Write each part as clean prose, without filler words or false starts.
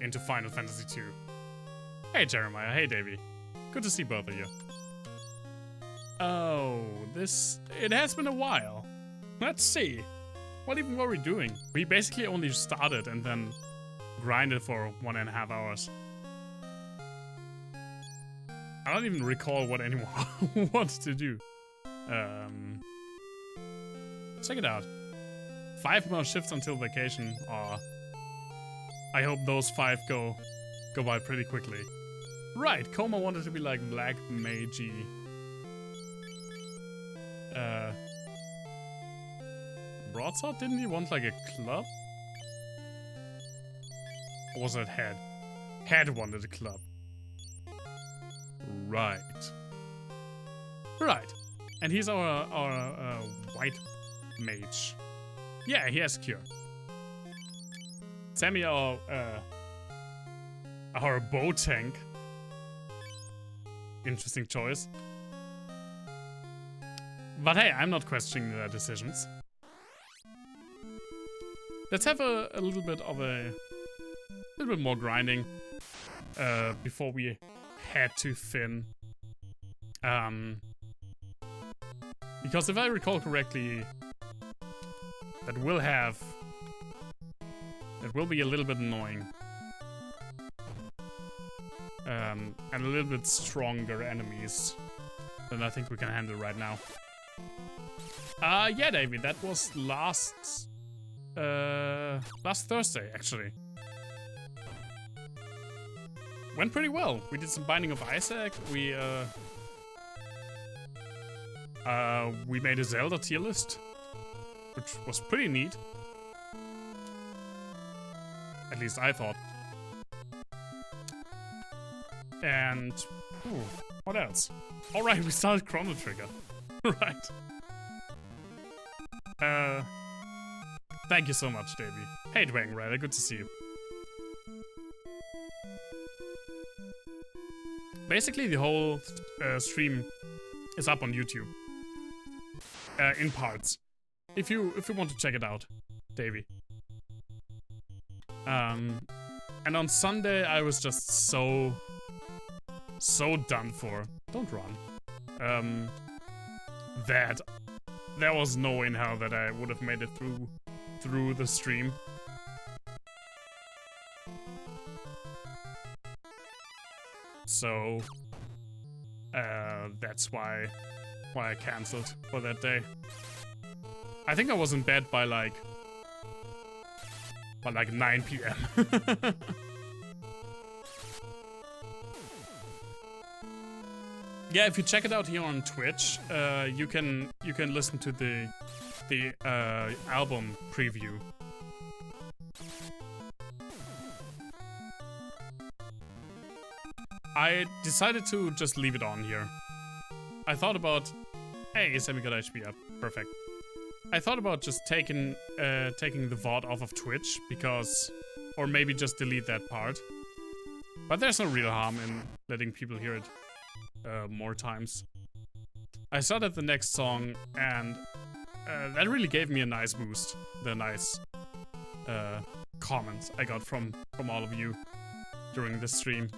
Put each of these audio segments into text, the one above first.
into Final Fantasy 2. Hey Jeremiah, hey Davey. Good to see both of you. Oh, it has been a while. Let's see. What even were we doing? We basically only started and then grinded for 1.5 hours. I don't even recall what anyone wants to do. Check it out. 5 more shifts until vacation. Aw. I hope those 5 go by pretty quickly. Right, Koma wanted to be like Black Magi. Broadsword, didn't he want like a club? Or was it Head? Head wanted a club. Right. Right. And he's our white mage. Yeah, he has cure. Sammy, our bow tank. Interesting choice. But hey, I'm not questioning their decisions. Let's have a little bit of a little bit more grinding before we head to Finn. Because if I recall correctly, that will be a little bit annoying. And a little bit stronger enemies than I think we can handle right now. Yeah, David, that was last Thursday, actually. Went pretty well. We did some Binding of Isaac. We made a Zelda tier list, which was pretty neat. At least I thought. And what else? All right, we started Chrono Trigger. Right. Thank you so much, Davey. Hey, Dwayne Ryder, good to see you. Basically, the whole stream is up on YouTube. In parts. If you want to check it out, Davey. And on Sunday, I was just so done for. Don't run. That there was no way in hell that I would have made it through the stream. So that's why I cancelled for that day. I think I was in bed by like 9 p.m. Yeah, if you check it out here on Twitch, you can listen to the album preview. I decided to just leave it on here. I thought about, hey, Sammy got HP up, perfect. I thought about just taking the VOD off of Twitch because, or maybe just delete that part. But there's no real harm in letting people hear it more times. I started the next song and that really gave me a nice boost. The nice comments I got from all of you during the stream.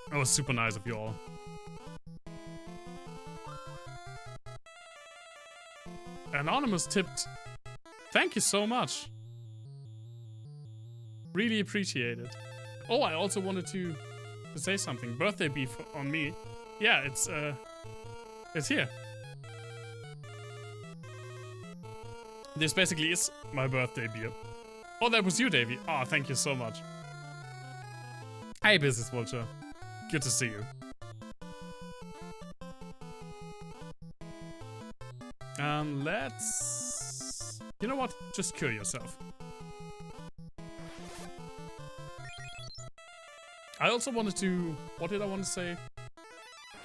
It was super nice of you all. Anonymous tipped. Thank you so much. Really appreciate it. Oh, I also wanted to say something. Birthday beef on me. Yeah, it's here. This basically is my birthday beer. Oh, that was you, Davey. Oh, thank you so much. Hey, Business Vulture. Good to see you. Let's... You know what? Just cure yourself. I also wanted to... What did I want to say?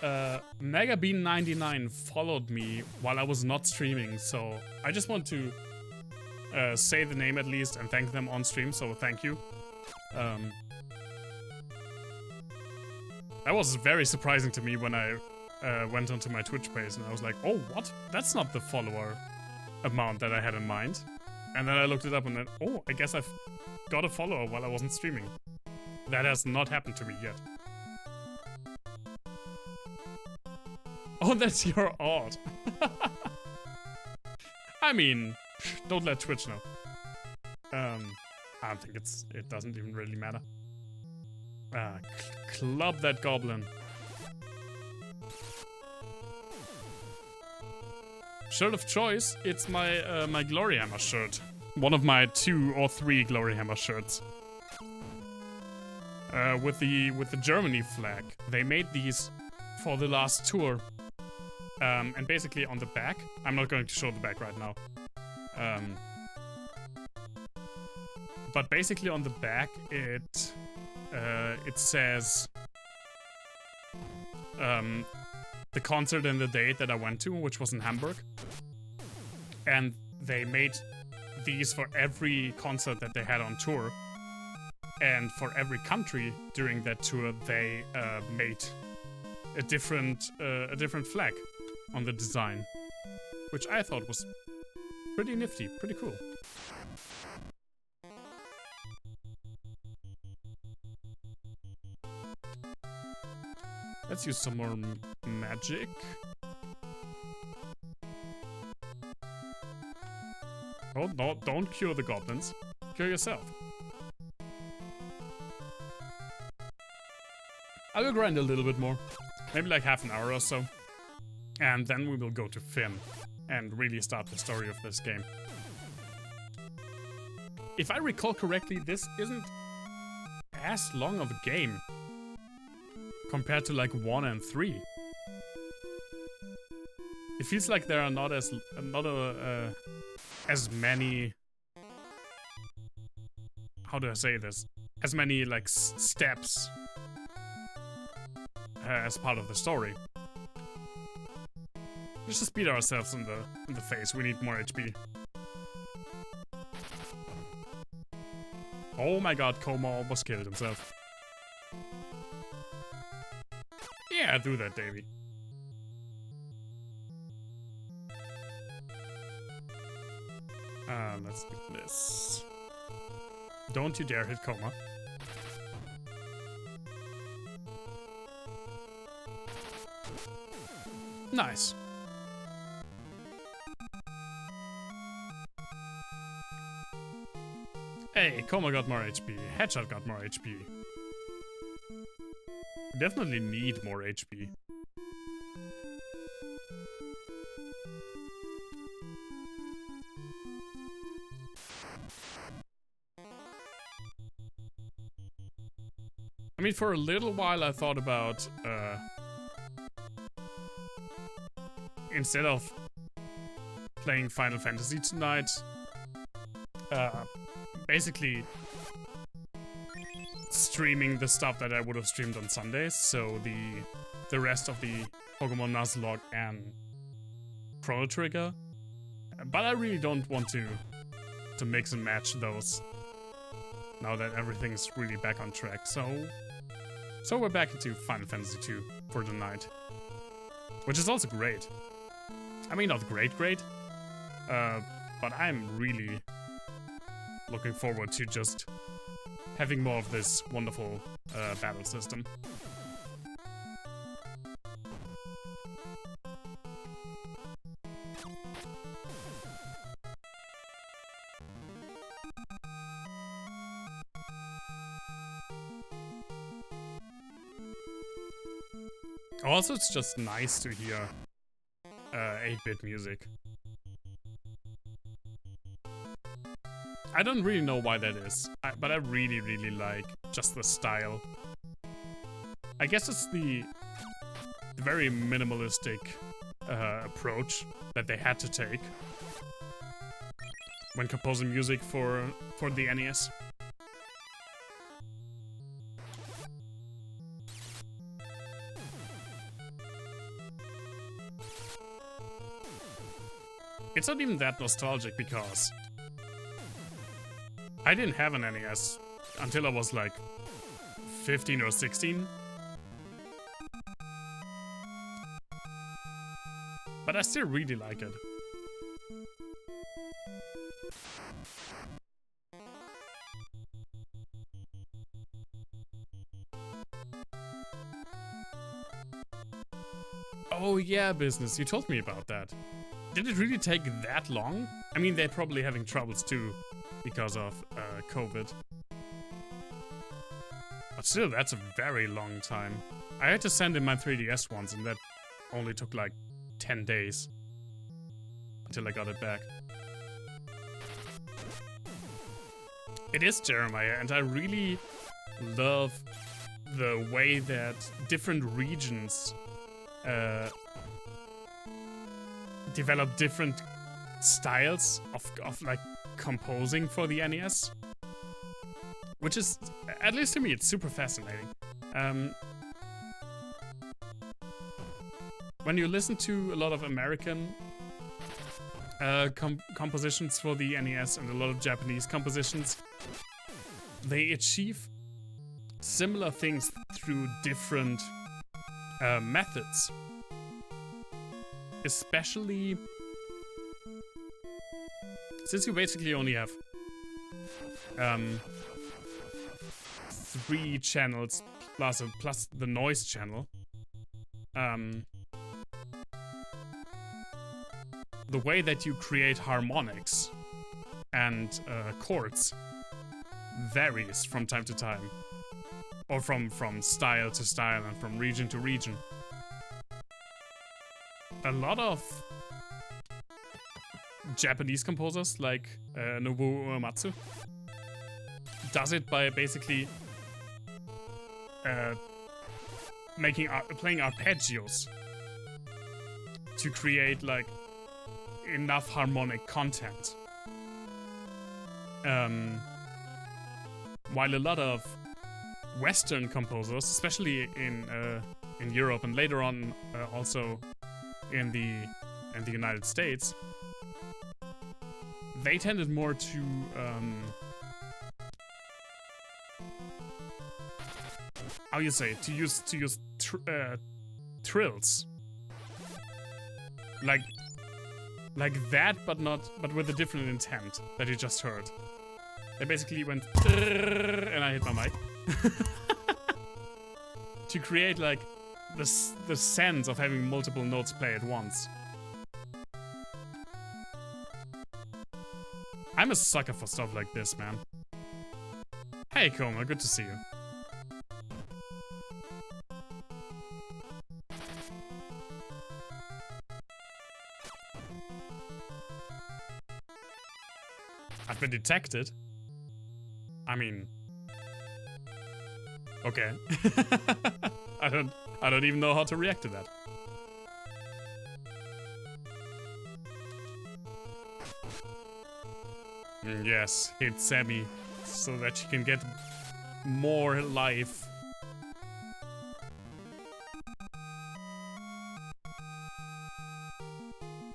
Megabean99 followed me while I was not streaming, so I just want to say the name at least and thank them on stream, so thank you. That was very surprising to me when I went onto my Twitch page and I was like, oh, what? That's not the follower amount that I had in mind. And then I looked it up and then, oh, I guess I've got a follower while I wasn't streaming. That has not happened to me yet. Oh, that's your art. I mean, don't let Twitch know. I don't think it doesn't even really matter. Club that goblin. Shirt of choice, it's my my Glory Hammer shirt. One of my 2 or 3 Glory Hammer shirts. With the Germany flag. They made these for the last tour. And basically on the back, I'm not going to show the back right now. But basically on the back, it says the concert and the date that I went to, which was in Hamburg. And they made these for every concert that they had on tour. And for every country during that tour, they made a different flag on the design, which I thought was pretty nifty, pretty cool. Let's use some more magic. Oh, no, don't cure the goblins. Cure yourself. I will grind a little bit more. Maybe like half an hour or so. And then we will go to Finn and really start the story of this game. If I recall correctly, this isn't as long of a game compared to like 1 and 3. It feels like there are not as many. How do I say this? As many like steps as part of the story. Let's just beat ourselves in the face. We need more HP. Oh my god, Koma almost killed himself. Yeah, do that, Davey. Let's do this. Don't you dare hit Koma. Nice. Hey, Koma got more HP. Headshot got more HP. Definitely need more HP. I mean, for a little while I thought about instead of playing Final Fantasy tonight, basically streaming the stuff that I would have streamed on Sundays, so the rest of the Pokemon Nuzlocke and Chrono Trigger. But I really don't want to mix and match those now that everything's really back on track. So we're back into Final Fantasy 2 for the night, which is also great. I mean, not great, but I'm really looking forward to just having more of this wonderful battle system. Also, it's just nice to hear 8-bit music. I don't really know why that is, but I really, really like just the style. I guess it's the very minimalistic approach that they had to take when composing music for the NES. It's not even that nostalgic because I didn't have an NES until I was like 15 or 16. But I still really like it. Oh yeah, business. You told me about that. Did it really take that long? I mean, they're probably having troubles too because of COVID. But still, that's a very long time. I had to send in my 3DS once, and that only took like 10 days until I got it back. It is Jeremiah, and I really love the way that different regions develop different styles of like composing for the NES, which is, at least to me, it's super fascinating. When you listen to a lot of American compositions for the NES and a lot of Japanese compositions, they achieve similar things through different methods. Especially since you basically only have 3 channels plus the noise channel. The way that you create harmonics and chords varies from time to time, or from style to style and from region to region. A lot of Japanese composers like Nobuo Uematsu does it by basically playing arpeggios to create like enough harmonic content. While a lot of Western composers, especially in Europe and later on also in the United States, they tended more to how you say, to use trills, like that, but with a different intent that you just heard. They basically went and I hit my mic to create like the sense of having multiple notes play at once. I'm a sucker for stuff like this, man. Hey, Koma, good to see you. I've been detected. I mean, okay. I don't even know how to react to that. Yes, hit Sammy so that she can get more life.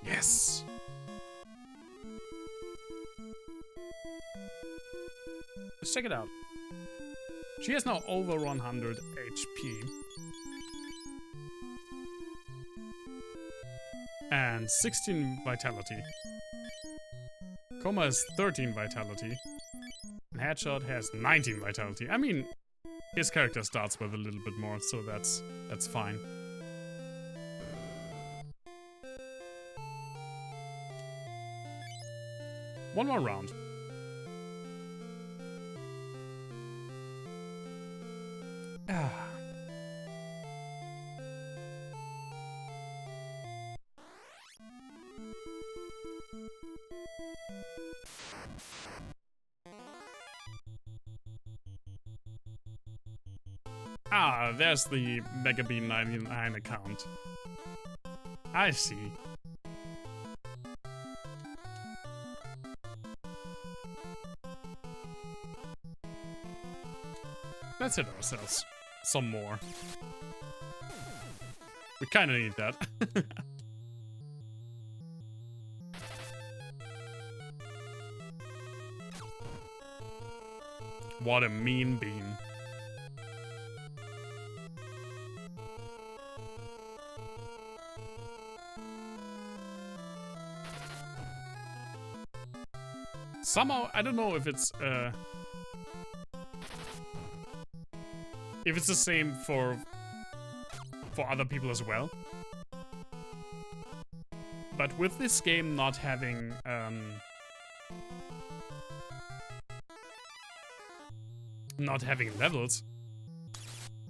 Yes. Let's check it out. She has now over 100 HP. And 16 vitality. Coma has 13 vitality. And Headshot has 19 vitality. I mean, his character starts with a little bit more, so that's fine. One more round. There's the Mega Bean 99 account. I see. Let's hit ourselves some more. We kinda need that. What a mean bean. Somehow, I don't know if it's if it's the same for other people as well. But with this game not having levels,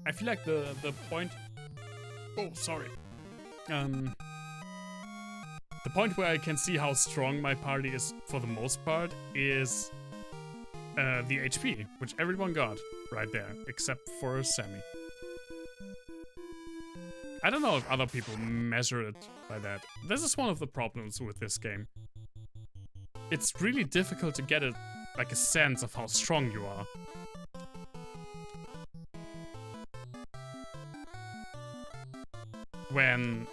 I feel like the point. Oh, sorry. The point where I can see how strong my party is for the most part is the HP, which everyone got right there, except for Sammy. I don't know if other people measure it by that. This is one of the problems with this game. It's really difficult to get like a sense of how strong you are. When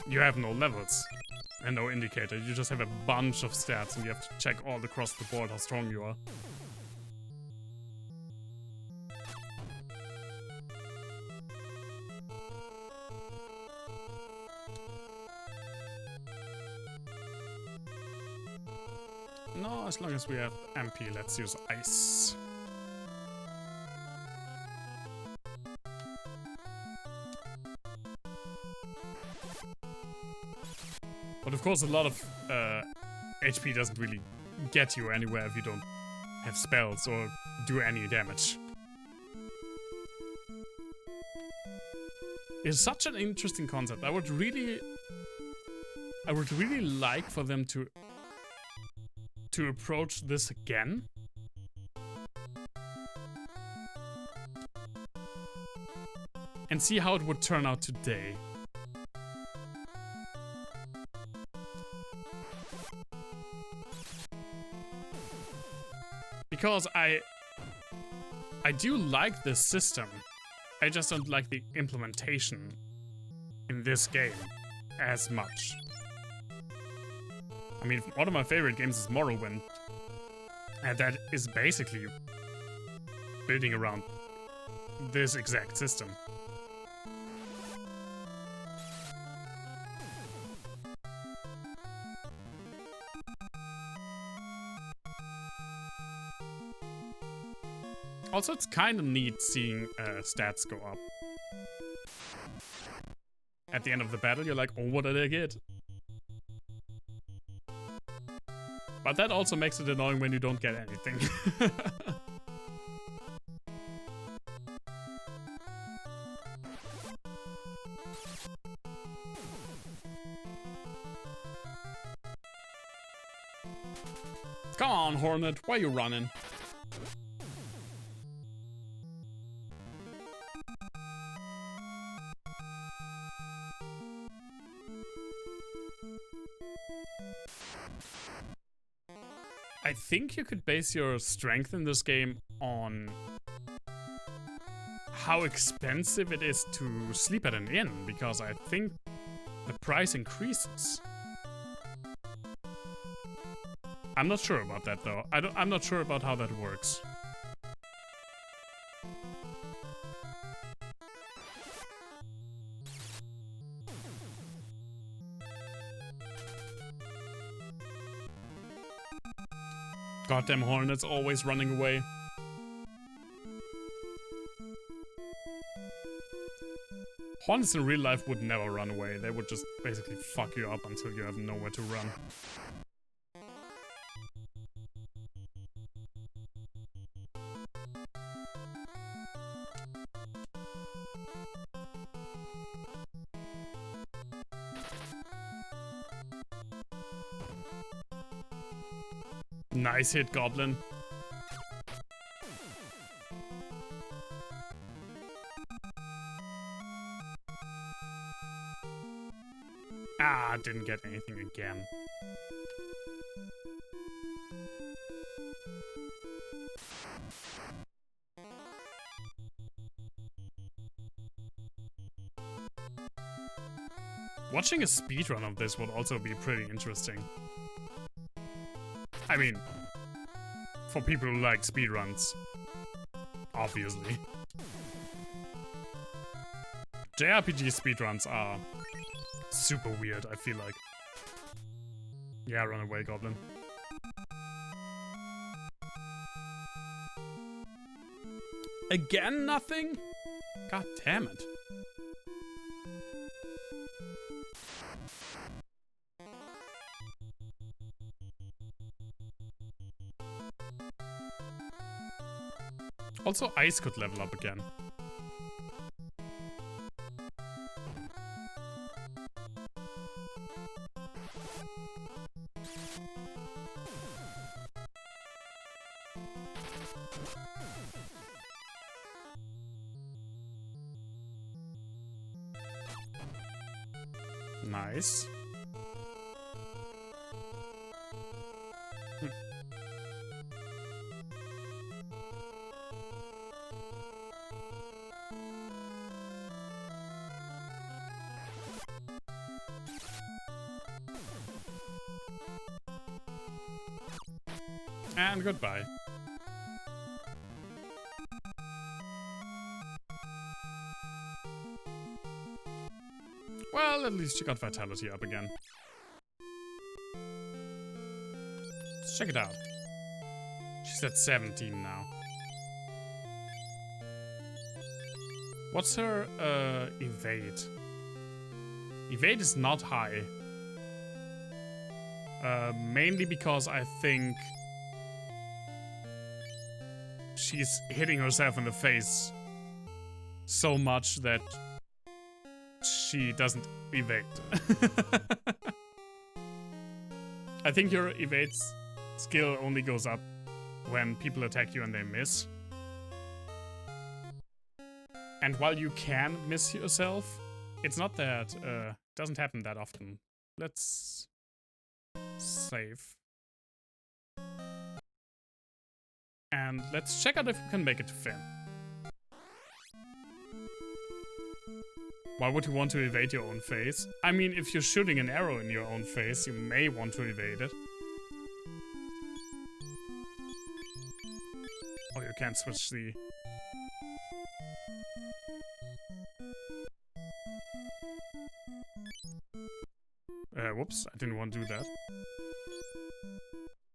you have no levels and no indicator, you just have a bunch of stats and you have to check all across the board how strong you are. No, as long as we have MP, let's use ice. But of course, a lot of HP doesn't really get you anywhere if you don't have spells or do any damage. It's such an interesting concept. I would really like for them to approach this again. And see how it would turn out today. Because I do like this system. I just don't like the implementation in this game as much. I mean, one of my favorite games is Morrowind. And that is basically building around this exact system. Also, it's kind of neat seeing stats go up. At the end of the battle, you're like, oh, what did I get? But that also makes it annoying when you don't get anything. Come on, Hornet, why are you running? I think you could base your strength in this game on how expensive it is to sleep at an inn, because I think the price increases. I'm not sure about that though. I'm not sure about how that works. Goddamn Hornets always running away. Hornets in real life would never run away. They would just basically fuck you up until you have nowhere to run. Nice hit, Goblin. Ah, didn't get anything again. Watching a speedrun of this would also be pretty interesting. I mean, for people who like speedruns, obviously. JRPG speedruns are super weird, I feel like. Yeah, run away, Goblin. Again, nothing? God damn it. Also, Ice could level up again. Nice. And goodbye. Well, at least she got vitality up again. Let's check it out. She's at 17 now. What's her evade? Evade is not high. Mainly because I think she's hitting herself in the face so much that she doesn't evade. I think your evade skill only goes up when people attack you and they miss. And while you can miss yourself, it's not that doesn't happen that often. Let's save. And let's check out if we can make it to Finn. Why would you want to evade your own face? I mean, if you're shooting an arrow in your own face, you may want to evade it. Oh, you can't switch the... Whoops, I didn't want to do that.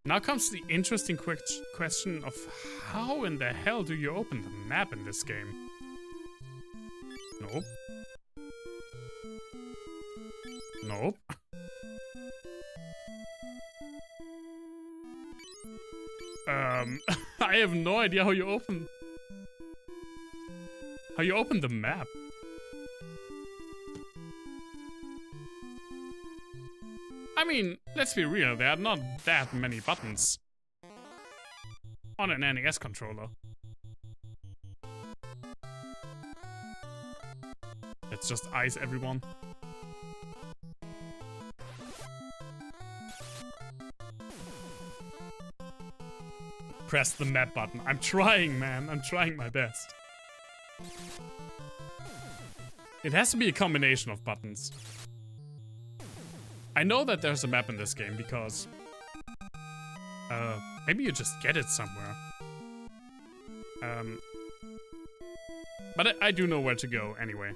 Now comes the interesting question of how in the hell do you open the map in this game? Nope. Nope. I have no idea how you open the map. I mean, let's be real, there are not that many buttons on an NES controller. Let's just ice everyone. Press the map button. I'm trying, man. I'm trying my best. It has to be a combination of buttons. I know that there's a map in this game because... maybe you just get it somewhere. But I do know where to go anyway.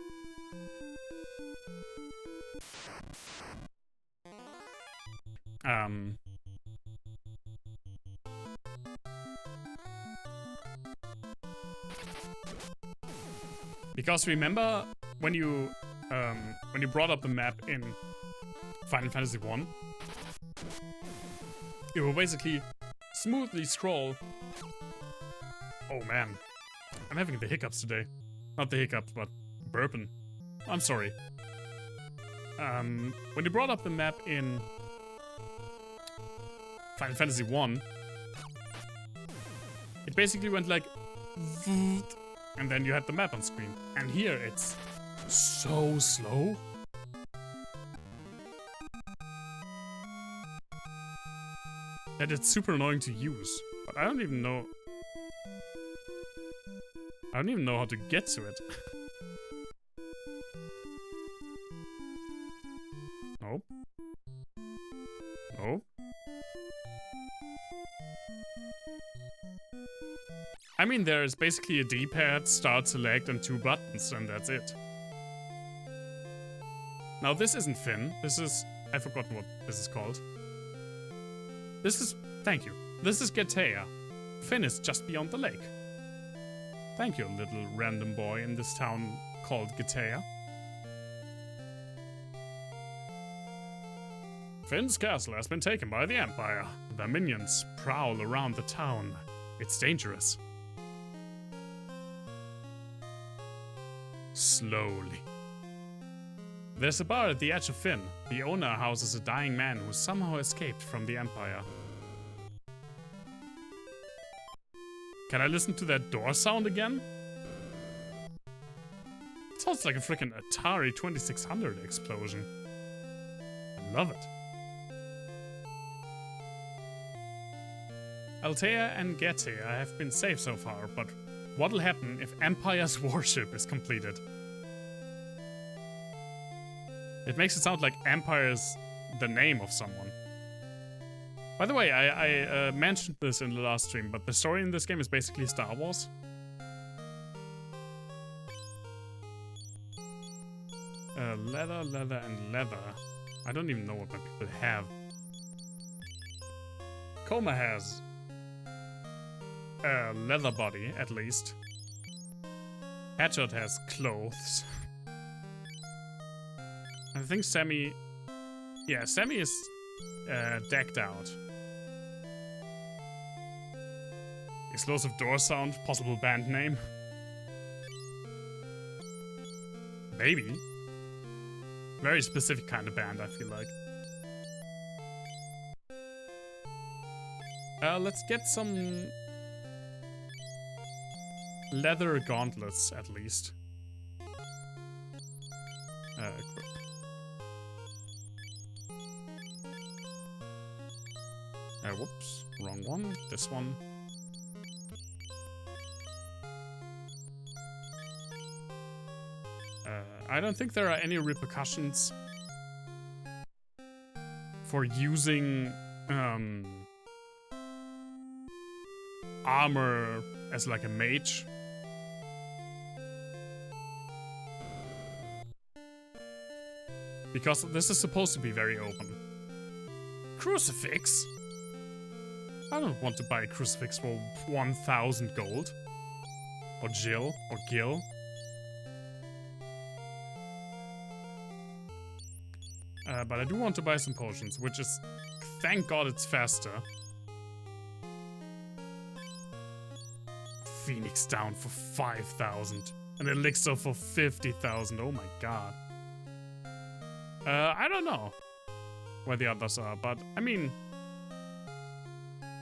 Because remember when you brought up the map in Final Fantasy 1, you will basically smoothly scroll. Oh man, I'm having the hiccups today. Not the hiccups, but burping. I'm sorry. When you brought up the map in Final Fantasy 1, it basically went like, and then you had the map on screen. And here it's so slow. That it's super annoying to use. But I don't even know how to get to it. Nope. Nope. I mean, there is basically a D-pad, start, select, and 2 buttons, and that's it. Now, this isn't Finn. This is... I've forgotten what this is called. This is... Thank you. This is Gatea. Finn is just beyond the lake. Thank you, little random boy in this town called Getaea. Finn's castle has been taken by the Empire. The minions prowl around the town. It's dangerous. Slowly. There's a bar at the edge of Finn. The owner houses a dying man who somehow escaped from the Empire. Can I listen to that door sound again? It sounds like a freaking Atari 2600 explosion. I love it. Altea and Getaea have been safe so far, but what'll happen if Empire's warship is completed? It makes it sound like Empire's the name of someone. By the way, I mentioned this in the last stream, but the story in this game is basically Star Wars. Leather, leather, and leather. I don't even know what my people have. Coma has a leather body, at least. Hatchet has clothes. I think Sammy... Yeah, Sammy is decked out. Explosive door sound, possible band name. Maybe. Very specific kind of band, I feel like. Let's get some leather gauntlets, at least. Equip. Whoops, wrong one. This one. I don't think there are any repercussions for using armor as like a mage. Because this is supposed to be very open. Crucifix? I don't want to buy a crucifix for 1,000 gold. Or Jill, or Gil. But I do want to buy some potions, which is... Thank God it's faster. Phoenix down for 5,000. An elixir for 50,000. Oh my god. I don't know where the others are, but I mean...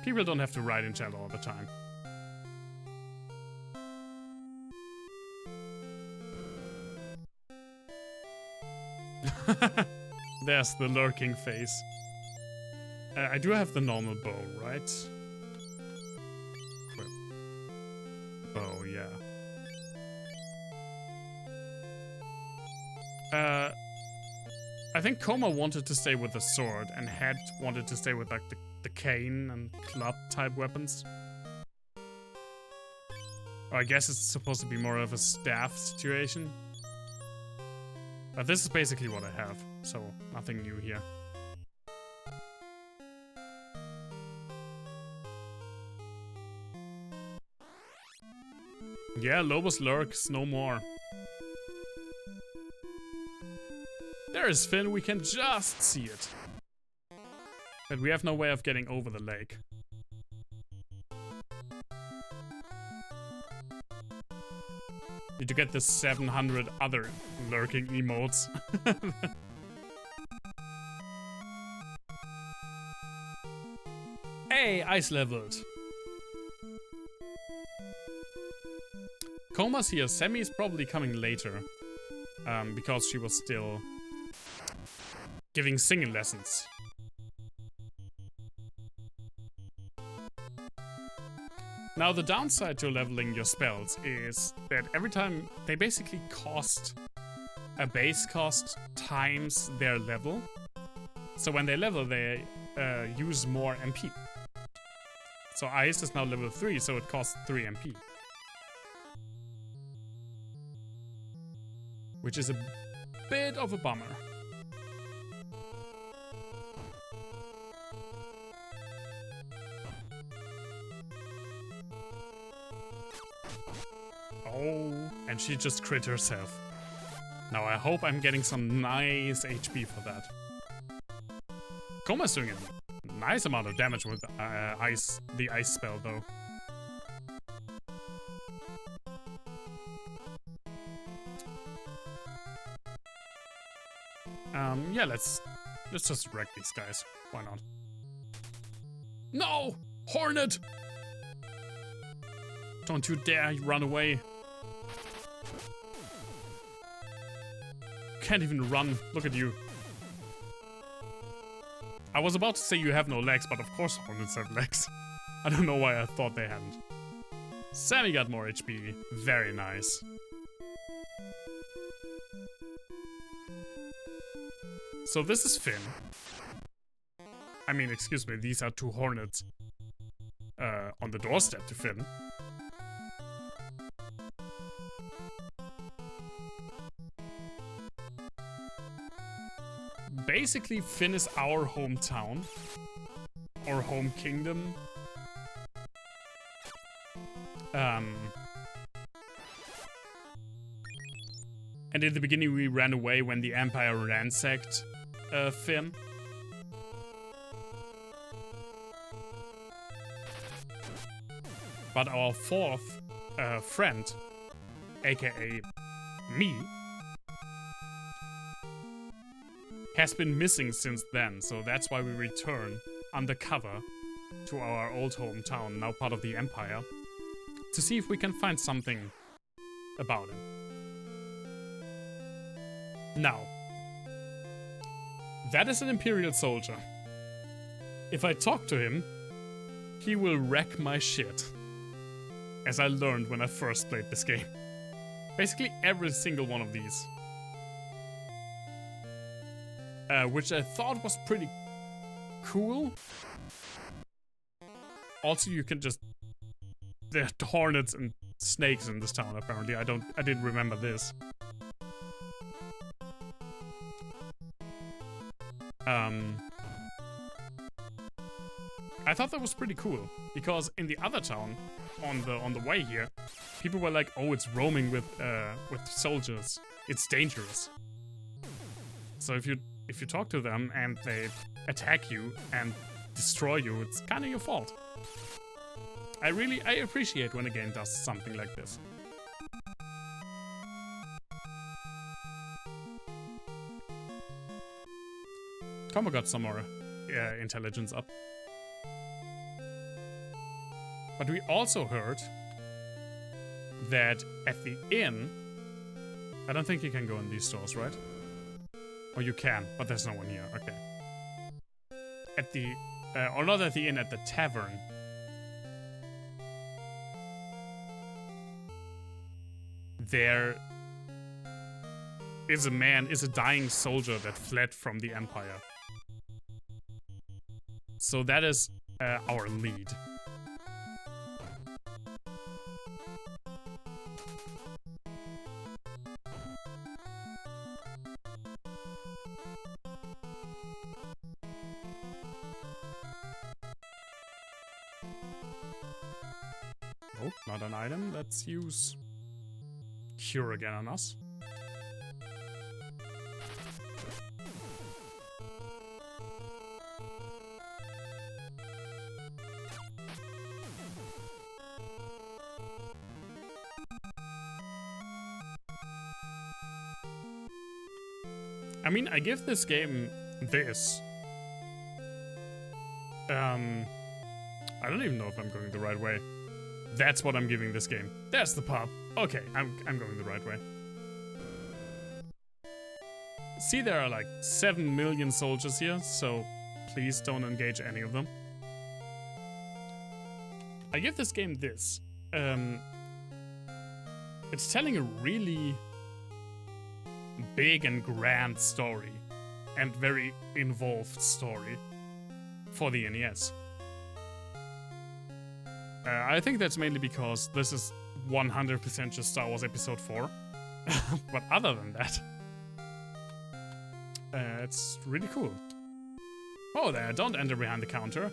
People don't have to ride in chat all the time. There's the lurking face. I do have the normal bow, right? Equip. Bow, yeah. I think Coma wanted to stay with the sword, and Head wanted to stay with like the cane and club type weapons. Or I guess it's supposed to be more of a staff situation. But this is basically what I have, so nothing new here. Yeah, Lobos lurks no more. There is Finn, we can just see it. But we have no way of getting over the lake. Need to get the 700 other lurking emotes. Hey, ice leveled. Coma's here. Sammy is probably coming later. Because she was still giving singing lessons. Now, the downside to leveling your spells is that every time they basically cost a base cost times their level. So when they level, they use more MP. So Ice is now level 3, so it costs 3 MP. Which is a bit of a bummer. Oh, and she just crit herself. Now I hope I'm getting some nice HP for that. Koma's doing a nice amount of damage with the ice spell though. Yeah, let's just wreck these guys. Why not? No! Hornet! Don't you dare run away. Can't even run. Look at you. I was about to say you have no legs, but of course hornets have legs. I don't know why I thought they hadn't. Sammy got more HP. Very nice. So this is Finn. I mean, excuse me, these are two hornets on the doorstep to Finn. Basically, Finn is our hometown. Or home kingdom. And in the beginning we ran away when the Empire ransacked Finn. But our fourth friend, aka me, has been missing since then, so that's why we return undercover to our old hometown, now part of the Empire, to see if we can find something about him. Now, that is an Imperial soldier. If I talk to him, he will wreck my shit. As I learned when I first played this game. Basically every single one of these. Which I thought was pretty cool. Also, you can just... There are hornets and snakes in this town, apparently. I didn't remember this. I thought that was pretty cool, because in the other town, on the way here, people were like, "Oh, it's roaming with soldiers. It's dangerous." So if you talk to them and they attack you and destroy you, it's kind of your fault. I appreciate when a game does something like this. Koma got some more intelligence up. But we also heard that at the inn... I don't think you can go in these stores, right? Or you can, but there's no one here. Okay. At the... or not at the inn, at the tavern. There is a dying soldier that fled from the Empire. So that is our lead. Oh, not an item. Let's use Cure again on us. I mean, I give this game this. I don't even know if I'm going the right way. That's what I'm giving this game. There's the pub. Okay, I'm going the right way. See, there are like 7 million soldiers here, so please don't engage any of them. I give this game this. It's telling a really big and grand story, and very involved story for the NES. I think that's mainly because this is 100% just Star Wars Episode 4. But other than that, it's really cool. Oh there, don't enter behind the counter.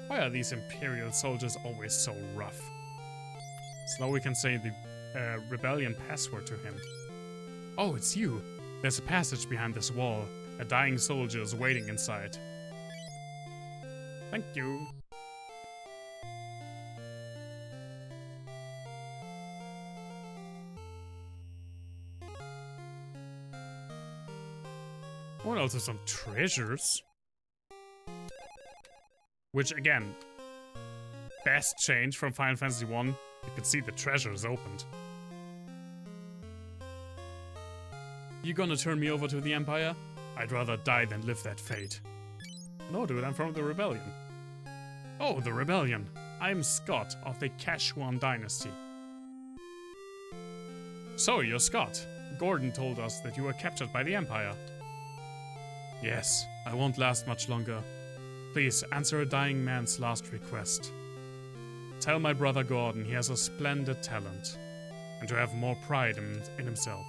Why are these Imperial soldiers always so rough? So now we can say the rebellion password to him. Oh, it's you. There's a passage behind this wall. A dying soldier is waiting inside. Thank you. Oh, and also some treasures. Which, again, best change from Final Fantasy 1. You can see the treasure is opened. You gonna turn me over to the Empire? I'd rather die than live that fate. No, dude, I'm from the Rebellion. Oh, the Rebellion. I'm Scott of the Kashuan Dynasty. So, you're Scott. Gordon told us that you were captured by the Empire. Yes, I won't last much longer. Please, answer a dying man's last request. Tell my brother Gordon he has a splendid talent, and to have more pride in himself.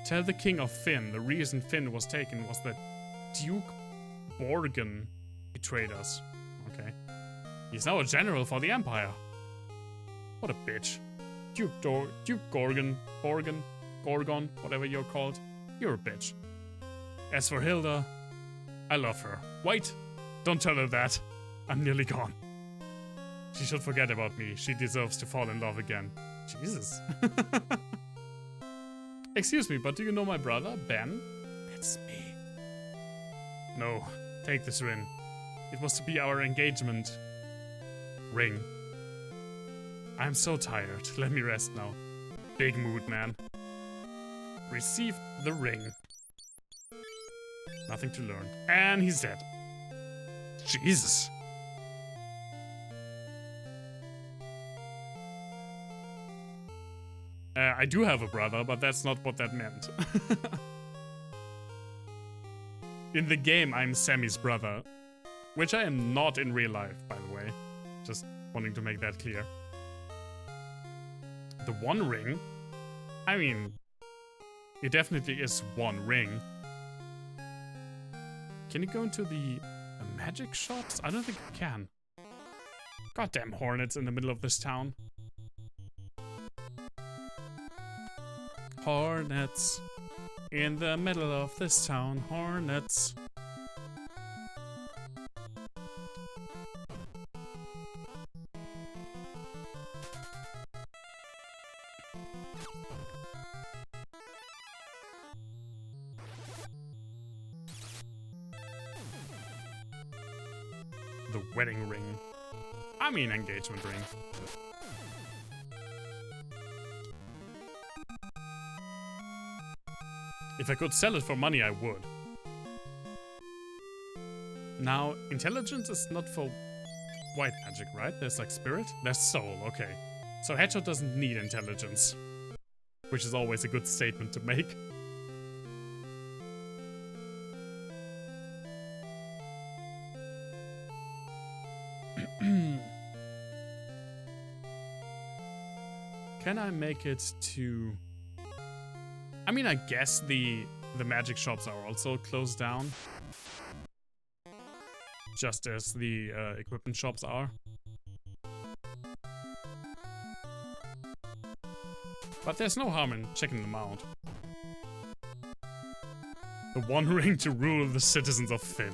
Tell the King of Finn the reason Finn was taken was that Duke Borghen betrayed us. Okay. He's now a general for the Empire. What a bitch. Duke Gorgon, whatever you're called. You're a bitch. As for Hilda, I love her. Wait, don't tell her that. I'm nearly gone. She should forget about me. She deserves to fall in love again. Jesus. Excuse me, but do you know my brother, Ben? That's me. No, take this ring. It was to be our engagement ring. I'm so tired. Let me rest now. Big mood, man. Receive the ring. Nothing to learn. And he's dead. Jesus. I do have a brother, but that's not what that meant. In the game, I'm Sammy's brother. Which I am not in real life, by the way. Just wanting to make that clear. The One Ring? I mean, it definitely is one ring. Can you go into the magic shops? I don't think you can. Goddamn hornets in the middle of this town. Hornets in the middle of this town. Hornets. The wedding ring. I mean engagement ring. If I could sell it for money, I would. Now, intelligence is not for white magic, right? There's like spirit? There's soul, okay. So Hedgehog doesn't need intelligence. Which is always a good statement to make. Can I make it to... I mean, I guess the magic shops are also closed down. Just as the equipment shops are. But there's no harm in checking them out. The One Ring to rule the citizens of Finn.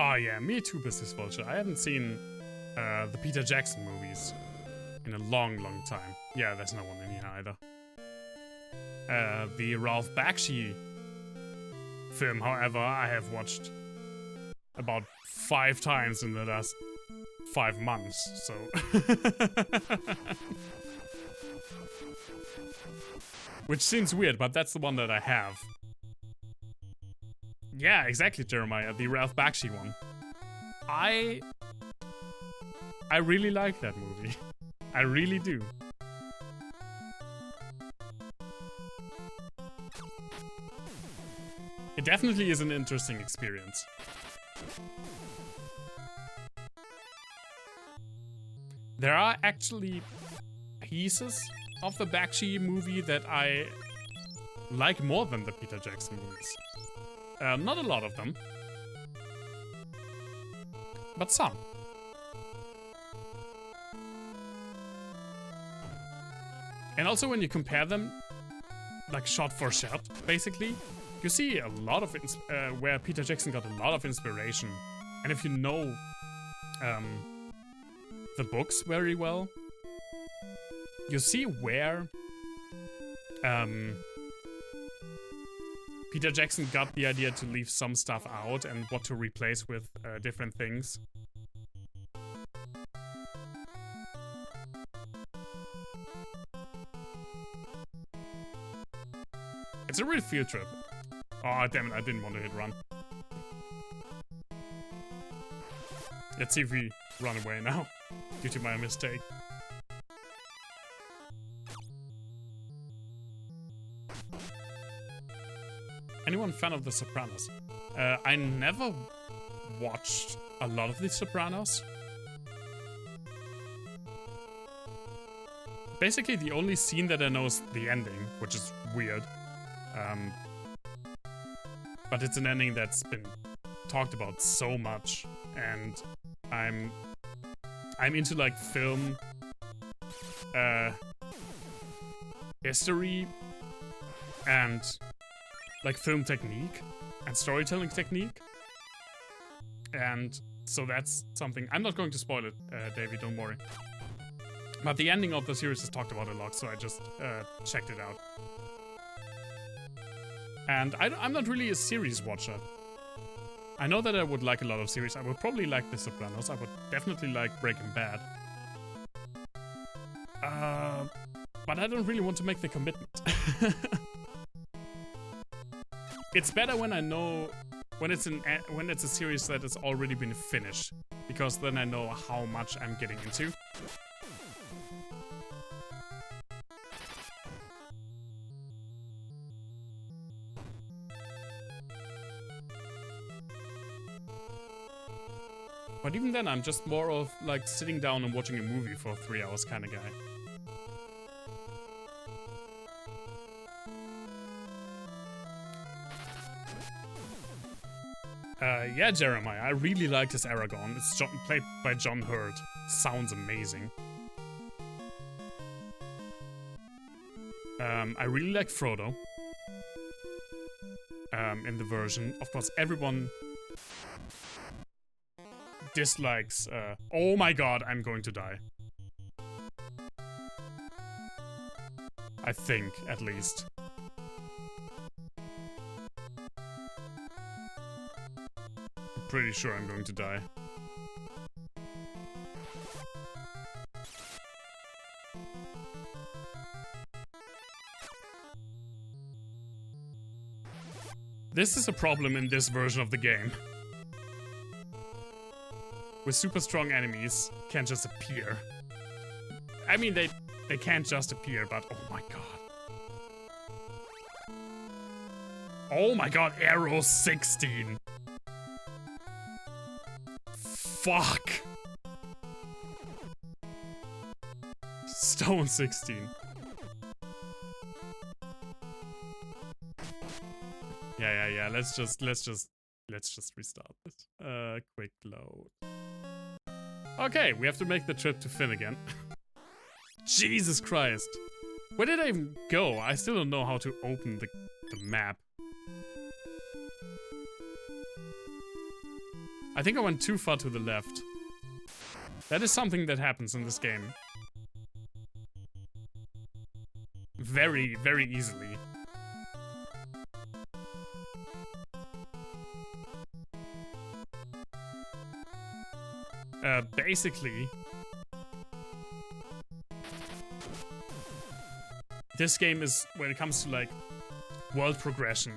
Oh yeah, me too, Business Vulture. I haven't seen the Peter Jackson movies in a long, long time. Yeah, there's no one in here either. The Ralph Bakshi film, however, I have watched about 5 times in the last 5 months, so... Which seems weird, but that's the one that I have. Yeah, exactly, Jeremiah, the Ralph Bakshi one. I really like that movie. I really do. It definitely is an interesting experience. There are actually pieces of the Bakshi movie that I like more than the Peter Jackson movies. Not a lot of them, but some. And also when you compare them, like shot for shot, basically, you see a lot of where Peter Jackson got a lot of inspiration. And if you know the books very well, you see where Peter Jackson got the idea to leave some stuff out and what to replace with different things. It's a real field trip. Oh, damn it, I didn't want to hit run. Let's see if we run away now, due to my mistake. Anyone fan of The Sopranos? I never watched a lot of The Sopranos. Basically, the only scene that I know is the ending, which is weird. But it's an ending that's been talked about so much, and I'm into like film history and like film technique and storytelling technique, and so that's something. I'm not going to spoil it, Davey, don't worry. But the ending of the series is talked about a lot, so I just checked it out. And I'm not really a series watcher. I know that I would like a lot of series. I would probably like The Sopranos. I would definitely like Breaking Bad. But I don't really want to make the commitment. It's better when I know when it's a series that has already been finished, because then I know how much I'm getting into. But even then, I'm just more of like sitting down and watching a movie for 3 hours kind of guy. Yeah, Jeremiah, I really liked his Aragon. It's played by John Hurt. Sounds amazing. I really like Frodo. In the version. Of course, everyone dislikes, oh my god, I'm going to die. I think, at least. I'm pretty sure I'm going to die. This is a problem in this version of the game. With super strong enemies can't just appear. I mean, they can't just appear, but oh my god. Oh my god, arrow 16. Fuck. Stone 16. Yeah. Let's just restart this. Quick load. Okay, we have to make the trip to Finn again. Jesus Christ. Where did I even go? I still don't know how to open the map. I think I went too far to the left. That is something that happens in this game. Very, very easily. Basically, this game is, when it comes to like world progression,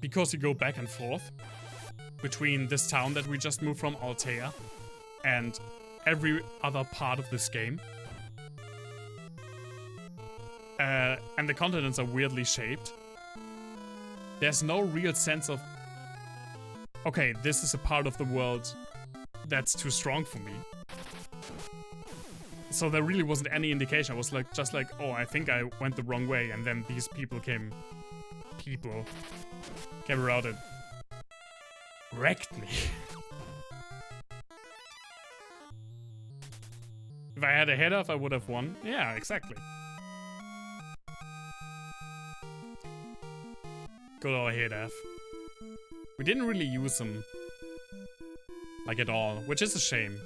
because you go back and forth, between this town that we just moved from, Altea, and every other part of this game. And the continents are weirdly shaped. There's no real sense of, okay, this is a part of the world that's too strong for me. So there really wasn't any indication. I was like, just like, oh, I think I went the wrong way, and then these people came around and wrecked me. If I had a head off, I would have won. Yeah, exactly. Good old head off. We didn't really use them, like, at all, which is a shame.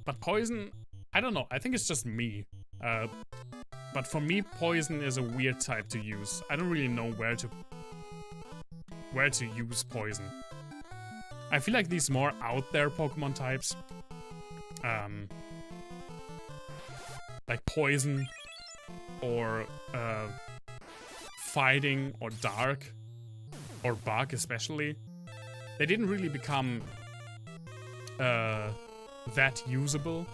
But poison, I don't know. I think it's just me. But for me, poison is a weird type to use. I don't really know where to use poison. I feel like these more out there Pokemon types, like poison or fighting or dark or bug especially, they didn't really become that usable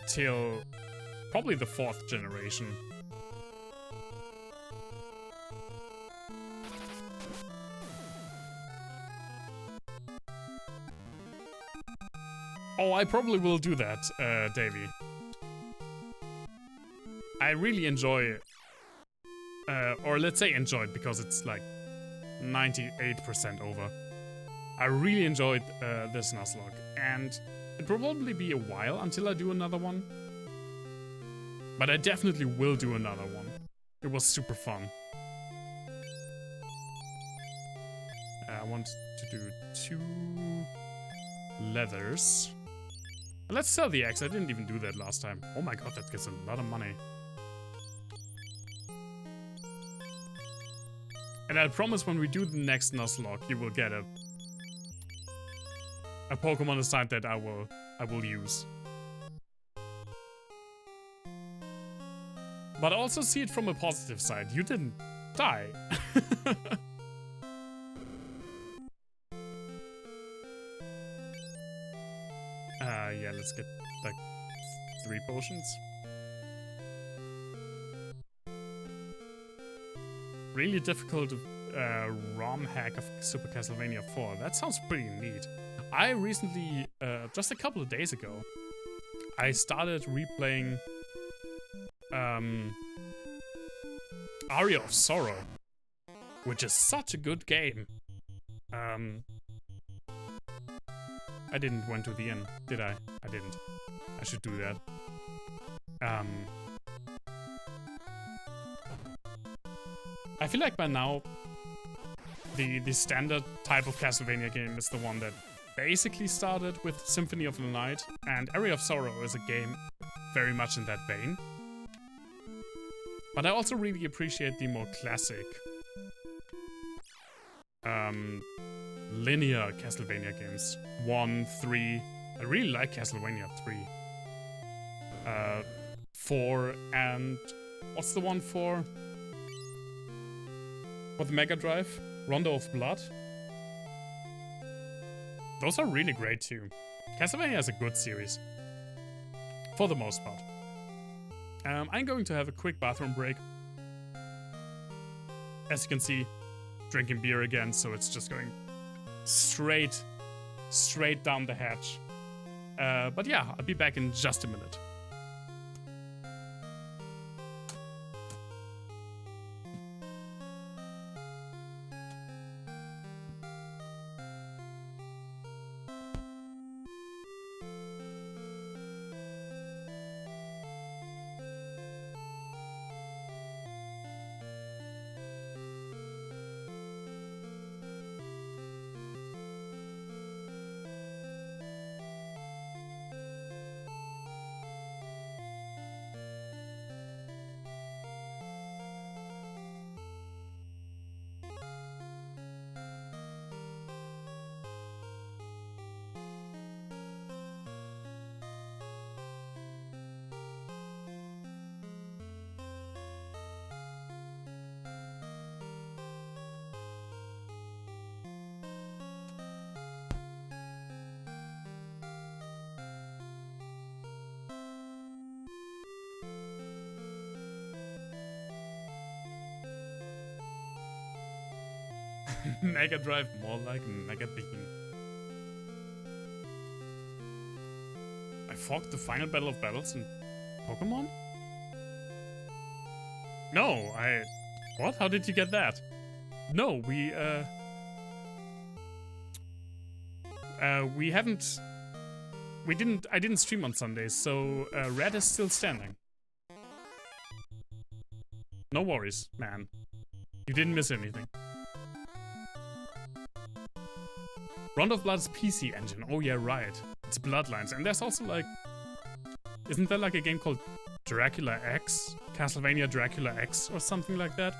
till probably the 4th generation. Oh, I probably will do that, Davey. I really enjoy, or let's say enjoyed, because it's like 98% over. I really enjoyed this Nuzlocke, and it will probably be a while until I do another one. But I definitely will do another one. It was super fun. I want to do 2 leathers. Let's sell the axe. I didn't even do that last time. Oh my god, that gets a lot of money. And I promise when we do the next Nuzlocke, you will get a Pokemon assigned that I will use. But also see it from a positive side. You didn't die. Yeah, let's get like 3 potions. Really difficult ROM hack of Super Castlevania 4. That sounds pretty neat. I recently, just a couple of days ago, I started replaying Aria of Sorrow, which is such a good game. I didn't went to the end, did I? I didn't. I should do that. I feel like by now, the standard type of Castlevania game is the one that basically started with Symphony of the Night, and Aria of Sorrow is a game very much in that vein. But I also really appreciate the more classic, linear Castlevania games. 1, 3. I really like Castlevania 3. 4, and what's the one for the Mega Drive? Rondo of Blood? Those are really great too. Castlevania is a good series. For the most part. I'm going to have a quick bathroom break. As you can see, drinking beer again, so it's just going straight down the hatch. But yeah, I'll be back in just a minute. Mega Drive, more like Mega Bean. I fought the final battle of battles in Pokemon? No, What? How did you get that? No, we haven't... I didn't stream on Sundays, so Red is still standing. No worries, man. You didn't miss anything. Round of Blood's PC engine. Oh yeah, right. It's Bloodlines. And there's also like... Isn't there like a game called Dracula X? Castlevania Dracula X or something like that?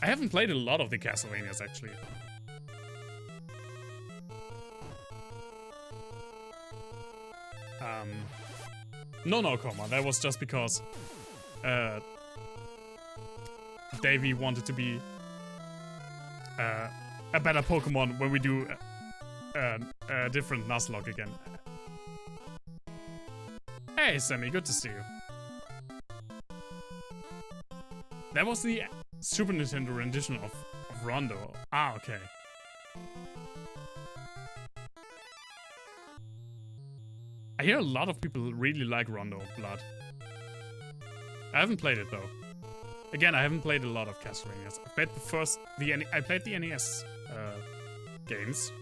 I haven't played a lot of the Castlevanias actually. No, Coma. That was just because Davey wanted to be a better Pokemon when we do a different Nuzlocke again. Hey, Sammy, good to see you. That was the Super Nintendo rendition of Rondo. Ah, okay. I hear a lot of people really like Rondo Blood. I haven't played it though. Again, I haven't played a lot of Castlevanias. I played I played the NES games.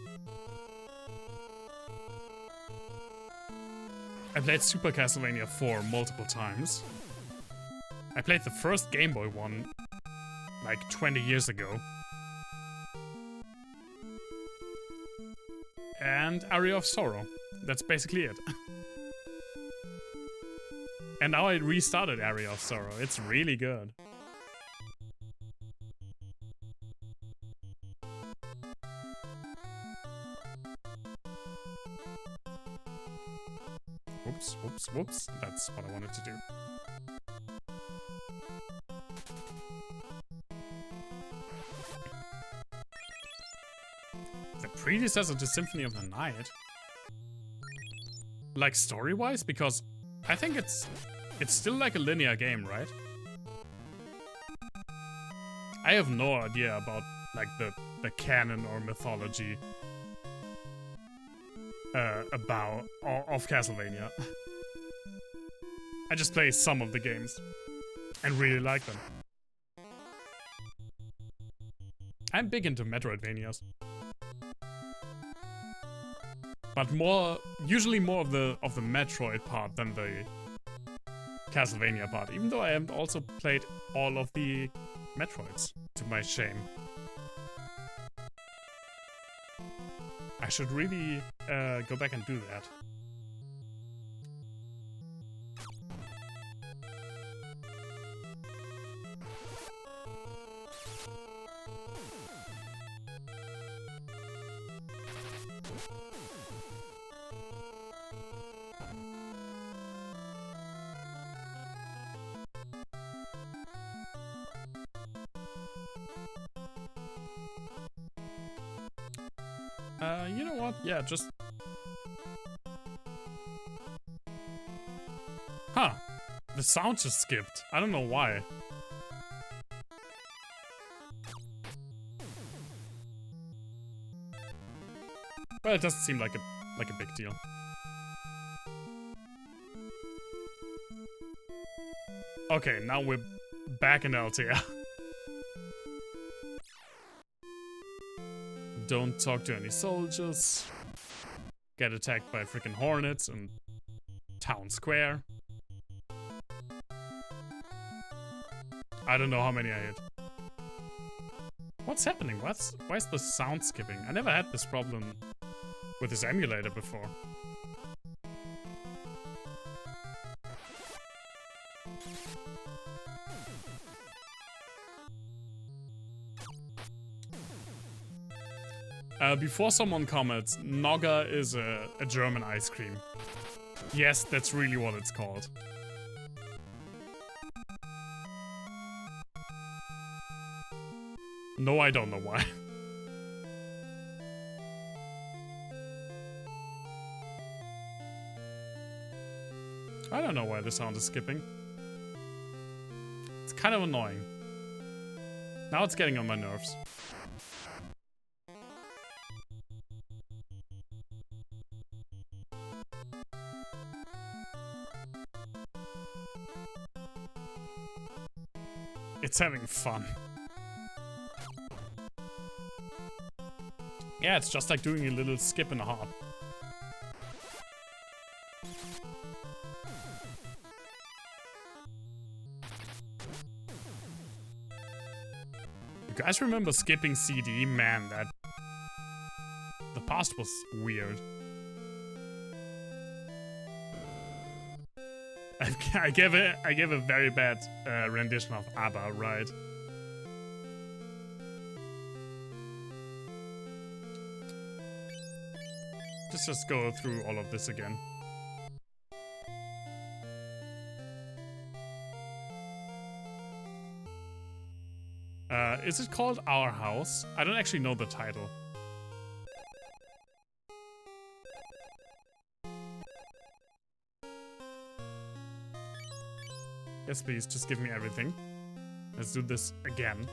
I played Super Castlevania 4 multiple times. I played the first Game Boy one like 20 years ago. And Aria of Sorrow. That's basically it. And now I restarted Aria of Sorrow. It's really good. Whoops. That's what I wanted to do. The predecessor to Symphony of the Night? Like story-wise? Because I think it's still like a linear game, right? I have no idea about like the canon or mythology of Castlevania. I just play some of the games and really like them. I'm big into Metroidvanias. But usually more of the Metroid part than the Castlevania part, even though I haven't also played all of the Metroids, to my shame. I should really go back and do that. You know what? Yeah, just... Huh. The sound just skipped. I don't know why. But it doesn't seem like a big deal. Okay, now we're back in LTR. Don't talk to any soldiers. Get attacked by freaking hornets in town square. I don't know how many I hit. What's happening? Why is the sound skipping? I never had this problem with this emulator before. Before someone comments, Nogga is a German ice cream. Yes, that's really what it's called. No, I don't know why. I don't know why the sound is skipping. kind of annoying. Now it's getting on my nerves. It's having fun. Yeah, it's just like doing a little skip and a hop. You guys remember skipping CD? Man, the past was weird. I gave a very bad rendition of ABBA, right? Let's just go through all of this again. Is it called Our House? I don't actually know the title. Yes, please, just give me everything. Let's do this again.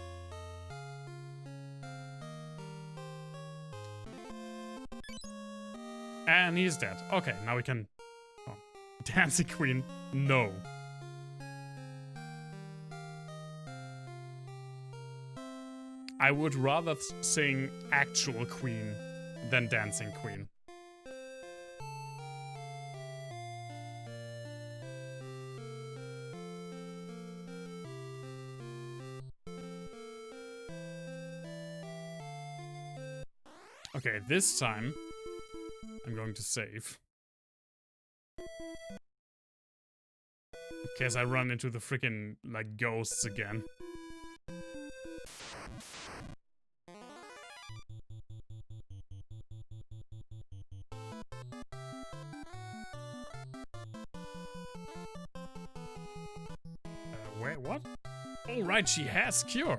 And he's dead. Okay, now we can... Oh. Dancing Queen, no. I would rather sing Actual Queen than Dancing Queen. Okay, this time I'm going to save. In case I run into the freaking like ghosts again. Wait, what? Oh, right, she has cure.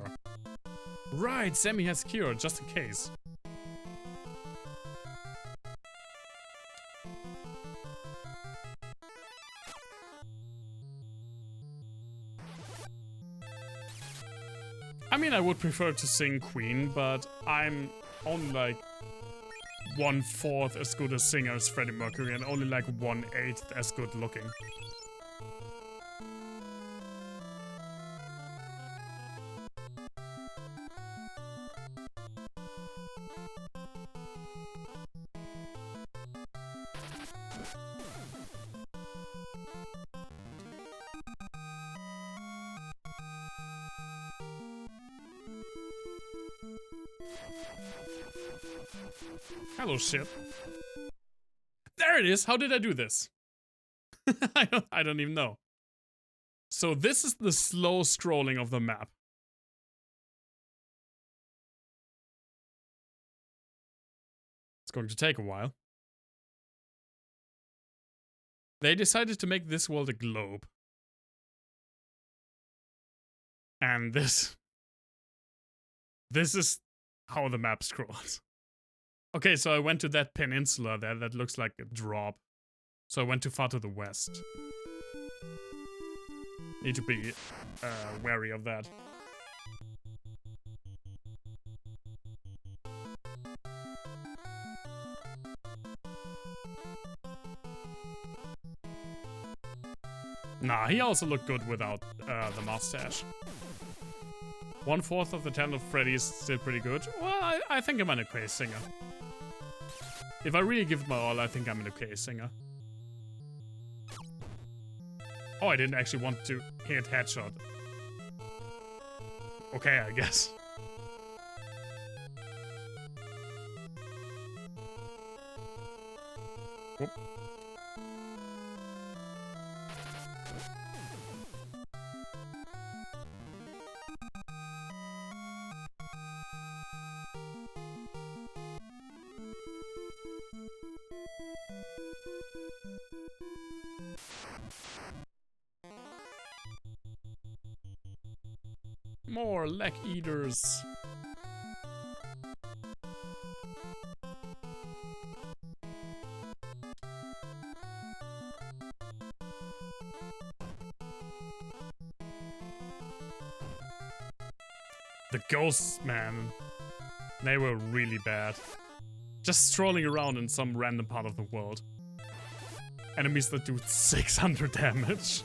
Right, Sammy has cure, just in case. I mean, I would prefer to sing Queen, but I'm only like 1/4 as good a singer as Freddie Mercury and only like 1/8 as good looking. Hello, ship. There it is! How did I do this? I don't even know. So this is the slow scrolling of the map. It's going to take a while. They decided to make this world a globe. And this is how the map scrolls. Okay, so I went to that peninsula there that looks like a drop. So I went too far to the west. Need to be wary of that. Nah, he also looked good without the mustache. 1/4 of the talent of Freddy is still pretty good. Well, I think I'm an okay singer. If I really give it my all, I think I'm an okay singer. Oh, I didn't actually want to hit headshot. Okay, I guess. Whoop. More leg eaters. The ghosts, man. They were really bad. Just strolling around in some random part of the world. Enemies that do 600 damage.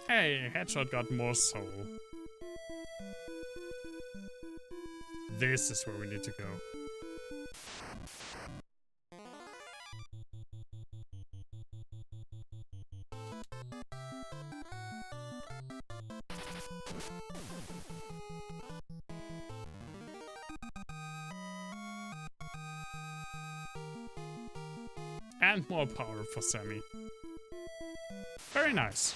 Hey, Headshot got more soul. This is where we need to go. And more power for Sammy. Very nice.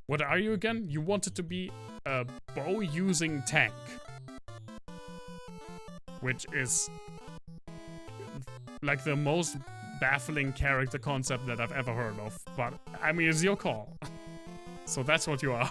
What are you again? You wanted to be a bow-using tank. Which is like the most baffling character concept that I've ever heard of. But, I mean, it's your call. So that's what you are.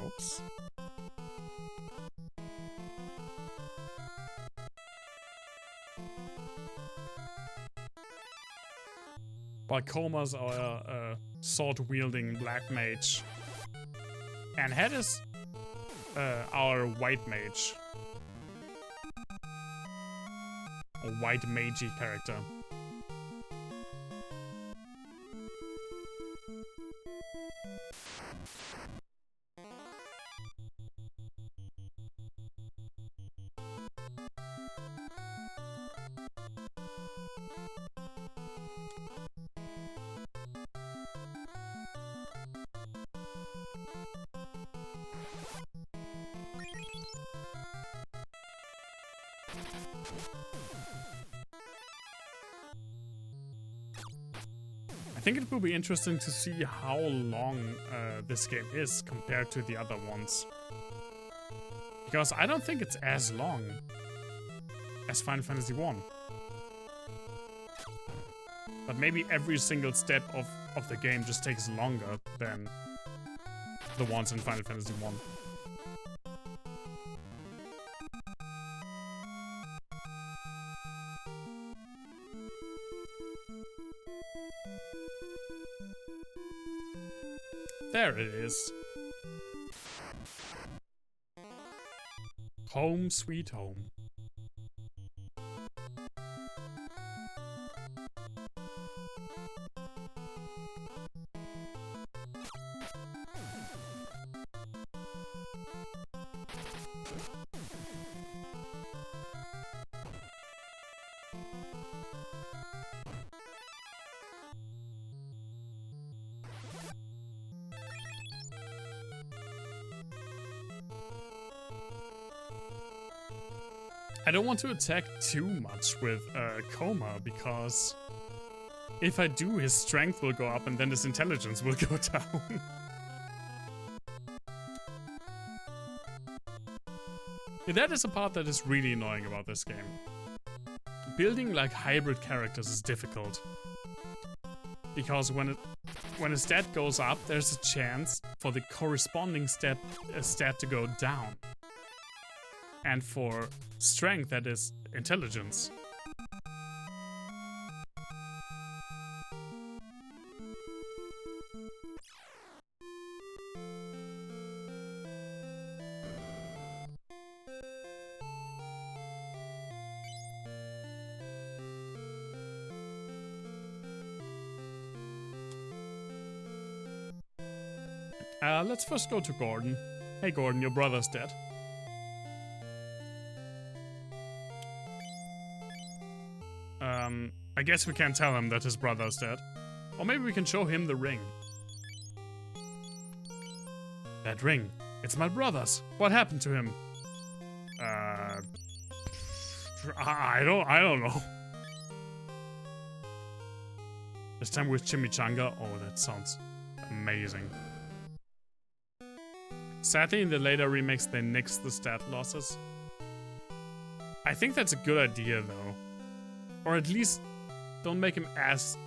Oops. Balcoma's our sword-wielding black mage. And Head is our white mage. A white magey character. I think it will be interesting to see how long this game is compared to the other ones. Because I don't think it's as long as Final Fantasy 1. But maybe every single step of the game just takes longer than the ones in Final Fantasy 1. There it is. Home sweet home. I don't want to attack too much with Coma, because if I do, his strength will go up and then his intelligence will go down. Yeah, that is a part that is really annoying about this game. Building like hybrid characters is difficult. Because when a stat goes up, there's a chance for the corresponding stat to go down. And for strength, that is intelligence. Let's first go to Gordon. Hey Gordon, your brother's dead. I guess we can't tell him that his brother's dead. Or maybe we can show him the ring. That ring. It's my brother's. What happened to him? I don't know. This time with chimichanga. Oh, that sounds amazing. Sadly, in the later remakes, they nixed the stat losses. I think that's a good idea, though. Or at least don't make him as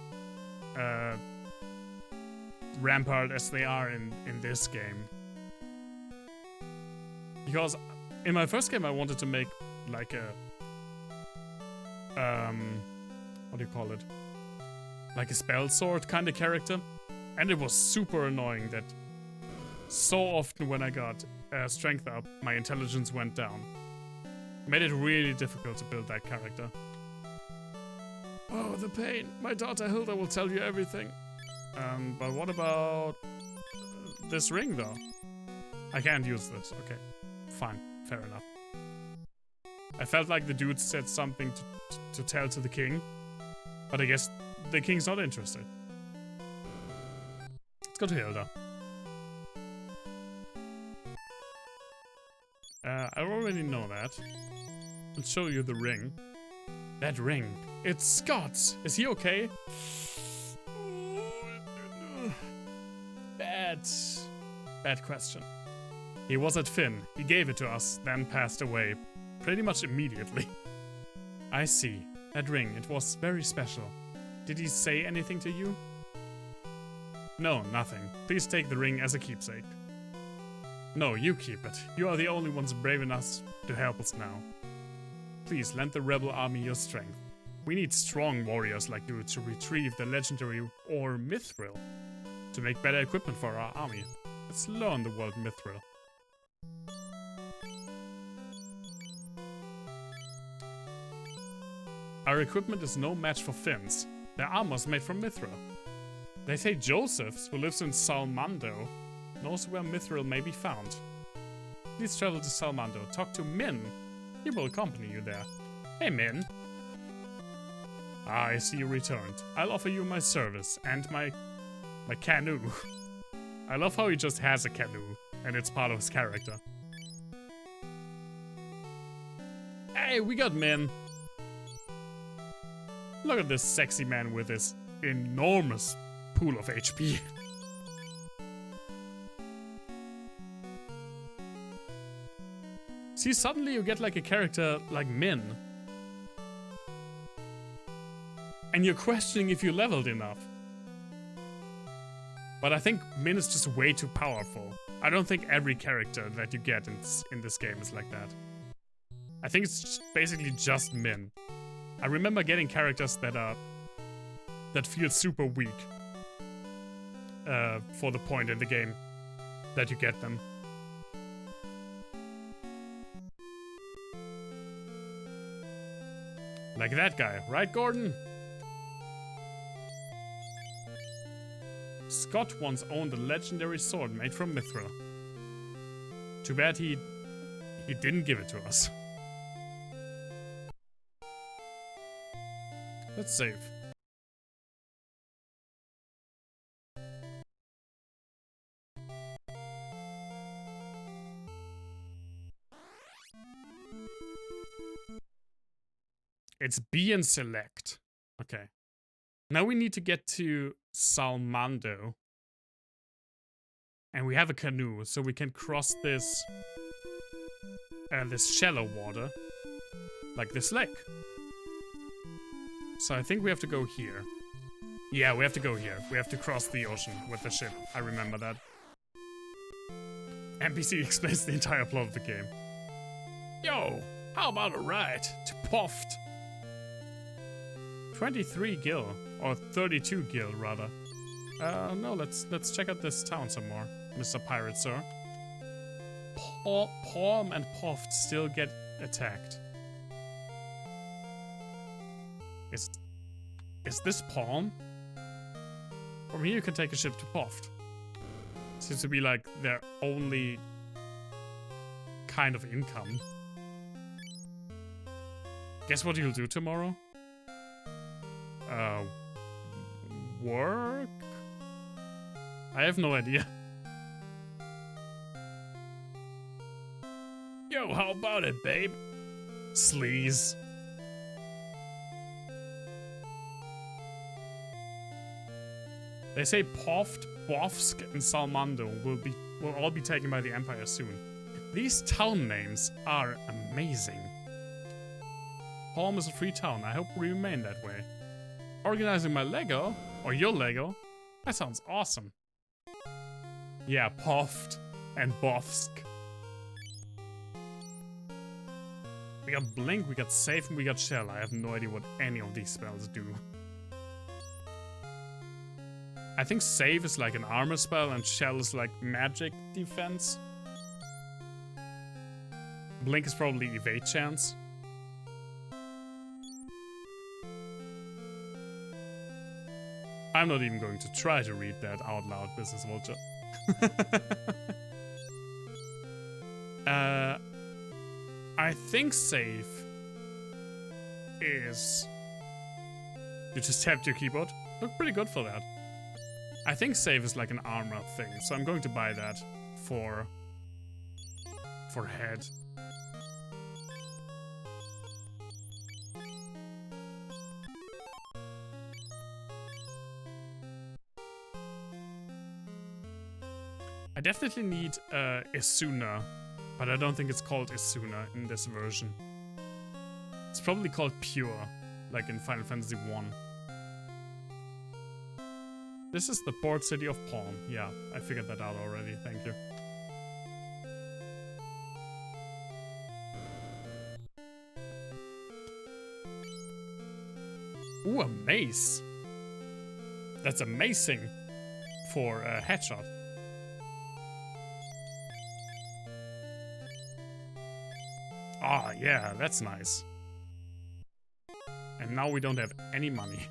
rampart as they are in this game. Because in my first game, I wanted to make like a what do you call it? Like a spell sword kind of character, and it was super annoying that so often when I got strength up, my intelligence went down. Made it really difficult to build that character. Oh, the pain. My daughter Hilda will tell you everything. But what about this ring, though? I can't use this. Okay, fine. Fair enough. I felt like the dude said something to tell to the king, but I guess the king's not interested. Let's go to Hilda. I already know that. I'll show you the ring. That ring. It's Scott's. Is he okay? Bad question. He was at Finn. He gave it to us, then passed away. Pretty much immediately. I see. That ring. It was very special. Did he say anything to you? No, nothing. Please take the ring as a keepsake. No, you keep it. You are the only ones brave enough to help us now. Please lend the rebel army your strength. We need strong warriors like you to retrieve the legendary ore Mithril, to make better equipment for our army. Let's learn the word Mithril. Our equipment is no match for Finn's. Their armor's made from Mithril. They say Joseph's, who lives in Salmando, knows where Mithril may be found. Please travel to Salmando. Talk to Min. He will accompany you there. Hey, Min. Ah, I see you returned. I'll offer you my service and my canoe. I love how he just has a canoe, and it's part of his character. Hey, we got Min. Look at this sexy man with his enormous pool of HP. See, suddenly you get like a character like Min. And you're questioning if you leveled enough. But I think Min is just way too powerful. I don't think every character that you get in this game is like that. I think it's basically just Min. I remember getting characters that feel super weak for the point in the game that you get them. Like that guy, right, Gordon? Scott once owned a legendary sword made from Mithril. Too bad he didn't give it to us. Let's save. It's B and select. Okay. Now we need to get to Salmando. And we have a canoe, so we can cross this shallow water. Like this lake. So I think we have to go here. Yeah, we have to go here. We have to cross the ocean with the ship. I remember that. NPC explains the entire plot of the game. Yo, how about a ride to Poft? 23 gil, or 32 gil rather. No, let's check out this town some more, Mr. Pirate Sir. Palm and Poft still get attacked. Is this Palm? From here you can take a ship to Poft. Seems to be like their only kind of income. Guess what you'll do tomorrow? Work? I have no idea. Yo, how about it, babe? Sleaze. They say Poft, Bofsk, and Salmando will all be taken by the Empire soon. These town names are amazing. Palm is a free town. I hope we remain that way. Organizing my Lego, or your Lego, that sounds awesome. Yeah, Poft and Bofsk. We got Blink, we got Safe, and we got Shell. I have no idea what any of these spells do. I think Save is like an armor spell and Shell is like magic defense. Blink is probably evade chance. I'm not even going to try to read that out loud, Business Vulture. I think Save is... You just tapped your keyboard? Look pretty good for that. I think Save is like an armor thing, so I'm going to buy that for head. I definitely need Isuna, but I don't think it's called Isuna in this version. It's probably called Pure, like in Final Fantasy 1. This is the port city of Palm. Yeah, I figured that out already. Thank you. Ooh, a mace. That's amazing for a headshot. Ah, yeah, that's nice. And now we don't have any money.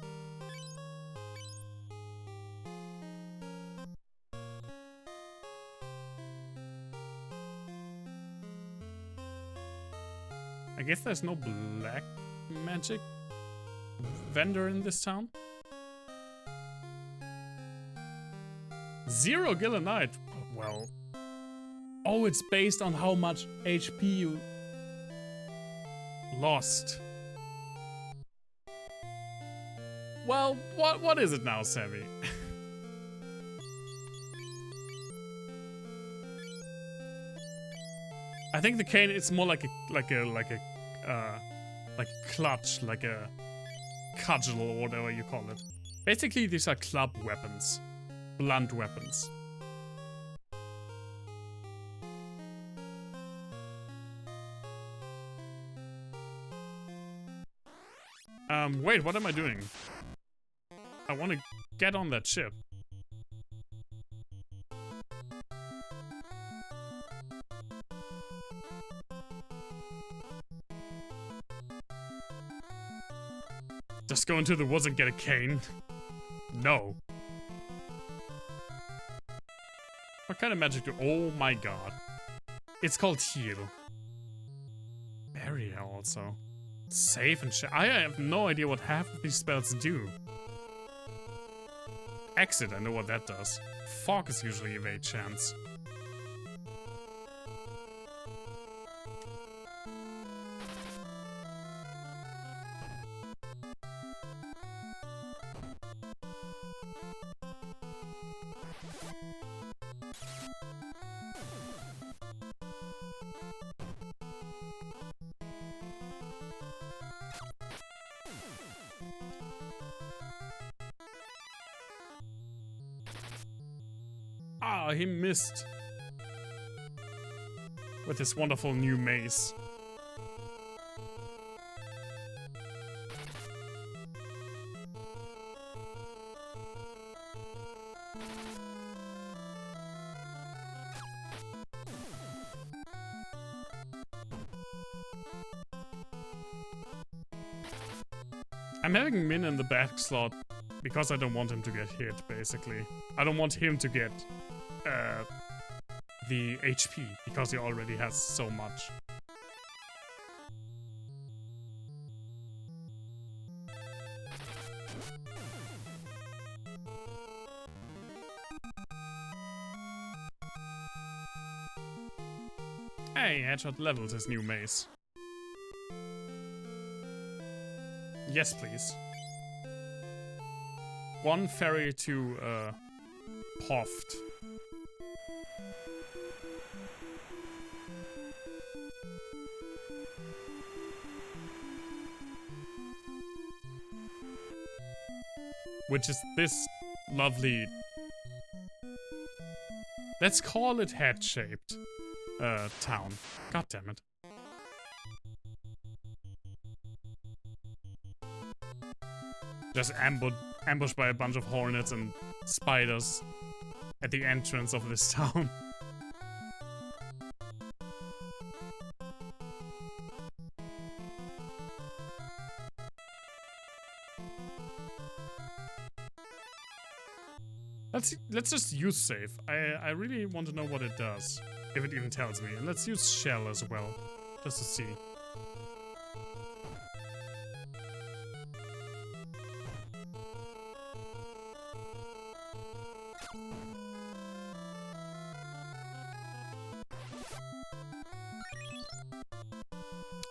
I guess there's no black magic vendor in this town. 0 Gillenite. Well. Oh, it's based on how much HP you lost. Well, what is it now, Savvy? I think the cane it's more like a clutch, like a cudgel or whatever you call it. Basically, these are club weapons, blunt weapons. Wait, what am I doing? I want to get on that ship. Just go into the woods and get a cane? No. What kind of magic do... Oh my god. It's called heal. Barrier also. Save and shit. I have no idea what half of these spells do. Exit, I know what that does. Fog is usually evade chance. Ah, he missed. With his wonderful new mace. I'm having Min in the back slot because I don't want him to get hit, basically. I don't want him to get the HP because he already has so much. Hey, Headshot levels his new mace. Yes, please. One ferry to Hoft. Which is this lovely... Let's call it head-shaped town. God damn it. Just ambushed by a bunch of hornets and spiders at the entrance of this town. Let's just use save. I really want to know what it does, if it even tells me. And let's use shell as well, just to see.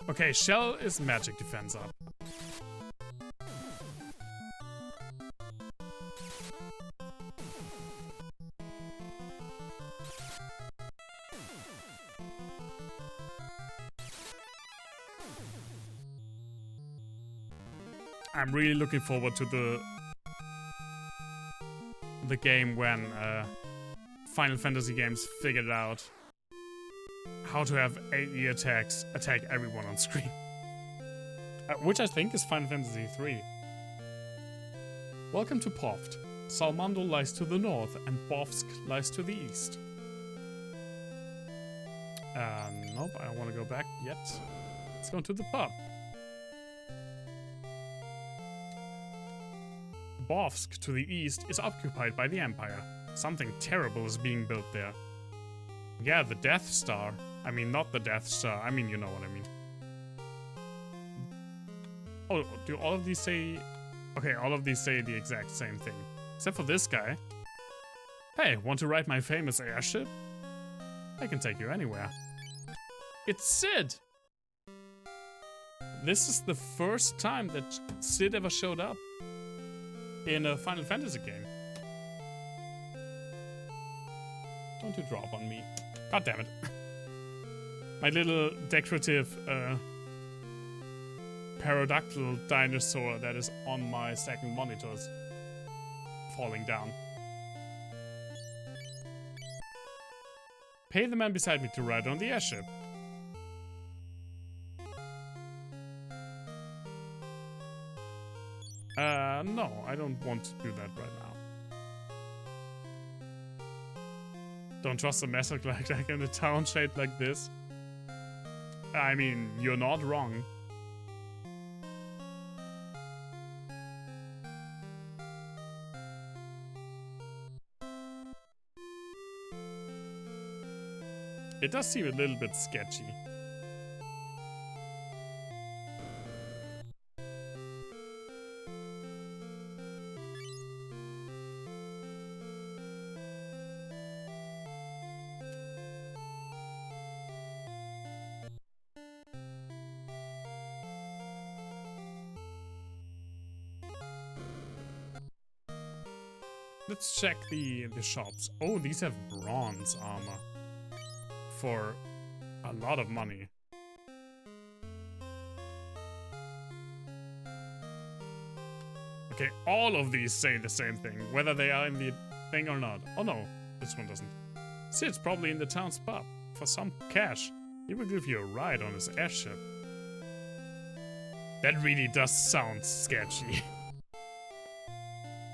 Okay, shell is magic defense up. I'm really looking forward to the game when Final Fantasy games figured out how to have AE attacks attack everyone on screen. Which I think is Final Fantasy 3. Welcome to Poft. Salmando lies to the north and Bovsk lies to the east. Nope, I don't want to go back yet. Let's go to the pub. Bovsk to the east is occupied by the Empire. Something terrible is being built there. Yeah, the Death Star. I mean, not the Death Star. I mean, you know what I mean. Oh, do all of these say... Okay, all of these say the exact same thing. Except for this guy. Hey, want to ride my famous airship? I can take you anywhere. It's Sid! This is the first time that Sid ever showed up in a Final Fantasy game. Don't you drop on me. God damn it. My little decorative pterodactyl dinosaur that is on my second monitor is falling down. Pay the man beside me to ride on the airship. No, I don't want to do that right now. Don't trust a message like that in a town shaped like this. I mean, you're not wrong. It does seem a little bit sketchy. Let's check the shops. Oh, these have bronze armor. For a lot of money. Okay, all of these say the same thing, whether they are in the thing or not. Oh no, this one doesn't. Sid's probably in the town's pub. For some cash, he will give you a ride on his airship. That really does sound sketchy.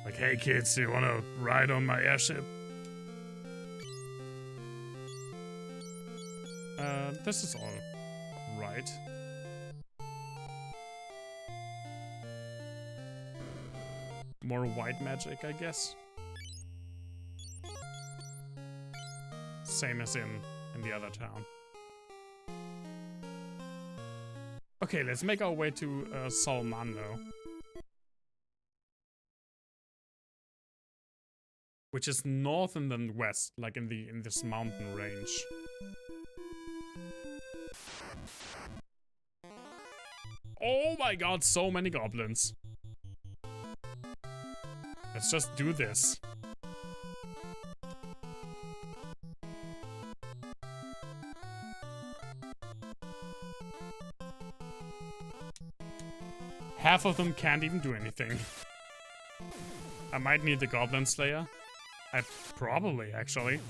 Like, hey kids, you wanna ride on my airship? This is all right. More white magic, I guess. same as in the other town. Okay, let's make our way to Salmando, which is north and then west, like in this mountain range. Oh my god, so many goblins. Let's just do this. Half of them can't even do anything. I might need the Goblin Slayer. Probably, actually.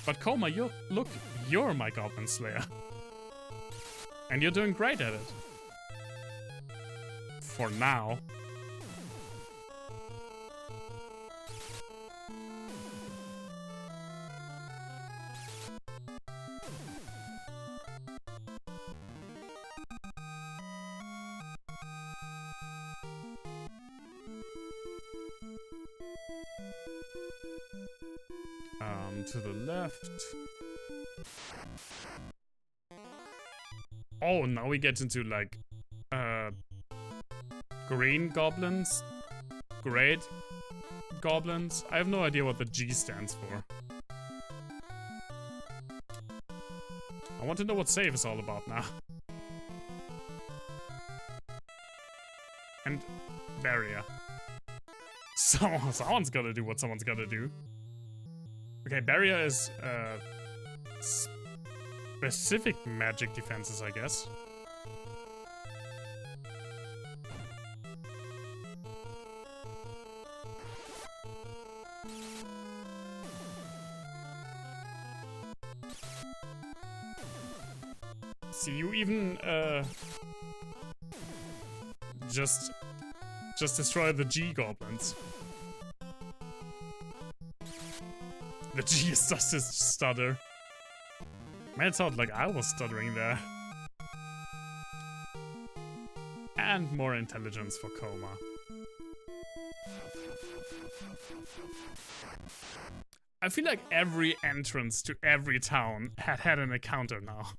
But Koma, you're my Goblin Slayer. And you're doing great at it. For now. To the left. Oh, now we get into like green goblins, great goblins. I have no idea what the G stands for. I want to know what save is all about now. And barrier. So someone's gotta do what someone's gotta do. Okay, barrier is specific magic defenses, I guess. See, you even just destroy the G goblins. The G is just his stutter. Man, it sounded like I was stuttering there. And more intelligence for Koma. I feel like every entrance to every town had an encounter now.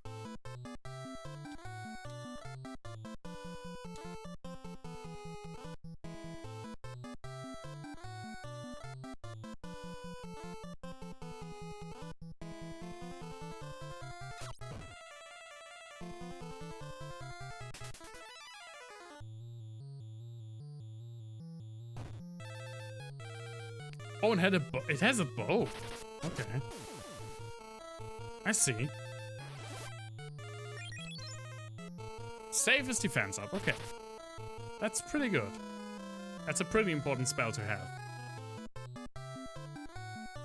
Oh, and it has a bow. Okay. I see. Save his defense up. Okay. That's pretty good. That's a pretty important spell to have.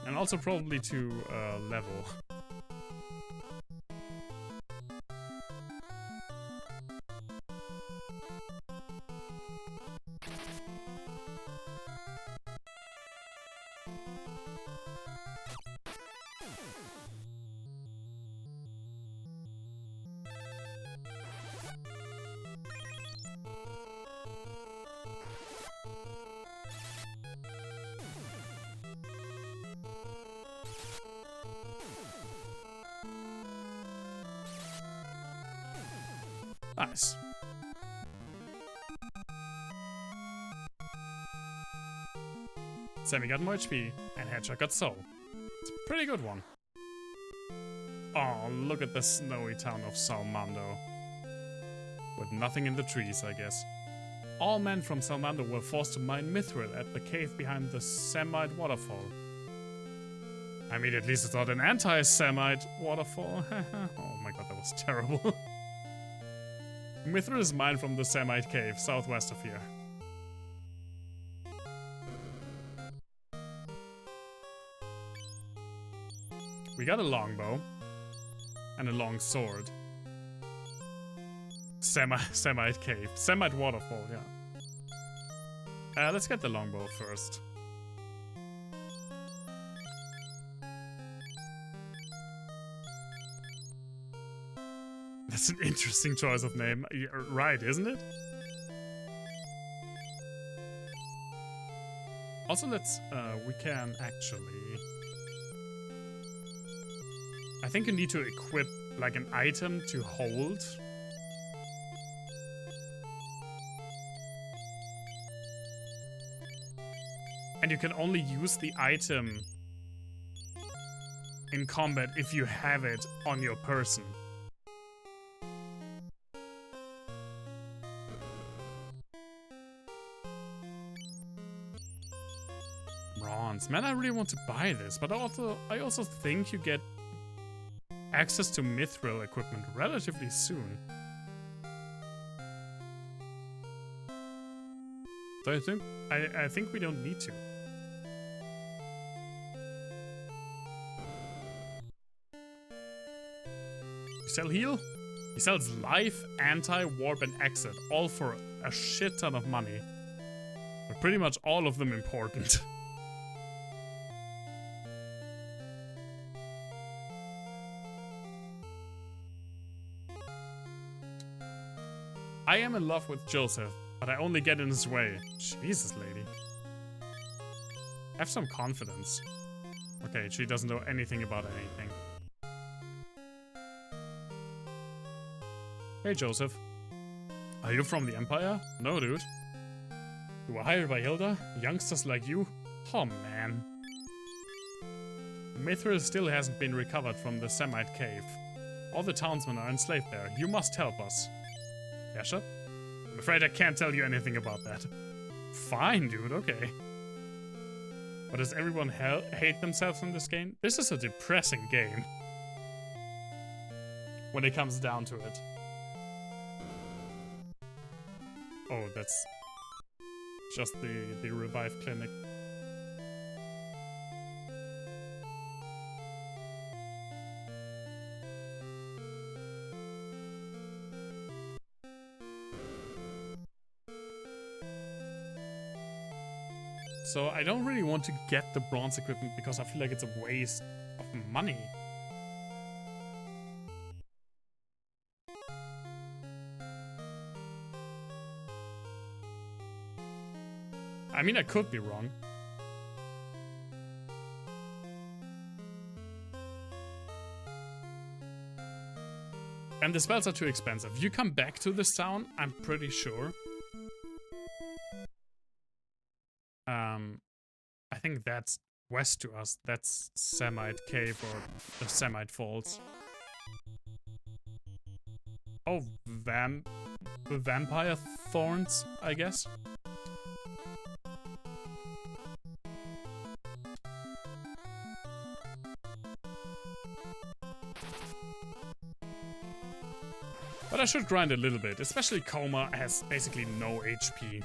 And also probably to level. Nice. Sammy got more HP, and Hedgehog got soul. It's a pretty good one. Oh, look at the snowy town of Salmando. With nothing in the trees, I guess. All men from Salmando were forced to mine mithril at the cave behind the Semite waterfall. I mean, at least it's not an anti-Semite waterfall. Oh my god, that was terrible. Mithril is mined from the Semite cave, southwest of here. We got a longbow. And a long sword. Semite cave. Semite waterfall, yeah. Let's get the longbow first. That's an interesting choice of name. Right, isn't it? Also, we can actually I think you need to equip like an item to hold. And you can only use the item in combat if you have it on your person. Bronze. Man, I really want to buy this, but I also think you get access to mithril equipment relatively soon. So I think we don't need to. Sell heal? He sells life, anti-warp, and exit, all for a shit ton of money. But pretty much all of them important. I am in love with Joseph, but I only get in his way. Jesus, lady. Have some confidence. Okay, she doesn't know anything about anything. Hey, Joseph. Are you from the Empire? No, dude. You were hired by Hilda? Youngsters like you? Oh, man. Mithril still hasn't been recovered from the Semite cave. All the townsmen are enslaved there. You must help us. Yasha? I'm afraid I can't tell you anything about that. Fine, dude, okay. But does everyone hate themselves in this game? This is a depressing game. When it comes down to it. Oh, that's just the revive clinic. So I don't really want to get the bronze equipment because I feel like it's a waste of money. I mean, I could be wrong. And the spells are too expensive. You come back to this town, I'm pretty sure. I think that's west to us. That's Semite Cave or the Semite Falls. Oh, the vampire thorns, I guess. But I should grind a little bit, especially Coma has basically no HP.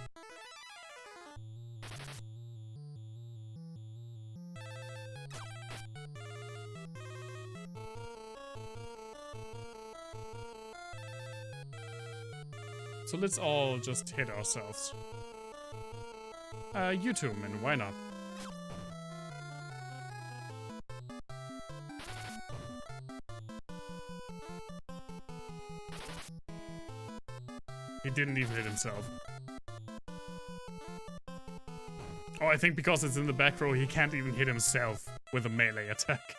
So let's all just hit ourselves. You too, man, why not? He didn't even hit himself. Oh, I think because it's in the back row, he can't even hit himself with a melee attack.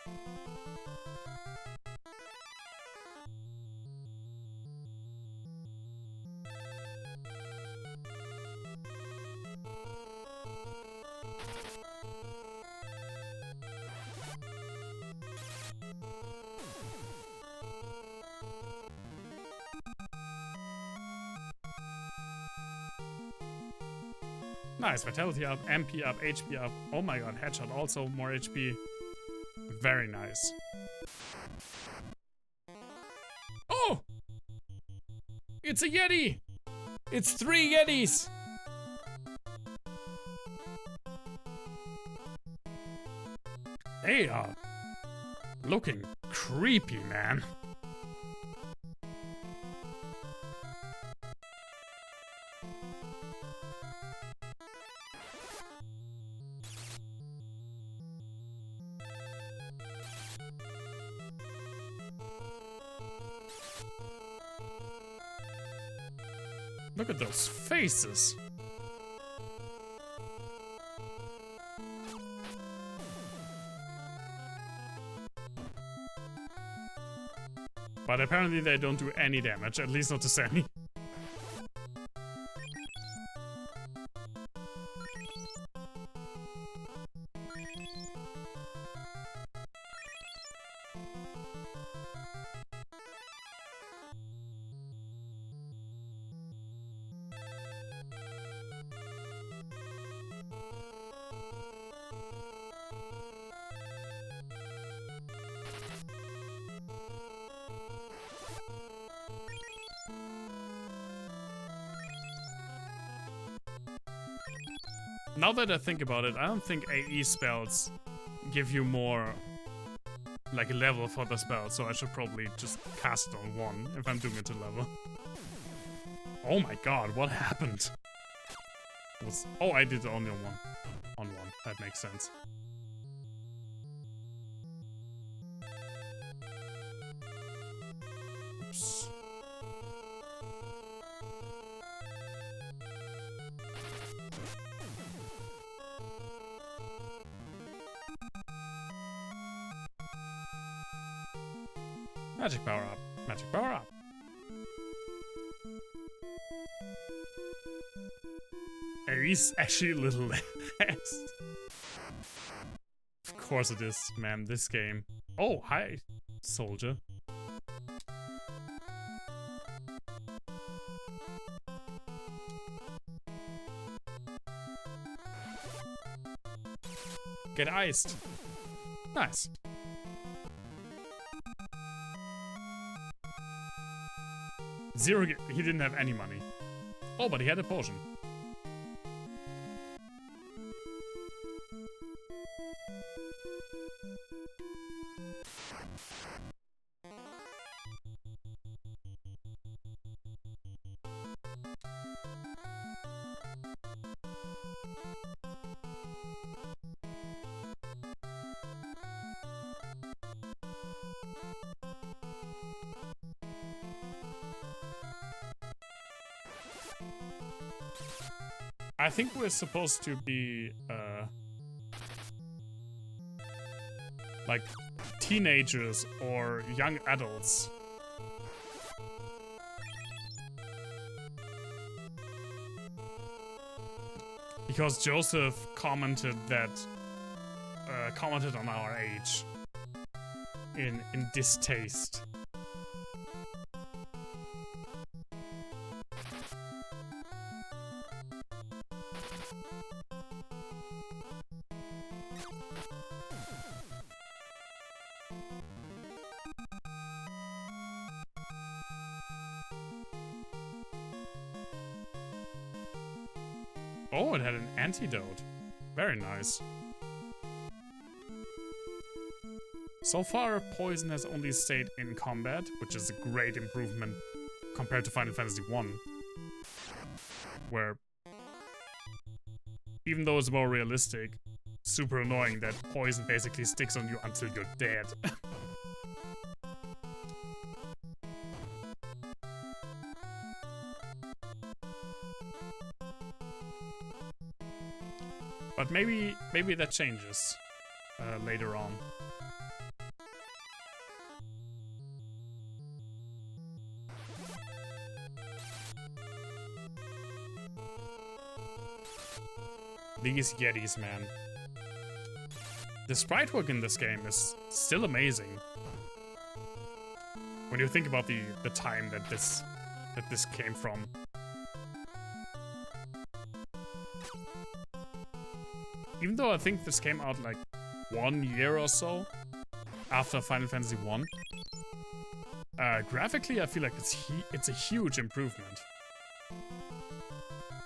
Nice, vitality up, MP up, HP up. Oh my god, headshot also, more HP. Very nice. Oh! It's a Yeti! It's 3 Yetis! They are looking creepy, man. Look at those faces. But apparently they don't do any damage, at least not to Sammy. Now that I think about it, I don't think AE spells give you more, like, a level for the spell, so I should probably just cast it on 1 if I'm doing it to level. Oh my god, what happened? Oh, I did it only on 1. On 1, that makes sense. Oops. Magic power up. Magic power up. He's actually a little fast. Of course it is, man. This game. Oh, hi, soldier. Get iced. Nice. Zero. He didn't have any money. Oh, but he had a potion. I think we're supposed to be, like, teenagers or young adults. Because Joseph commented that, commented on our age in distaste. Oh, it had an antidote. Very nice. So far, poison has only stayed in combat, which is a great improvement compared to Final Fantasy 1. Where, even though it's more realistic, super annoying that poison basically sticks on you until you're dead. But maybe that changes later on. These Yetis, man. The sprite work in this game is still amazing. When you think about the time that this came from. Even though I think this came out like 1 year or so after Final Fantasy 1, graphically I feel like it's a huge improvement.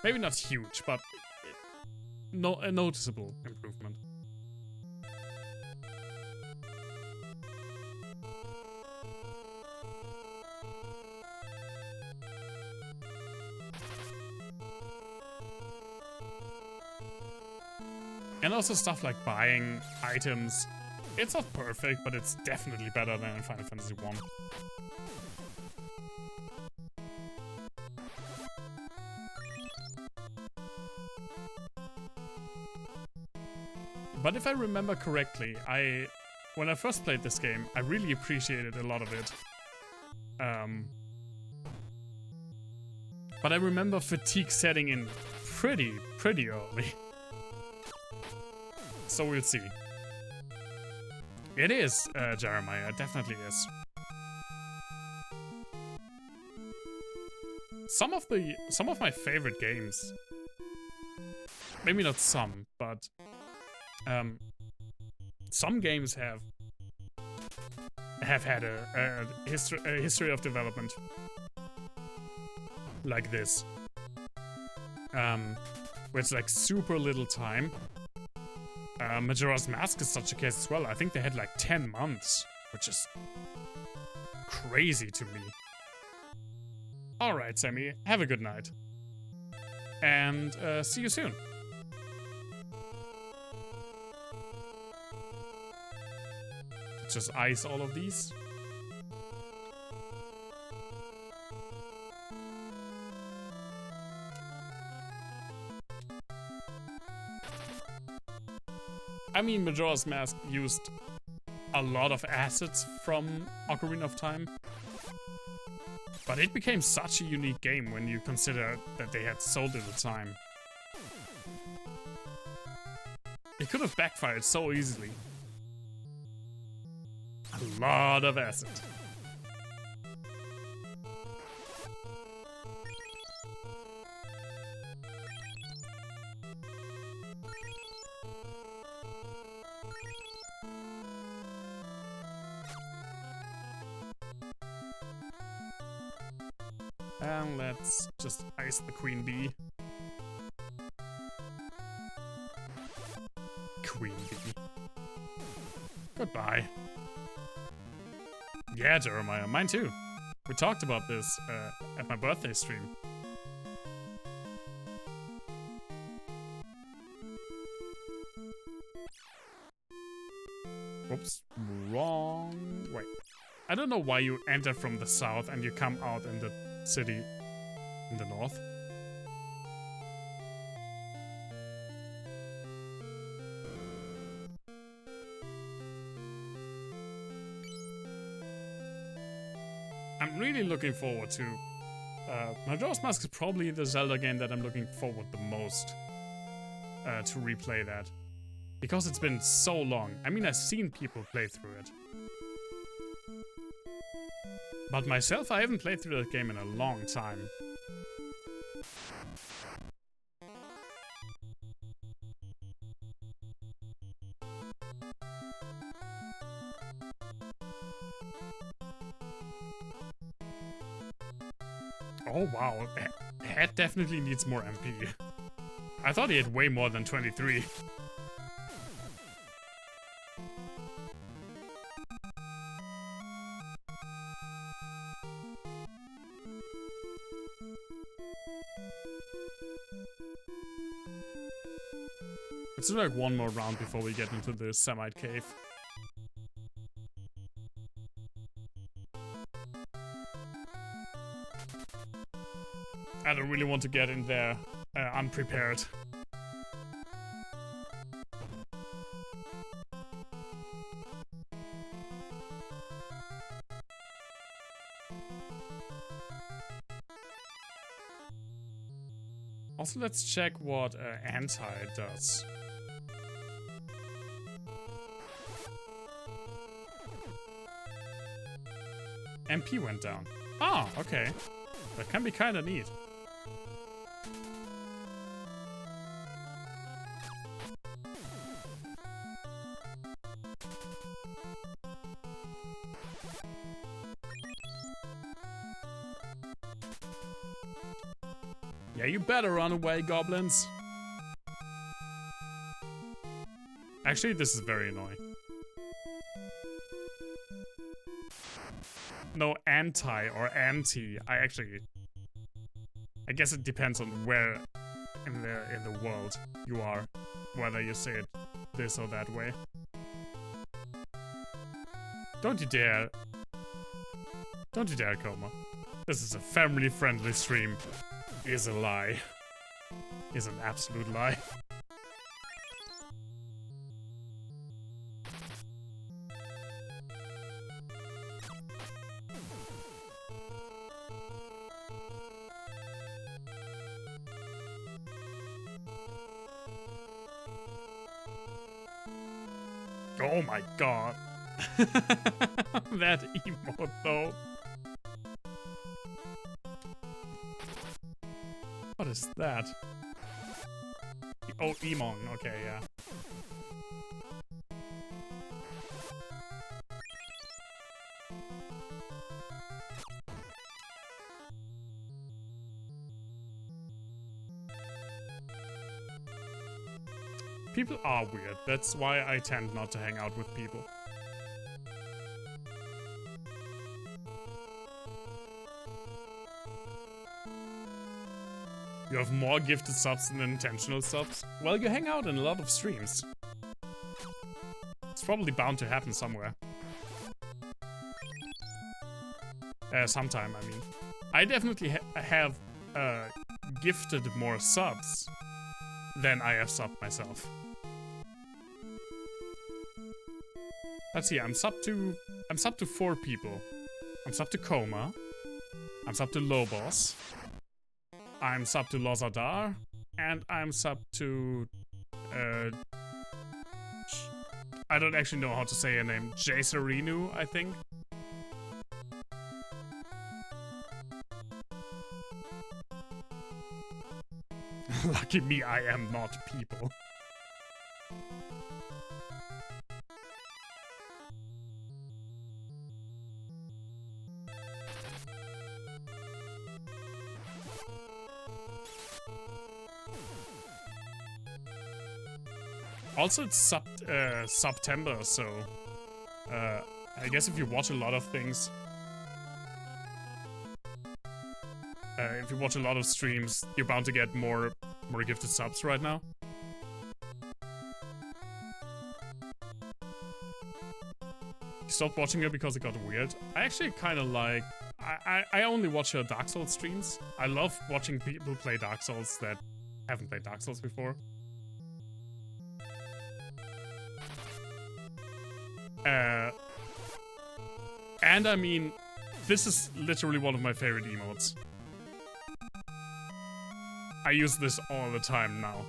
Maybe not huge, but a noticeable improvement. And also stuff like buying items. It's not perfect, but it's definitely better than in Final Fantasy 1. But if I remember correctly, when I first played this game, I really appreciated a lot of it. But I remember fatigue setting in pretty early. So we'll see. It is, Jeremiah, it definitely is. Some of my favorite games, maybe not some, but some games have had a history of development like this, where it's like super little time. Majora's Mask is such a case as well. I think they had like 10 months, which is crazy to me. Alright, Sammy, have a good night. And see you soon. Just ice all of these. I mean, Majora's Mask used a lot of assets from Ocarina of Time. But it became such a unique game when you consider that they had so little time. It could have backfired so easily. A lot of assets. And let's just ice the queen bee. Queen bee. Goodbye. Yeah, Jeremiah, mine too. We talked about this at my birthday stream. Whoops, wrong. Wait. I don't know why you enter from the south and you come out in the city in the north. I'm really looking forward to... Majora's Mask is probably the Zelda game that I'm looking forward the most to replay that. Because it's been so long. I mean, I've seen people play through it. But myself, I haven't played through that game in a long time. Oh wow, Head definitely needs more MP. I thought he had way more than 23. Let's do like one more round before we get into the Semite cave. I don't really want to get in there unprepared. Also, let's check what anti does. MP went down. Ah, okay. That can be kinda neat. Yeah, you better run away, goblins. Actually, this is very annoying. No anti or anti. I guess it depends on where in the world you are, whether you say it this or that way. Don't you dare. Don't you dare, Coma. This is a family-friendly stream. Is a lie. Is an absolute lie. Oh my god. That emote though. What is that? Oh, Emon. Okay, yeah. People are weird. That's why I tend not to hang out with people. You have more gifted subs than intentional subs? Well, you hang out in a lot of streams. It's probably bound to happen somewhere. Sometime, I mean. I definitely have gifted more subs than I have subbed myself. Let's see, I'm sub to 4 people. I'm sub to Coma. I'm sub to Lobos. I'm sub to Lozadar. And I'm sub to I don't actually know how to say her name. Jacerinu, I think. Lucky me, I am not people. Also, it's September, so I guess if you watch a lot of things, if you watch a lot of streams, you're bound to get more gifted subs right now. Stopped watching her because it got weird. I actually kind of like. I only watch her Dark Souls streams. I love watching people play Dark Souls that haven't played Dark Souls before. And I mean, this is literally one of my favorite emotes. I use this all the time now.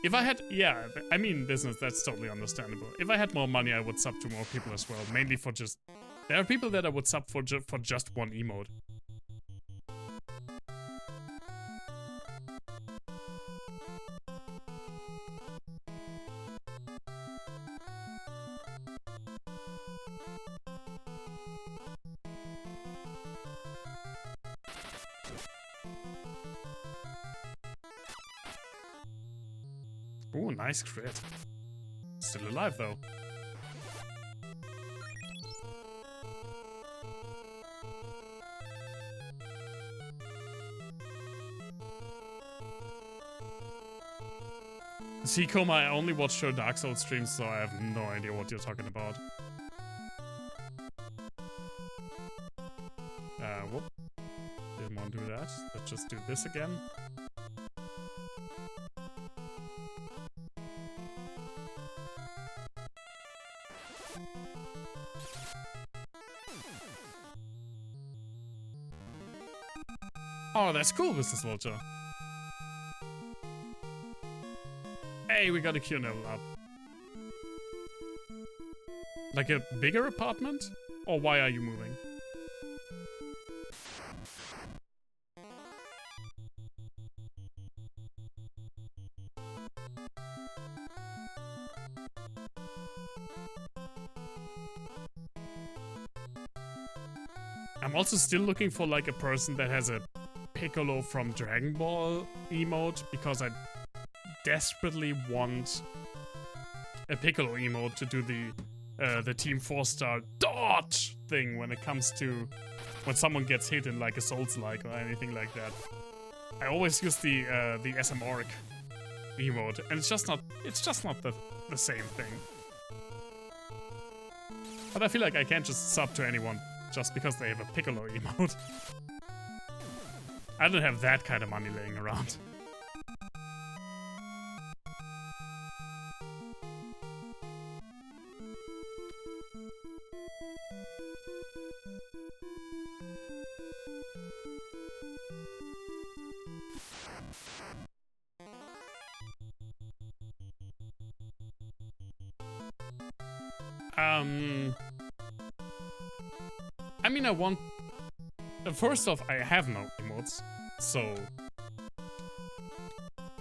If I had, yeah, I mean, business, that's totally understandable. If I had more money, I would sub to more people as well. Mainly for just, there are people that I would sub for just one emote. Ooh, nice crit. Still alive, though. See, Coma, I only watched your Dark Souls streams, so I have no idea what you're talking about. Whoop. Didn't want to do that. Let's just do this again. Oh, that's cool, Business Vulture. Hey, we got a Q level up. Like a bigger apartment? Or why are you moving? I'm also still looking for like a person that has a Piccolo from Dragon Ball emote, because I desperately want a Piccolo emote to do the Team 4-star dodge thing when it comes to when someone gets hit in like a Souls-like or anything like that. I always use the SM Orc emote, and it's just not the same thing. But I feel like I can't just sub to anyone just because they have a Piccolo emote. I don't have that kind of money laying around. I mean, I want... First off, I have no emotes, so...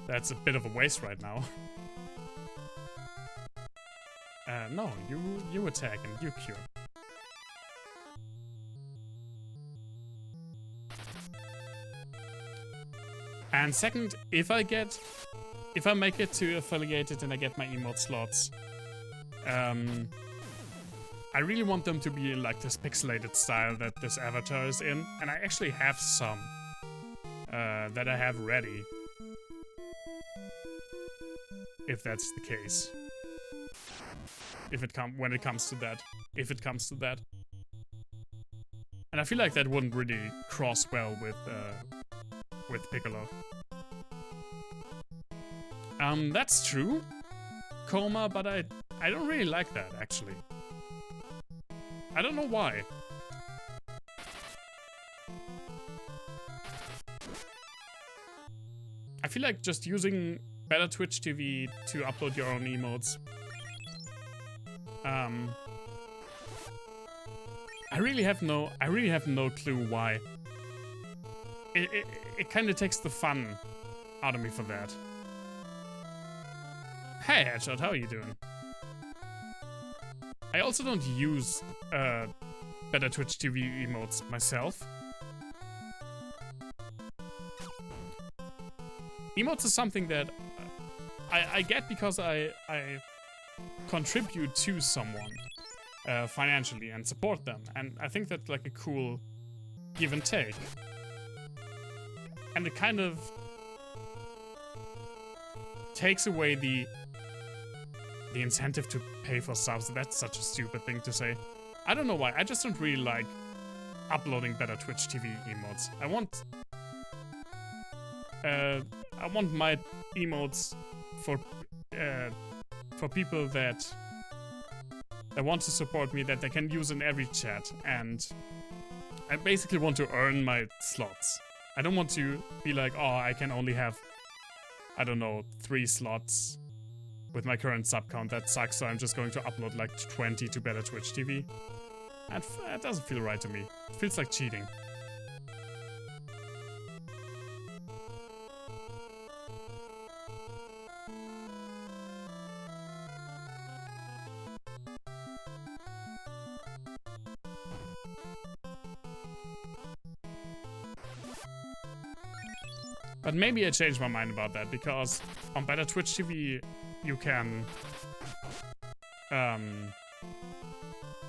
That's a bit of a waste right now. No, you attack and you cure. And second, if I make it to affiliated and I get my emote slots, I really want them to be in like this pixelated style that this avatar is in, and I actually have some that I have ready. If that's the case. When it comes to that. If it comes to that. And I feel like that wouldn't really cross well with Piccolo. That's true, Coma, but I don't really like that, actually. I don't know why. I feel like just using better Twitch TV to upload your own emotes. I really have no clue why. It kind of takes the fun out of me for that. Hey Headshot, how are you doing? I also don't use better Twitch TV emotes myself. Emotes is something that I get because I contribute to someone financially and support them, and I think that's like a cool give and take. And it kind of takes away the incentive to pay for subs. That's such a stupid thing to say. I don't know why. I just don't really like uploading better Twitch TV emotes. I want my emotes for people that want to support me, that they can use in every chat, and I basically want to earn my slots. I don't want to be like, oh, I can only have, I don't know, 3 slots with my current sub count. That sucks, so I'm just going to upload like 20 to better Twitch TV. And that doesn't feel right to me. It feels like cheating. But maybe I changed my mind about that, because on better Twitch TV you can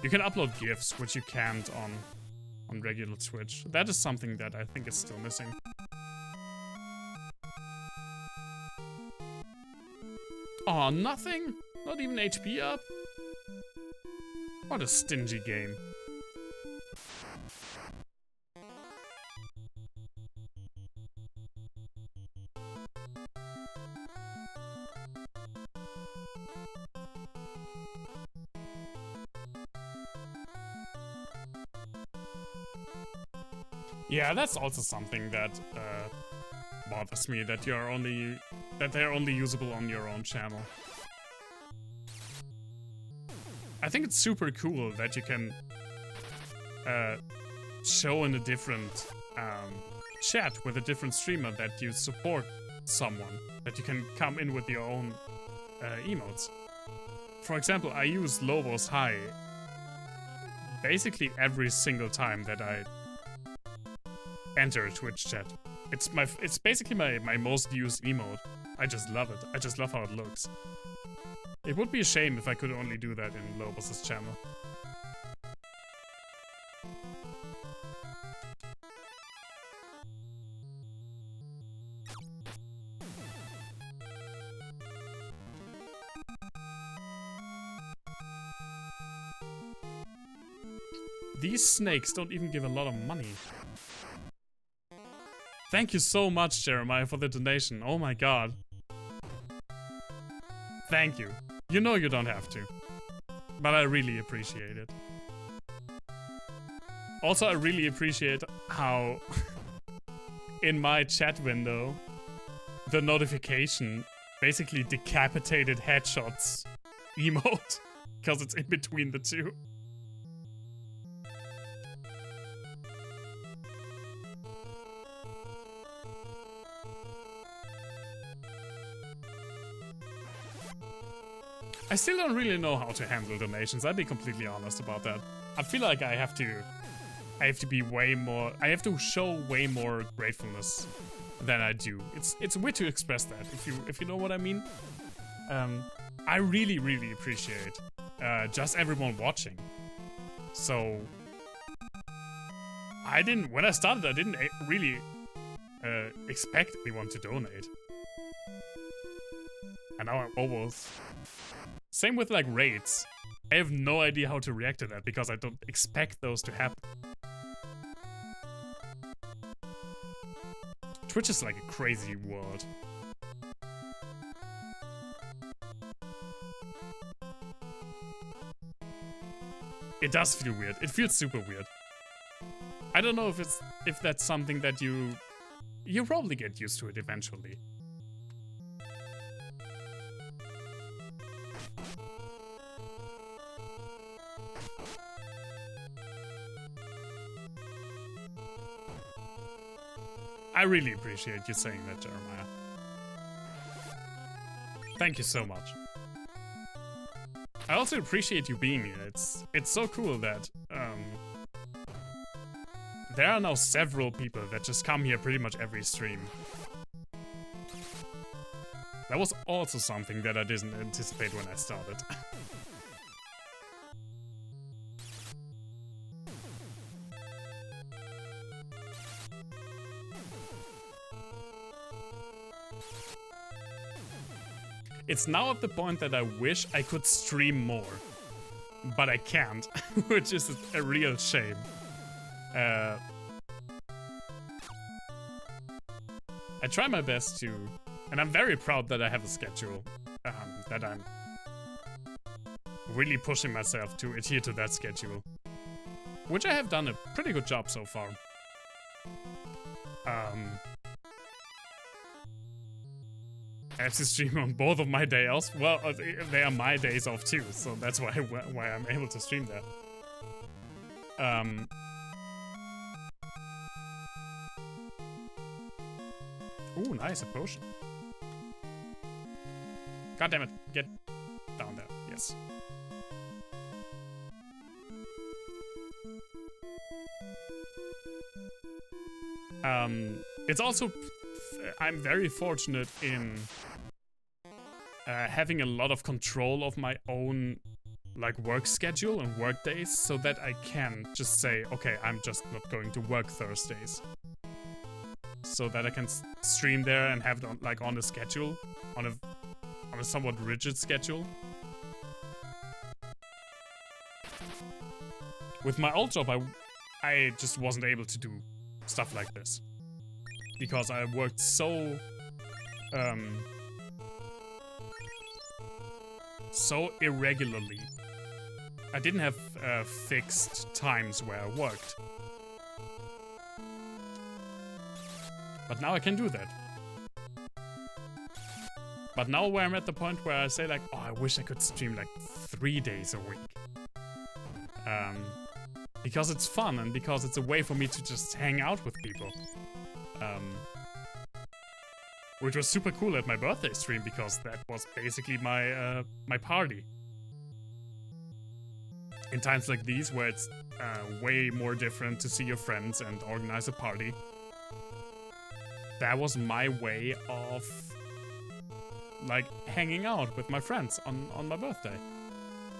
upload GIFs, which you can't on regular Twitch. That is something that I think is still missing. Oh, nothing? Not even HP up? What a stingy game. Yeah, that's also something that bothers me, that they're only usable on your own channel. I think it's super cool that you can show in a different chat with a different streamer that you support someone, that you can come in with your own emotes. For example, I use Lobo's Hi basically every single time that I enter a Twitch chat. It's basically my most used emote. I just love it. I just love how it looks. It would be a shame if I could only do that in Lobos' channel. These snakes don't even give a lot of money. Thank you so much, Jeremiah, for the donation. Oh my god. Thank you. You know you don't have to. But I really appreciate it. Also, I really appreciate how in my chat window, the notification basically decapitated Headshots emote. because it's in between the two. I still don't really know how to handle donations. I'll be completely honest about that. I feel like I have to be way more. I have to show way more gratefulness than I do. It's a way to express that, if you know what I mean. I really appreciate just everyone watching. So when I started, I didn't really expect anyone to donate, and now I'm almost. Same with like raids. I have no idea how to react to that because I don't expect those to happen. Twitch is like a crazy world. It does feel weird. It feels super weird. I don't know if that's something that you probably get used to it eventually. I really appreciate you saying that, Jeremiah. Thank you so much. I also appreciate you being here. It's so cool that there are now several people that just come here pretty much every stream. That was also something that I didn't anticipate when I started. It's now at the point that I wish I could stream more, but I can't, which is a real shame. I try my best to, and I'm very proud that I have a schedule, that I'm really pushing myself to adhere to that schedule, which I have done a pretty good job so far. I have to stream on both of my days off. Well, they are my days off too, so that's why I'm able to stream that. Ooh, nice, a potion. God damn it, get down there, yes. It's also, I'm very fortunate in having a lot of control of my own like work schedule and work days, so that I can just say, okay, I'm just not going to work Thursdays, so that I can stream there and have it on, like on a schedule, on a somewhat rigid schedule. With my old job, I just wasn't able to do stuff like this because I worked so irregularly. I didn't have fixed times where I worked. But now I can do that. But now where I'm at the point where I say like, oh, I wish I could stream like 3 days a week. Because it's fun and because it's a way for me to just hang out with people. Which was super cool at my birthday stream because that was basically my my party. In times like these where it's way more different to see your friends and organize a party, that was my way of like hanging out with my friends on my birthday.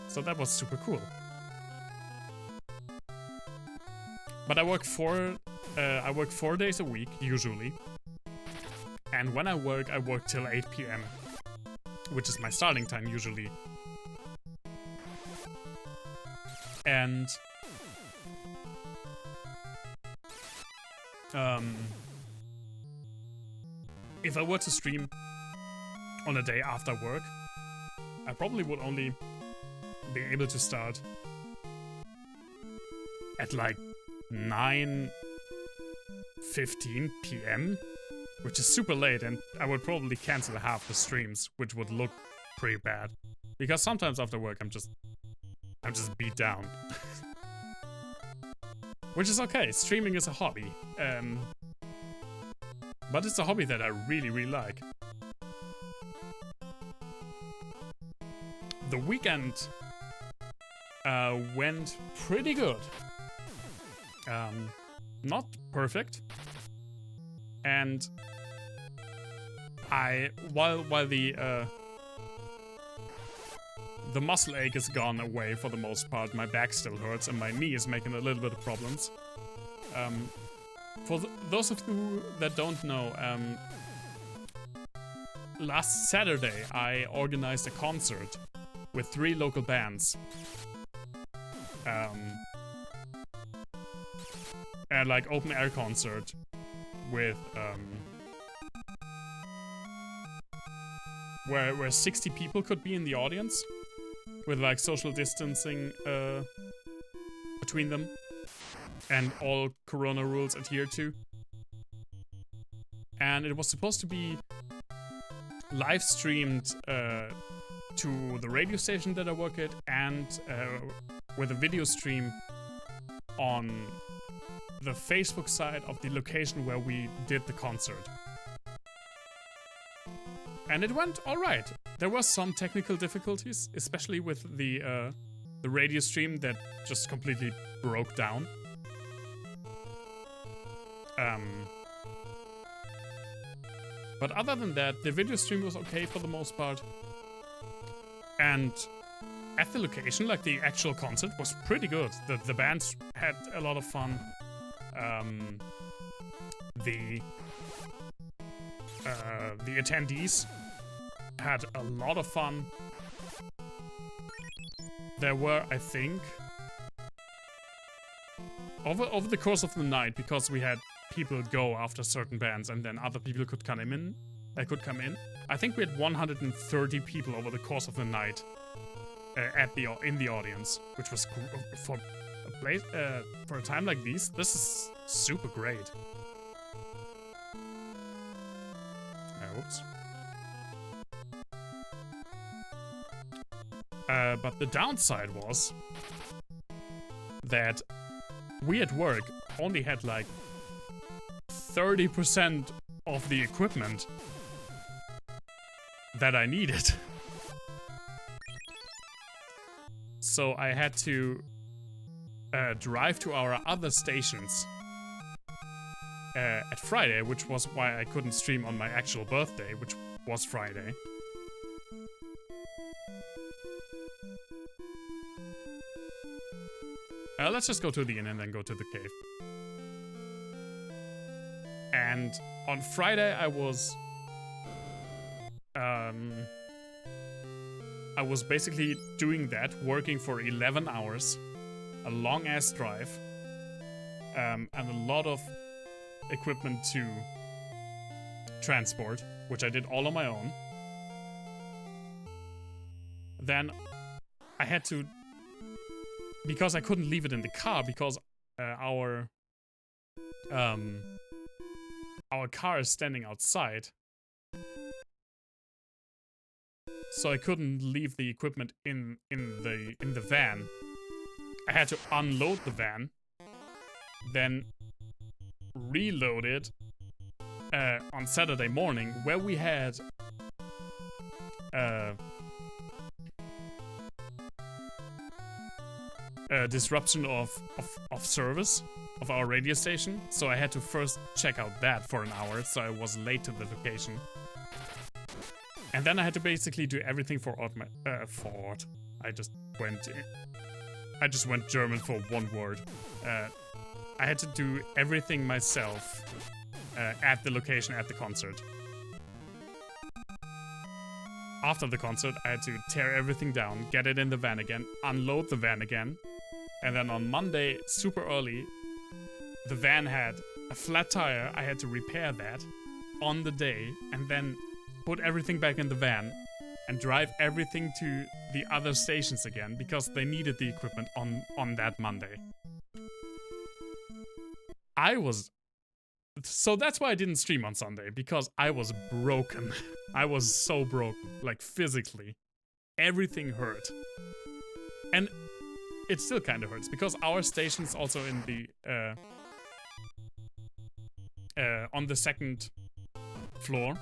So that was super cool. But I work 4 days a week usually. And when I work till 8 PM, which is my starting time usually. And if I were to stream on a day after work, I probably would only be able to start at like 9:15 PM, which is super late, and I would probably cancel half the streams, which would look pretty bad. Because sometimes after work I'm just I'm just beat down. Which is okay. Streaming is a hobby. But it's a hobby that I really, really like. The weekend went pretty good. Not perfect. And while the muscle ache is gone away for the most part, my back still hurts and my knee is making a little bit of problems. For those of you that don't know, last Saturday I organized a concert with 3 local bands. And like open air concert with where 60 people could be in the audience with like social distancing between them and all corona rules adhered to. And it was supposed to be live streamed to the radio station that I work at and with a video stream on the Facebook side of the location where we did the concert. And it went alright. There were some technical difficulties, especially with the radio stream that just completely broke down. But other than that, the video stream was okay for the most part. And at the location, like the actual concert was pretty good. The bands had a lot of fun. The attendees had a lot of fun. There were, I think, over the course of the night, because we had people go after certain bands and then other people could come in. I think we had 130 people over the course of the night in the audience, which was for a place for a time like this is super great. Oops. But the downside was that we at work only had like 30% of the equipment that I needed. So I had to drive to our other stations at Friday, which was why I couldn't stream on my actual birthday, which was Friday. Let's just go to the inn and then go to the cave. And on Friday I was basically doing that, working for 11 hours, a long ass drive, and a lot of equipment to transport, which I did all on my own. Then I had to, because I couldn't leave it in the car because our car is standing outside. So I couldn't leave the equipment in the van. I had to unload the van, then reload it on Saturday morning, where we had a disruption of service of our radio station. So I had to first check out that for an hour, so I was late to the location. And then I had to basically do everything for Ford. I just went German for one word. I had to do everything myself at the location at the concert. After the concert, I had to tear everything down, get it in the van again, unload the van again. And then on Monday, super early, the van had a flat tire. I had to repair that on the day and then put everything back in the van and drive everything to the other stations again because they needed the equipment on that Monday. So that's why I didn't stream on Sunday, because I was broken. I was so broken, like physically. Everything hurt. And it still kind of hurts because our station's also in the on the second floor.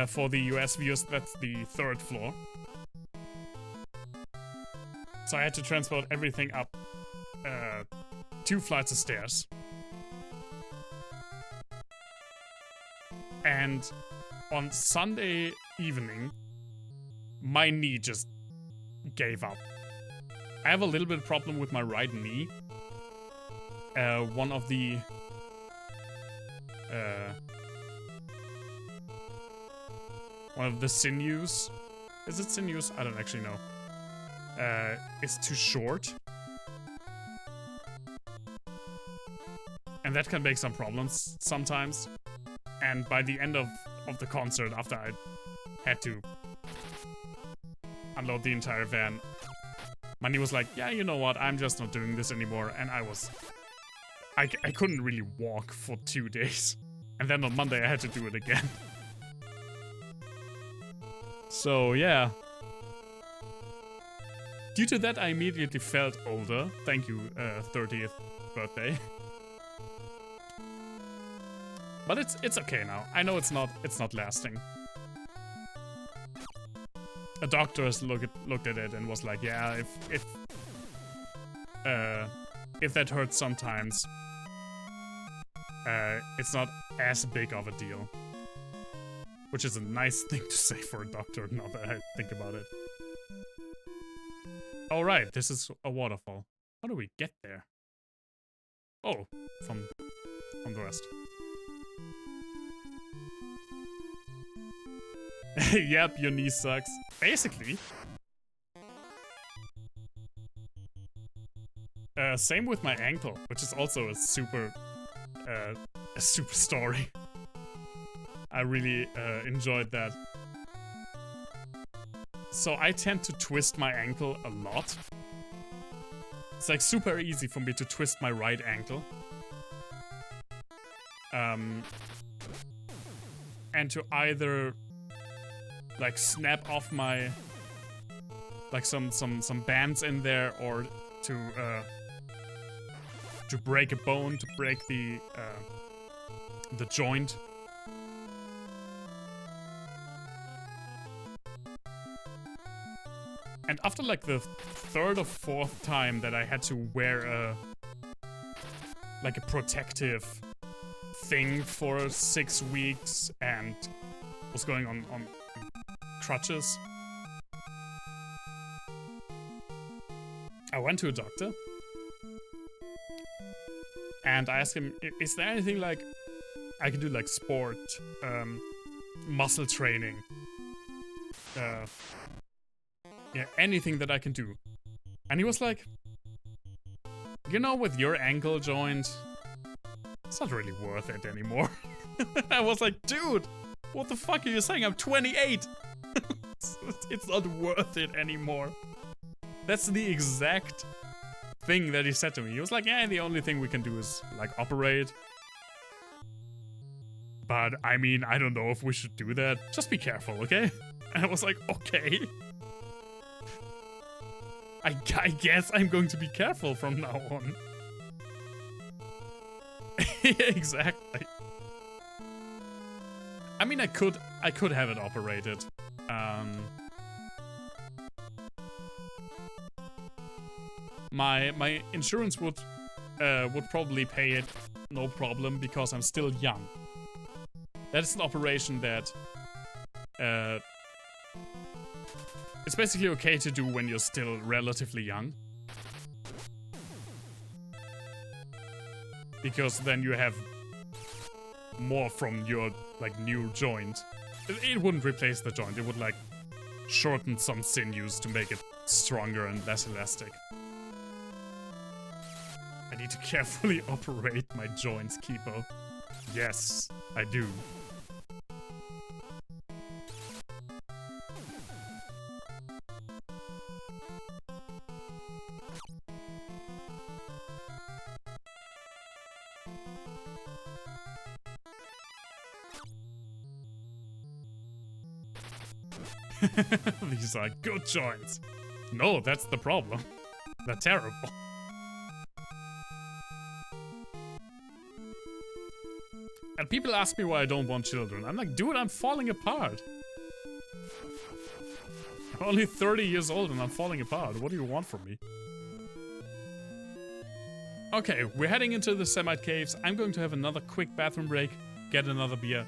For the US viewers, that's the third floor. So I had to transport everything up 2 flights of stairs. And on Sunday evening, my knee just gave up. I have a little bit of problem with my right knee. One of the sinews, is it sinews? I don't actually know. Is too short. And that can make some problems sometimes. And by the end of the concert, after I had to unload the entire van, my knee was like, yeah, you know what, I'm just not doing this anymore. And I couldn't really walk for 2 days. And then on Monday I had to do it again. So yeah. Due to that, I immediately felt older. Thank you, 30th birthday. But it's okay now. I know it's not lasting. A doctor has looked at it and was like, yeah, if that hurts sometimes, it's not as big of a deal. Which is a nice thing to say for a doctor, now that I think about it. Alright, this is a waterfall. How do we get there? Oh, from the rest. Yep, your knee sucks. Basically. Same with my ankle, which is also a super story. I really enjoyed that. So I tend to twist my ankle a lot. It's like super easy for me to twist my right ankle. And to either like snap off my like some bands in there, or to break a bone, to break the joint. And after like the 3rd or 4th time that I had to wear a protective thing for 6 weeks and was going on crutches, I went to a doctor and I asked him, is there anything like I can do, like sport, muscle training, yeah, anything that I can do? And he was like, you know, with your ankle joint, it's not really worth it anymore. I was like, dude, what the fuck are you saying? I'm 28. It's not worth it anymore. That's the exact thing that he said to me. He was like, yeah, the only thing we can do is like operate. But I mean, I don't know if we should do that. Just be careful, okay? And I was like, okay. I guess I'm going to be careful from now on. Yeah, exactly. I mean, I could have it operated. My insurance would probably pay it no problem because I'm still young. That's an operation that it's basically okay to do when you're still relatively young. Because then you have more from your like new joint. It wouldn't replace the joint, it would like shorten some sinews to make it stronger and less elastic. I need to carefully operate my joints, Kipo. Yes, I do. These are good joints. No, that's the problem. They're terrible. And people ask me why I don't want children. I'm like, dude, I'm falling apart. I'm only 30 years old and I'm falling apart. What do you want from me? Okay, we're heading into the Semite Caves. I'm going to have another quick bathroom break, get another beer,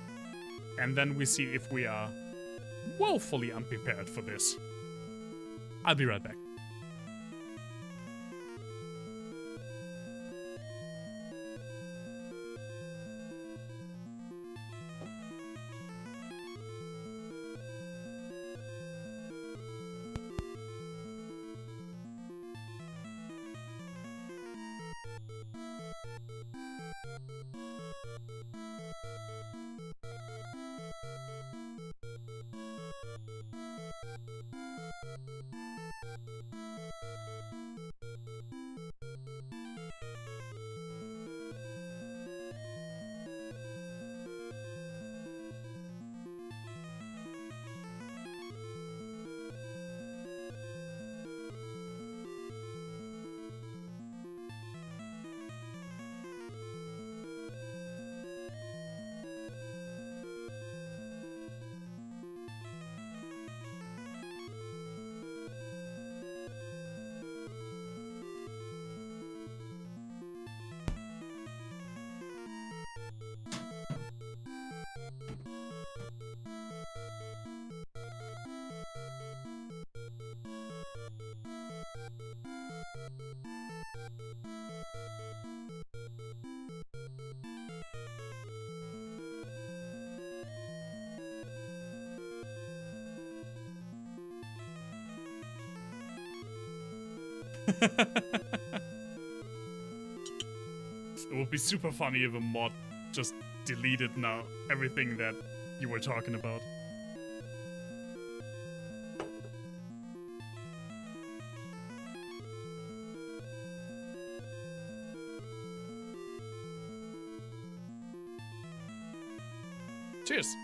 and then we see if we are woefully unprepared for this. I'll be right back. It would be super funny if a mod just deleted now everything that you were talking about. Cheers.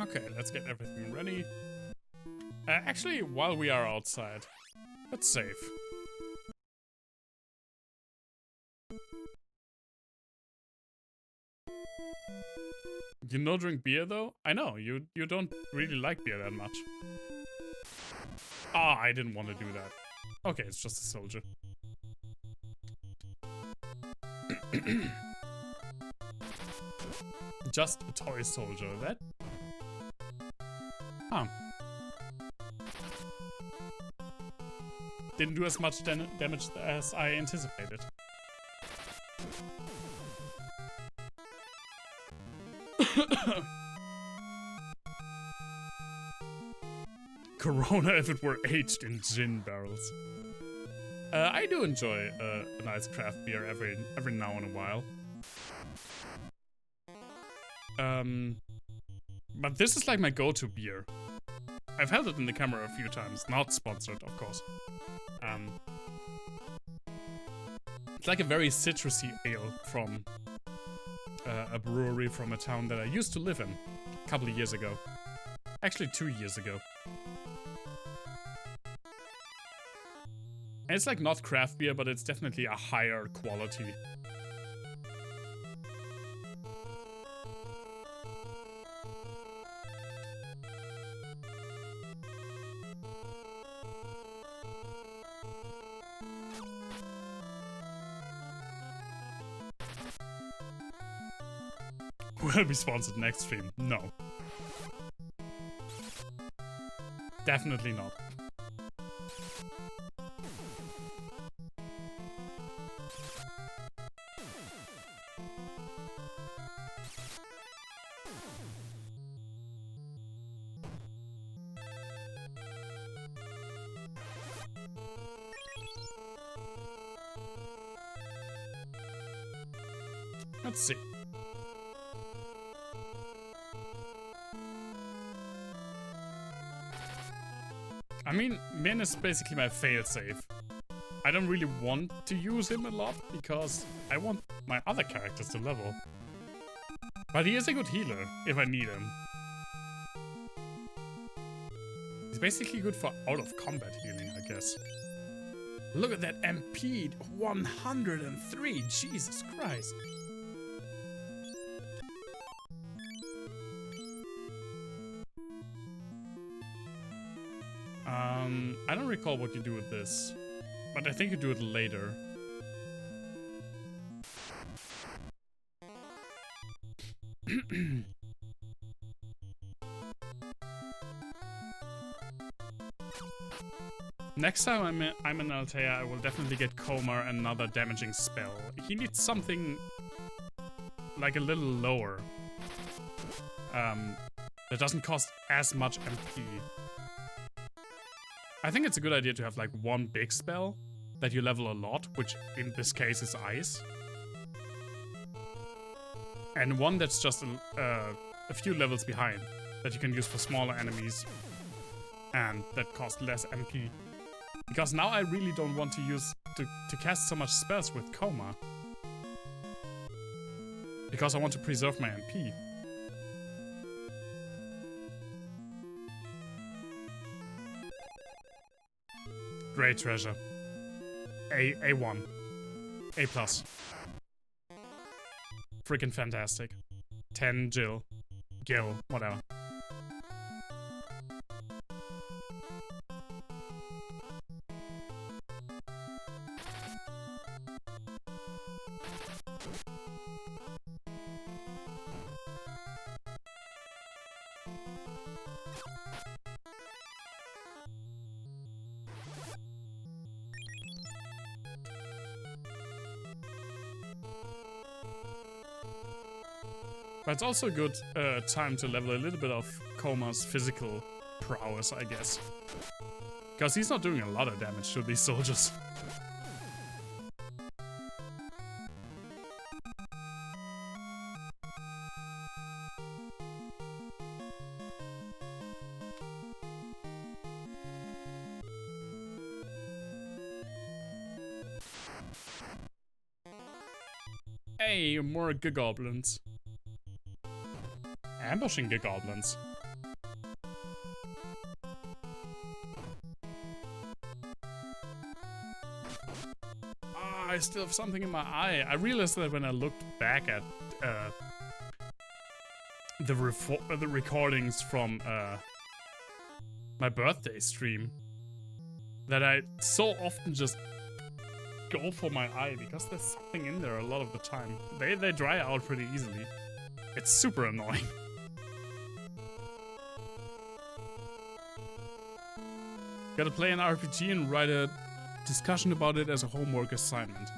Okay, let's get everything ready. Actually, while we are outside, let's save. You no drink beer though? I know, you don't really like beer that much. Ah, I didn't want to do that. Okay, it's just a soldier. Just a toy soldier, that? Huh. Didn't do as much damage as I anticipated. Corona if it were aged in gin barrels. I do enjoy a nice craft beer every now and a while. But this is like my go-to beer. I've held it in the camera a few times, not sponsored, of course. It's like a very citrusy ale from a brewery from a town that I used to live in a couple of years ago. Actually, 2 years ago. And it's like not craft beer, but it's definitely a higher quality. Will be sponsored next stream. No. Definitely not. Let's see. I mean, Min is basically my failsafe. I don't really want to use him a lot because I want my other characters to level. But he is a good healer if I need him. He's basically good for out of combat healing, I guess. Look at that MP, 103, Jesus Christ. I don't recall what you do with this, but I think you do it later. Next time I'm in Altea, I will definitely get Koma another damaging spell. He needs something like a little lower. That doesn't cost as much MP. I think it's a good idea to have like one big spell that you level a lot, which in this case is Ice. And one that's just a few levels behind that you can use for smaller enemies and that cost less MP. Because now I really don't want to cast so much spells with Koma. Because I want to preserve my MP. Great treasure. A1. A+. Freaking fantastic. 10 Gil, whatever. But it's also a good time to level a little bit of Koma's physical prowess, I guess. Because he's not doing a lot of damage to these soldiers. Hey, more goblins. Ambushing the goblins. Ah, I still have something in my eye. I realized that when I looked back at the recordings from my birthday stream, that I so often just go for my eye because there's something in there a lot of the time. They dry out pretty easily. It's super annoying. Gotta play an RPG and write a discussion about it as a homework assignment.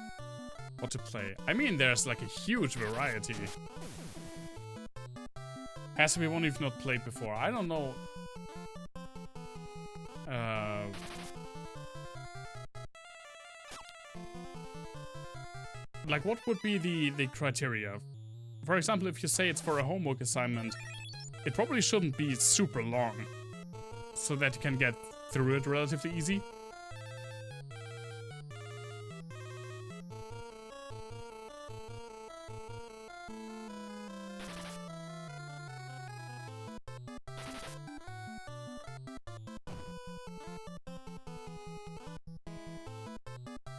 What to play. I mean, there's like a huge variety. Has to be one you've not played before. I don't know. Like, what would be the criteria? For example, if you say it's for a homework assignment, it probably shouldn't be super long, so that you can get through it relatively easy.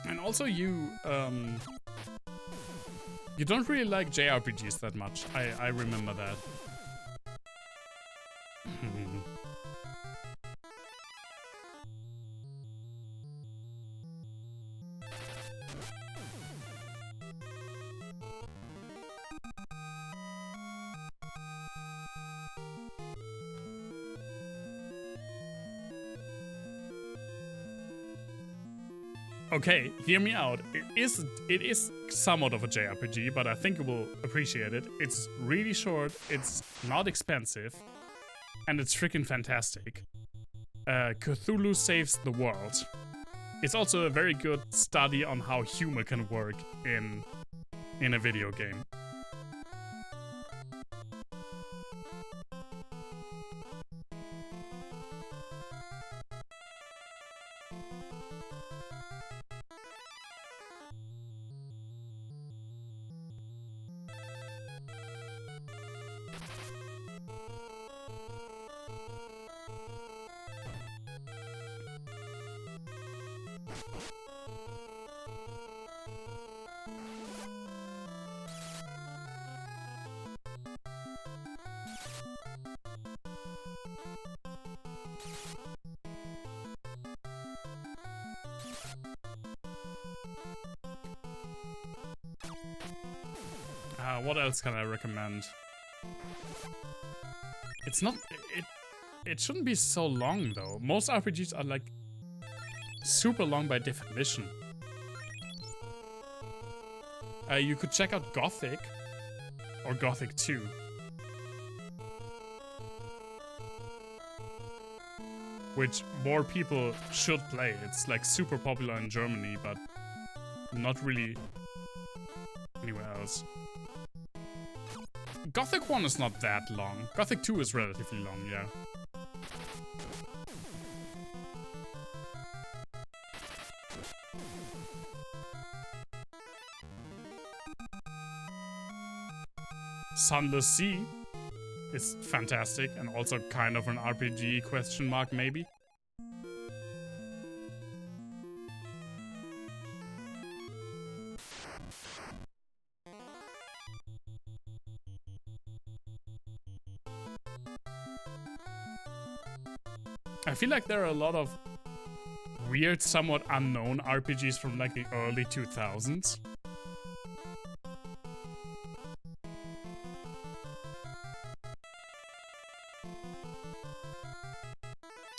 And also you don't really like JRPGs that much. I remember that. Okay, hear me out. It is somewhat of a JRPG, but I think you will appreciate it. It's really short, it's not expensive, and it's freaking fantastic. Cthulhu Saves the World. It's also a very good study on how humor can work in a video game. What else can I recommend? It's not... It shouldn't be so long, though. Most RPGs are, like, super long by definition. You could check out Gothic. Or Gothic 2. Which more people should play. It's, like, super popular in Germany, but not really anywhere else. Gothic 1 is not that long. Gothic 2 is relatively long, yeah. Sunless Sea is fantastic and also kind of an RPG question mark, maybe. I feel like there are a lot of weird, somewhat unknown RPGs from like the early 2000s.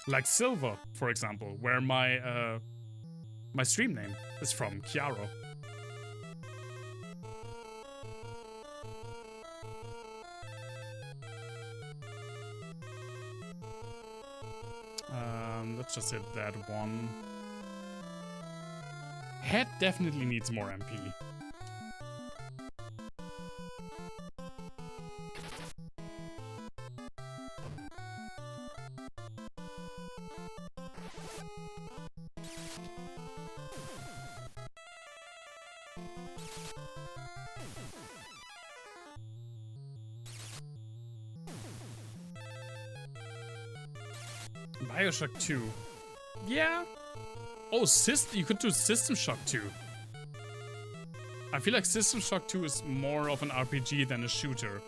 Like Silver, for example, where my my stream name is from, Chiaro. Let's just hit that one. Head definitely needs more MP. Bioshock 2. Yeah. Oh, you could do System Shock 2. I feel like System Shock 2 is more of an RPG than a shooter.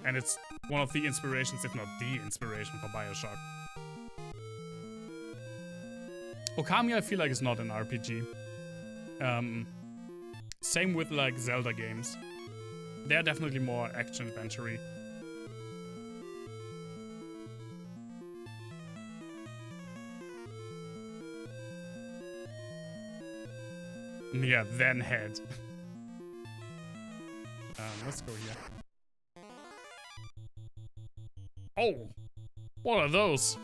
And it's one of the inspirations, if not the inspiration, for Bioshock. Okami, I feel like, is not an RPG. Same with, like, Zelda games. They're definitely more action-adventure-y. Yeah, then head. Let's go here. Oh! What are those?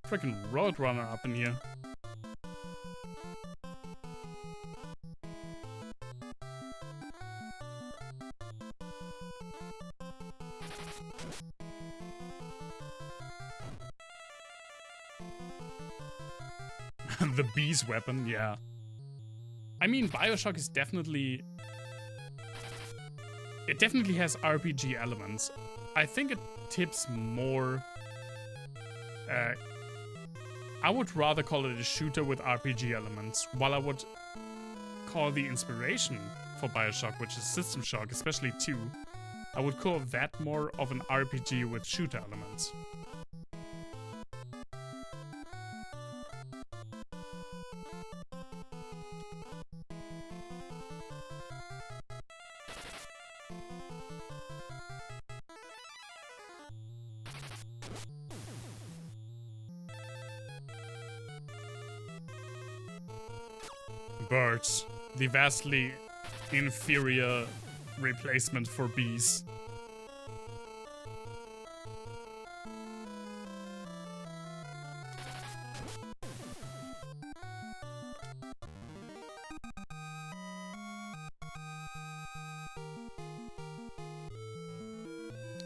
Freaking Roadrunner up in here. The bee's weapon, yeah. I mean, Bioshock is definitely... It definitely has RPG elements. I think it tips more... I would rather call it a shooter with RPG elements, while I would call the inspiration for Bioshock, which is System Shock, especially 2, I would call that more of an RPG with shooter elements. Birds, the vastly inferior replacement for bees.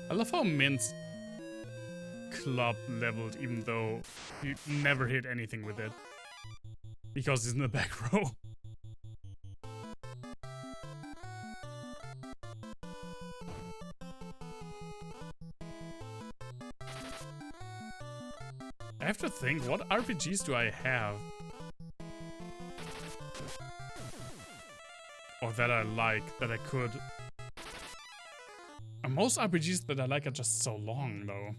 I love how Mint's club leveled even though you never hit anything with it. Because he's in the back row. I have to think, what RPGs do I have? Or that I like, that I could... Most RPGs that I like are just so long, though.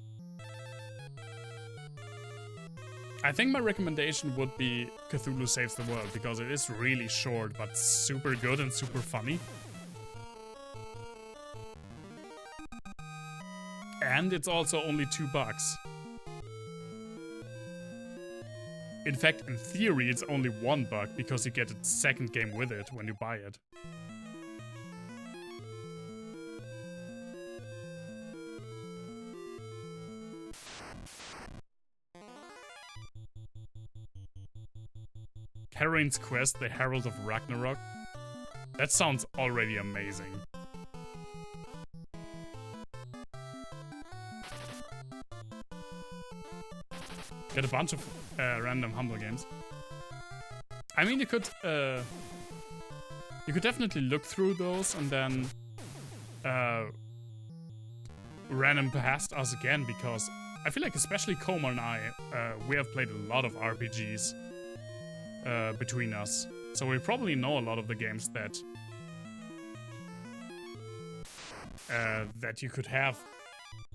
I think my recommendation would be Cthulhu Saves the World, because it is really short, but super good and super funny. And it's also only $2. In fact, in theory, it's only $1 because you get a second game with it when you buy it. Heroine's Quest, the Herald of Ragnarok. That sounds already amazing. Get a bunch of random humble games. I mean, you could definitely look through those and then random past us again, because I feel like especially Koma and I, we have played a lot of RPGs between us, so we probably know a lot of the games that that you could have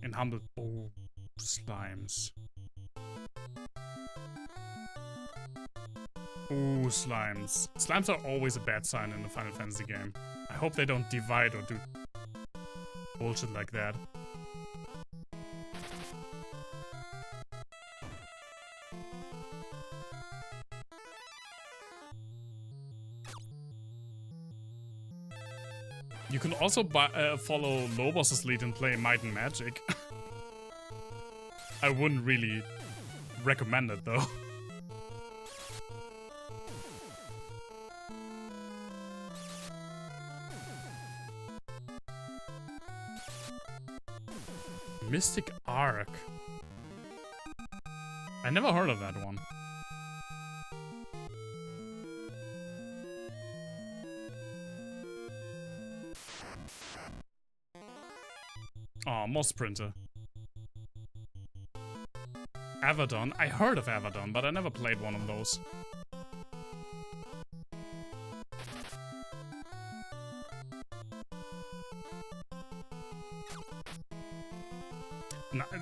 in humble. Oh, slimes. Ooh, slimes. Slimes are always a bad sign in a Final Fantasy game. I hope they don't divide or do bullshit like that. You can also follow Lobos' lead and play Might and Magic. I wouldn't really recommend it, though. Mystic Arc. I never heard of that one. Oh, Moss Printer. Avadon. I heard of Avadon, but I never played one of those.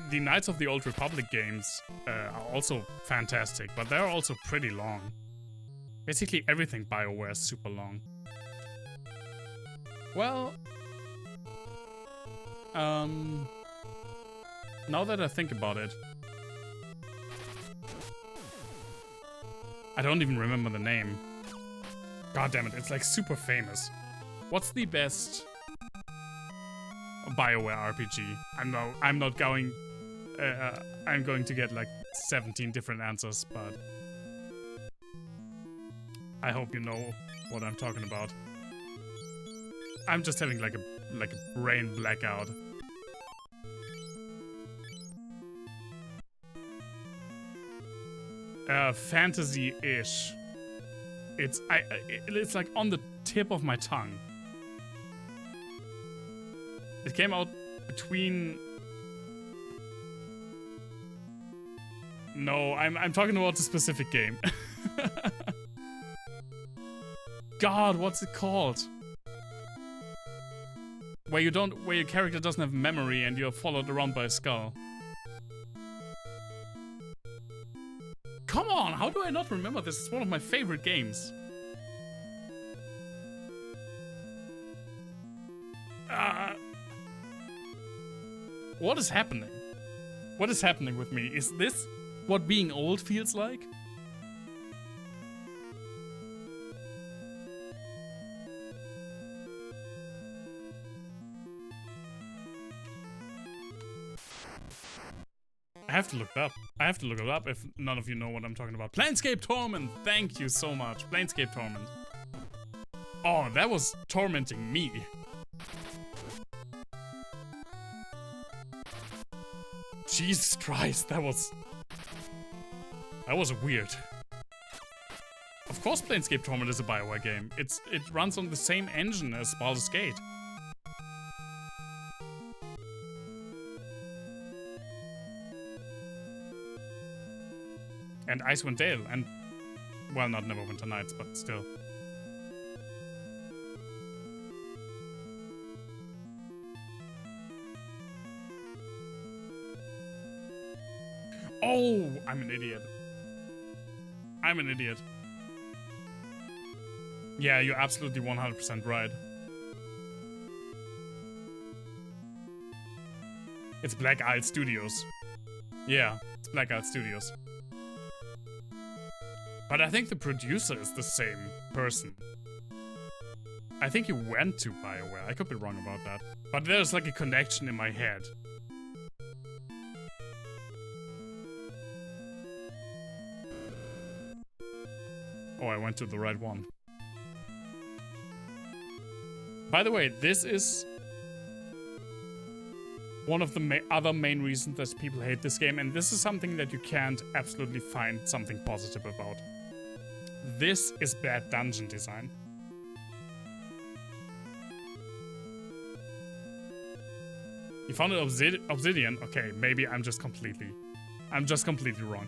The Knights of the Old Republic games are also fantastic, but they're also pretty long. Basically everything BioWare is super long. Well... now that I think about it... I don't even remember the name. God damn it, it's like super famous. What's the best... BioWare RPG? I'm not going... I'm going to get like 17 different answers, but... I hope you know what I'm talking about. I'm just having like a brain blackout. Fantasy-ish. It's like on the tip of my tongue. It came out between... No, I'm talking about a specific game. God, what's it called? Where your character doesn't have memory and you're followed around by a skull. Come on, how do I not remember this? It's one of my favorite games. What is happening? What is happening with me? Is this what being old feels like? I have to look it up. I have to look it up if none of you know what I'm talking about. Planescape Torment! Thank you so much. Planescape Torment. Oh, that was tormenting me. Jesus Christ, that was weird. Of course Planescape Torment is a BioWare game. It runs on the same engine as Baldur's Gate. And Icewind Dale, and... well, not Neverwinter Nights, but still. Oh, I'm an idiot. I'm an idiot. Yeah, you're absolutely 100% right. It's Black Isle Studios. Yeah, it's Black Isle Studios. But I think the producer is the same person. I think he went to BioWare. I could be wrong about that. But there's like a connection in my head. Oh, I went to the right one. By the way, this is one of the other main reasons that people hate this game, and this is something that you can't absolutely find something positive about. This is bad dungeon design. You found an obsidian? Okay, maybe I'm just completely wrong.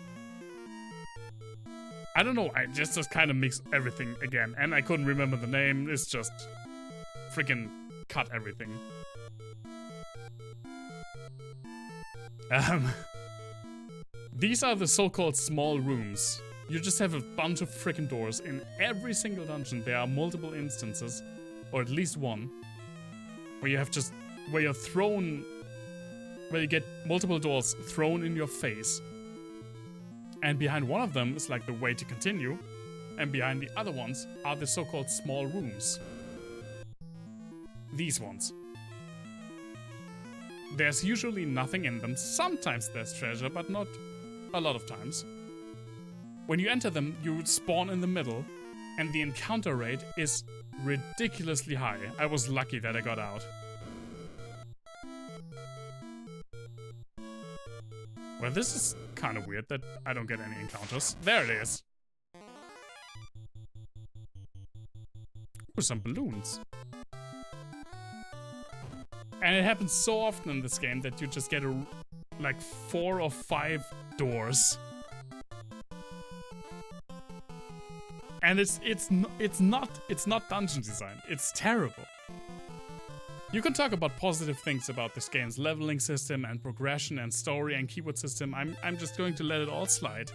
I don't know, I just kind of mixed everything again, and I couldn't remember the name. It's just freaking cut everything. These are the so-called small rooms. You just have a bunch of freaking doors in every single dungeon. There are multiple instances, or at least one, where you have just where you get multiple doors thrown in your face. And behind one of them is like the way to continue, and behind the other ones are the so-called small rooms. These ones. There's usually nothing in them. Sometimes there's treasure, but not a lot of times. When you enter them, you spawn in the middle, and the encounter rate is ridiculously high. I was lucky that I got out. Well, this is kind of weird that I don't get any encounters. There it is. Ooh, some balloons. And it happens so often in this game that you just get like 4 or 5 doors. And it's not dungeon design. It's terrible. You can talk about positive things about this game's leveling system and progression and story and keyword system. I'm just going to let it all slide.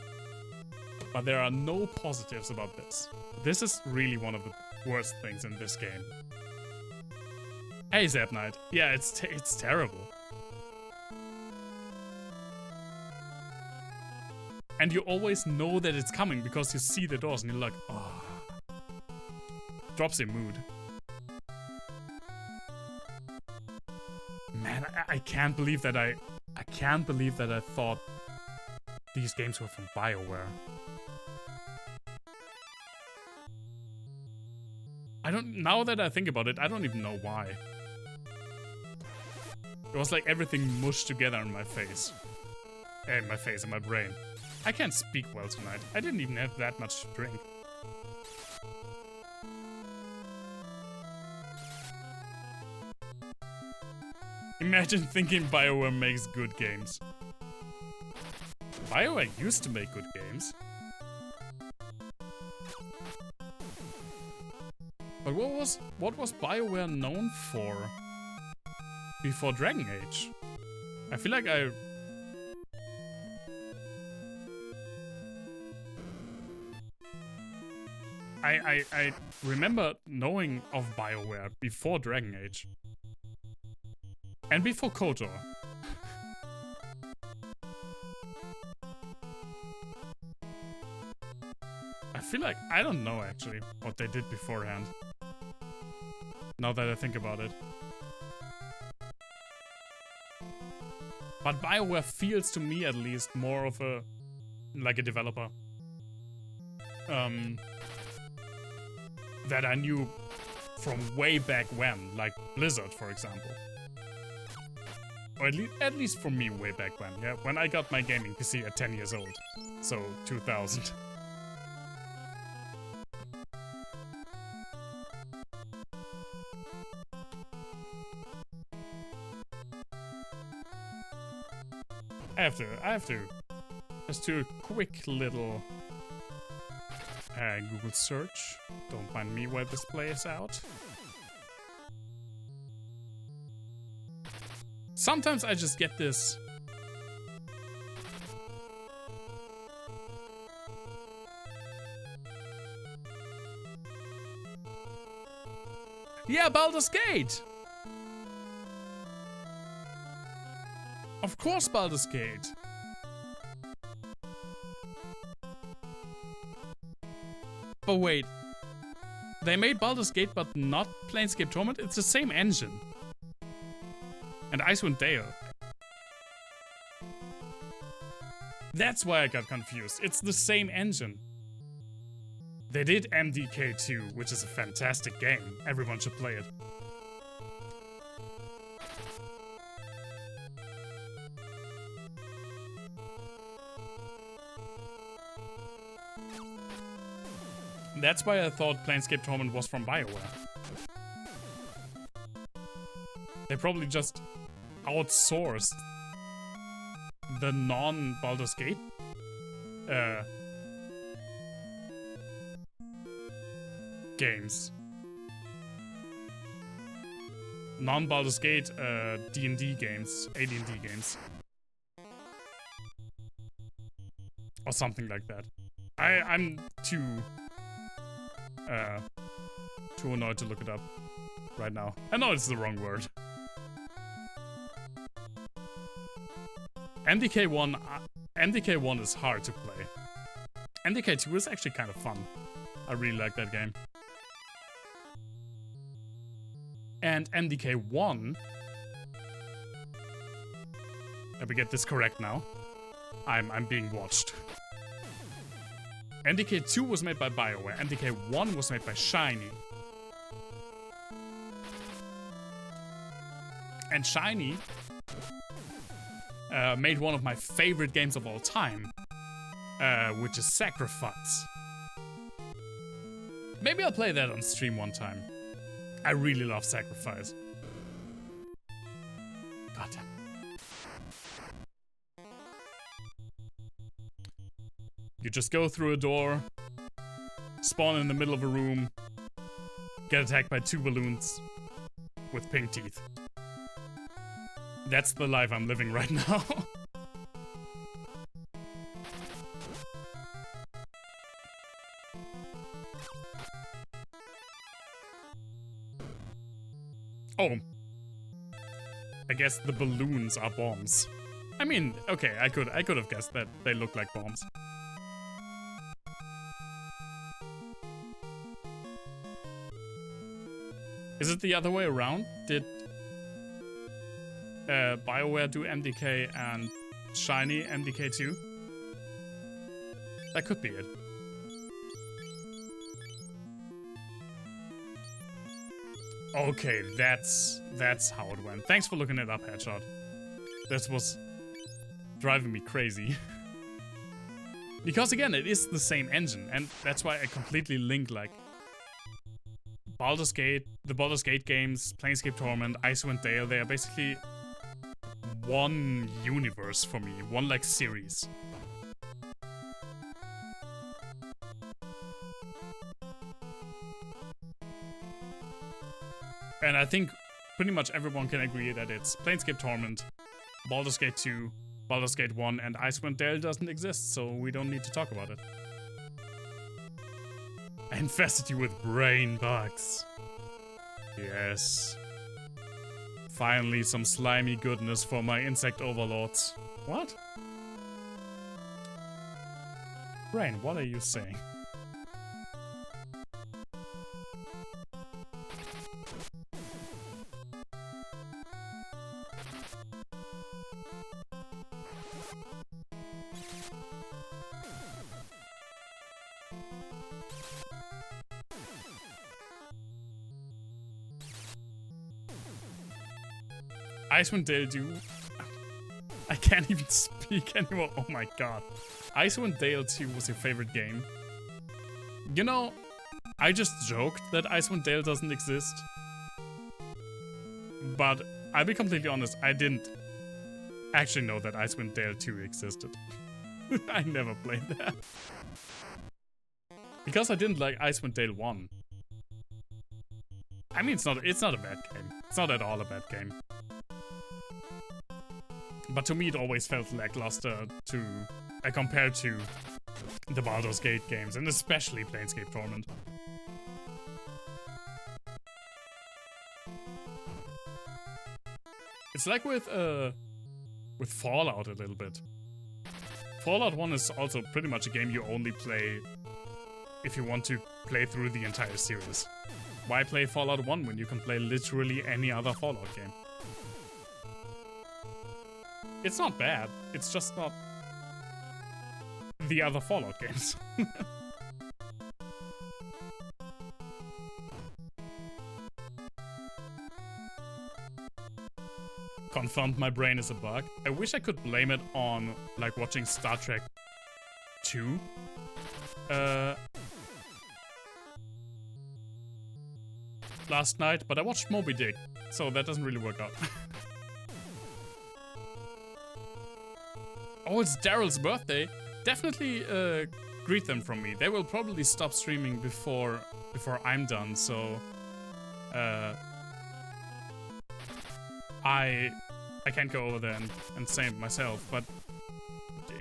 But there are no positives about this. This is really one of the worst things in this game. Hey, Zap Knight. Yeah, it's terrible. And you always know that it's coming because you see the doors and you're like, oh. Drops your mood. Man, I can't believe that I thought these games were from BioWare. Now that I think about it, I don't even know why. It was like everything mushed together in my face. In my brain. I can't speak well tonight. I didn't even have that much to drink. Imagine thinking BioWare makes good games. BioWare used to make good games. But what was BioWare known for before Dragon Age? I feel like I remember knowing of BioWare before Dragon Age. And before KOTOR. I feel like I don't know actually what they did beforehand. Now that I think about it. But BioWare feels to me at least more of a developer. That I knew from way back when, like Blizzard, for example. Or at least for me, way back when, yeah? When I got my gaming PC at 10 years old. So, 2000. I have to. Just do a quick little Google search. Don't mind me while this plays out. Sometimes I just get this. Yeah, Baldur's Gate! Of course, Baldur's Gate. But wait. They made Baldur's Gate but not Planescape Torment? It's the same engine. And Icewind Dale. That's why I got confused. It's the same engine. They did MDK2, which is a fantastic game. Everyone should play it. That's why I thought Planescape Torment was from BioWare. They probably just outsourced the non-Baldur's Gate games. Non-Baldur's Gate D&D games, AD&D games. Or something like that. I'm too annoyed to look it up right now. I know it's the wrong word. MDK1 is hard to play. MDK2 is actually kind of fun. I really like that game. And MDK1, let me get this correct now. I'm being watched. MDK2 was made by BioWare. MDK1 was made by Shiny. And Shiny made one of my favorite games of all time, which is Sacrifice. Maybe I'll play that on stream one time. I really love Sacrifice. Goddamn. You just go through a door, spawn in the middle of a room, get attacked by 2 balloons with pink teeth. That's the life I'm living right now. Oh. I guess the balloons are bombs. I mean, okay, I could have guessed that they look like bombs. Is it the other way around? Did BioWare do MDK and Shiny MDK2? That could be it. Okay, that's how it went. Thanks for looking it up, Headshot. This was driving me crazy. Because again, it is the same engine, and that's why I completely link like Baldur's Gate, the Baldur's Gate games, Planescape Torment, Icewind Dale. They are basically one universe for me, one like series. And I think pretty much everyone can agree that it's Planescape Torment, Baldur's Gate 2, Baldur's Gate 1, and Icewind Dale doesn't exist, so we don't need to talk about it. I infested you with brain bugs. Yes. Finally some slimy goodness for my insect overlords. What? Brain, what are you saying? Icewind Dale do... I can't even speak anymore. Oh my god. Icewind Dale 2 was your favorite game. You know, I just joked that Icewind Dale doesn't exist. But I'll be completely honest, I didn't actually know that Icewind Dale 2 existed. I never played that. Because I didn't like Icewind Dale 1. I mean, it's not a bad game. It's not at all a bad game. But to me, it always felt lackluster compared to the Baldur's Gate games, and especially Planescape Torment. It's like with Fallout a little bit. Fallout 1 is also pretty much a game you only play if you want to play through the entire series. Why play Fallout 1 when you can play literally any other Fallout game? It's not bad, it's just not the other Fallout games. Confirmed my brain is a bug. I wish I could blame it on, like, watching Star Trek 2. Last night, but I watched Moby Dick, so that doesn't really work out. Oh, it's Daryl's birthday. Definitely greet them from me. They will probably stop streaming before I'm done, so I can't go over there and say it myself, but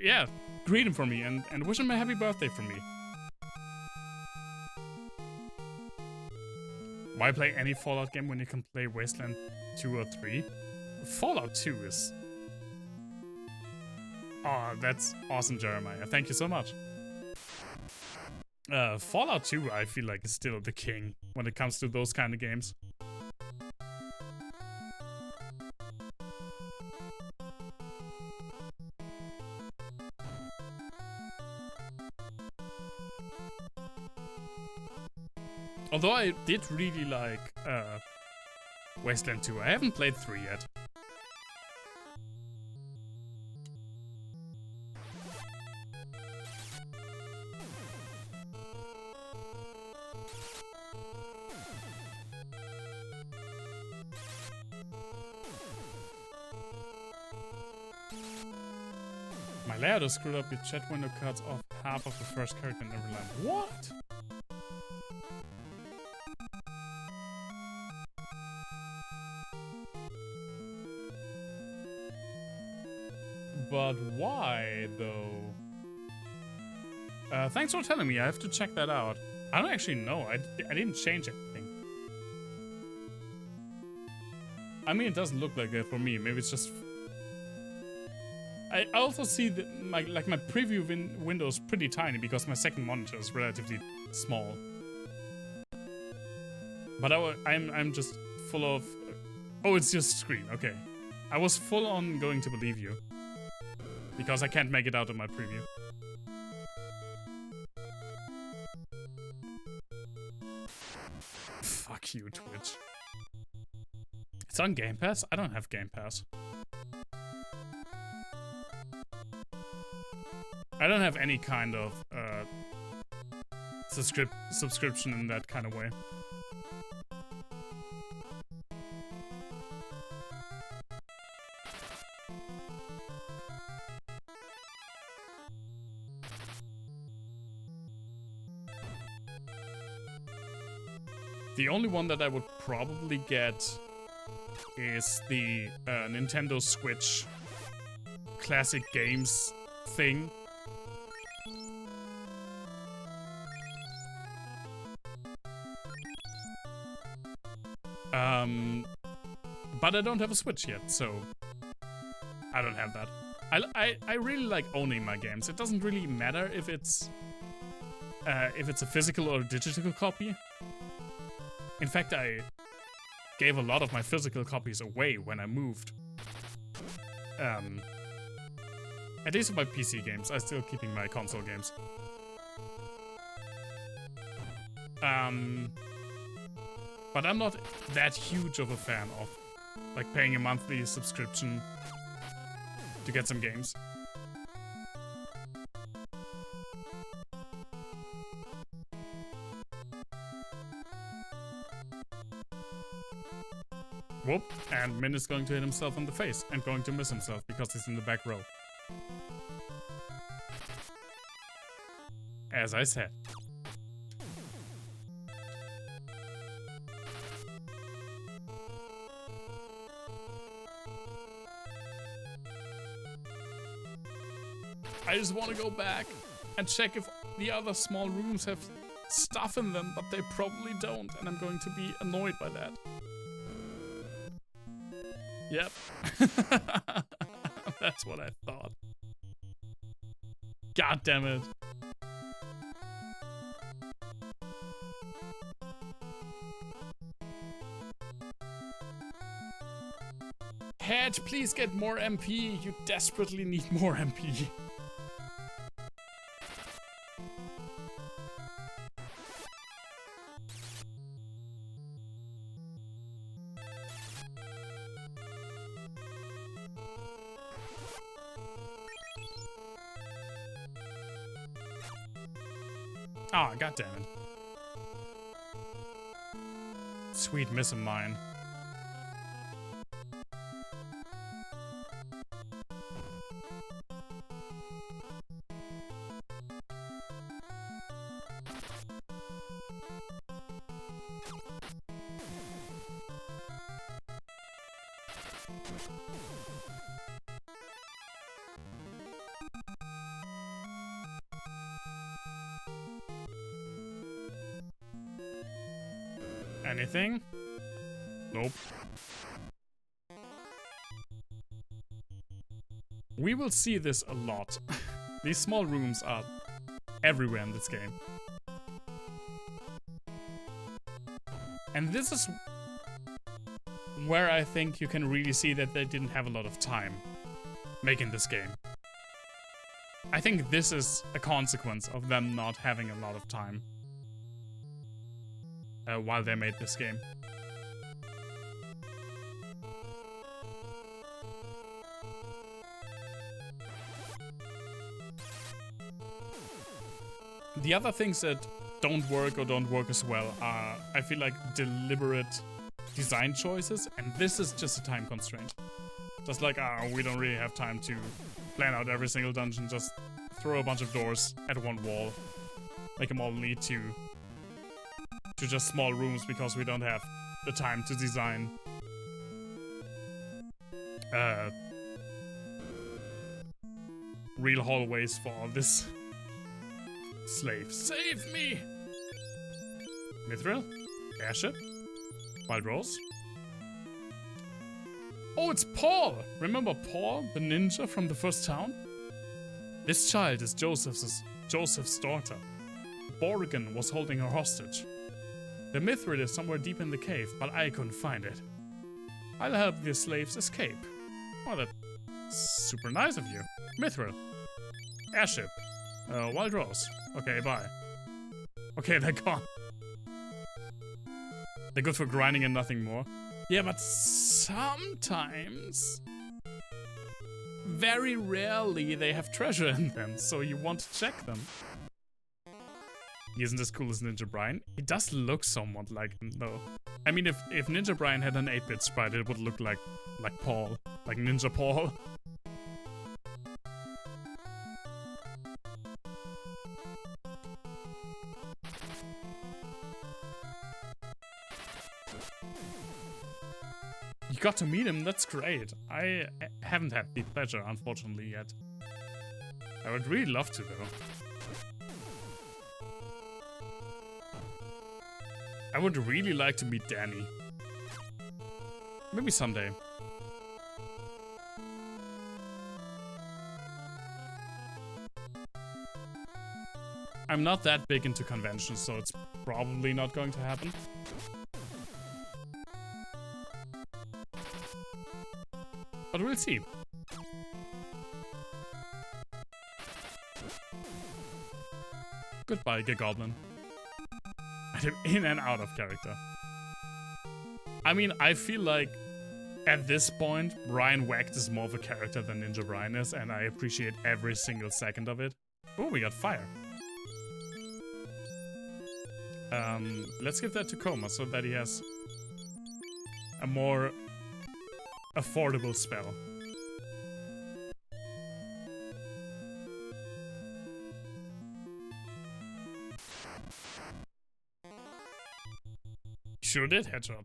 yeah, greet him for me and wish him a happy birthday from me. Why play any Fallout game when you can play Wasteland 2 or 3? Fallout 2 is... Oh, that's awesome, Jeremiah. Thank you so much. Fallout 2, I feel like, is still the king when it comes to those kind of games. Although I did really like Wasteland 2. I haven't played 3 yet. My layout is screwed up. Your chat window cuts off half of the first character in every line. What? But why, though? Thanks for telling me. I have to check that out. I don't actually know. I didn't change anything. I mean, it doesn't look like that for me. Maybe it's just... I also see that my preview window is pretty tiny because my second monitor is relatively small. But I'm just full of... Oh, it's just screen. Okay. I was full on going to believe you. Because I can't make it out of my preview. Fuck you, Twitch. It's on Game Pass? I don't have Game Pass. I don't have any kind of subscription in that kind of way. The only one that I would probably get is the Nintendo Switch classic games thing. But I don't have a Switch yet, so I don't have that. I really like owning my games. It doesn't really matter if it's a physical or digital copy. In fact, I gave a lot of my physical copies away when I moved. At least with my PC games, I'm still keeping my console games. But I'm not that huge of a fan of like paying a monthly subscription to get some games. Whoop. And Min is going to hit himself in the face and going to miss himself because he's in the back row. As I said. I just want to go back and check if the other small rooms have stuff in them, but they probably don't, and I'm going to be annoyed by that. Yep. That's what I thought. God damn it. Hedge, please get more MP. You desperately need more MP. Ah, oh, goddammit. Sweet miss of mine. Anything? Nope. We will see this a lot. These small rooms are everywhere in this game. And this is where I think you can really see that they didn't have a lot of time making this game. I think this is a consequence of them not having a lot of time while they made this game. The other things that don't work or don't work as well are, I feel like, deliberate design choices, and this is just a time constraint. Just like, we don't really have time to plan out every single dungeon, just throw a bunch of doors at one wall, make them all lead to just small rooms because we don't have the time to design real hallways for this slave. Save me! Mithril? Airship? Wild Rose? Oh, it's Paul! Remember Paul, the ninja from the first town? This child is Joseph's daughter. Borgen was holding her hostage. The mithril is somewhere deep in the cave, but I couldn't find it. I'll help the slaves escape. Oh, that's super nice of you. Mithril. Airship. Wild Rose. Okay, bye. Okay, they're gone. They're good for grinding and nothing more. Yeah, but sometimes, very rarely, they have treasure in them, so you want to check them. He isn't as cool as Ninja Brian. He does look somewhat like him, though. I mean, if Ninja Brian had an 8-bit sprite, it would look like Paul. Like Ninja Paul. You got to meet him, that's great. I haven't had the pleasure, unfortunately, yet. I would really love to, though. I would really like to meet Danny. Maybe someday. I'm not that big into conventions, so it's probably not going to happen. But we'll see. Goodbye, Goblin. I'm in and out of character. I mean, I feel like at this point, Brian Wecht is more of a character than Ninja Brian is, and I appreciate every single second of it. Oh, we got fire. Let's give that to Koma so that he has a more affordable spell. Sure did, headshot.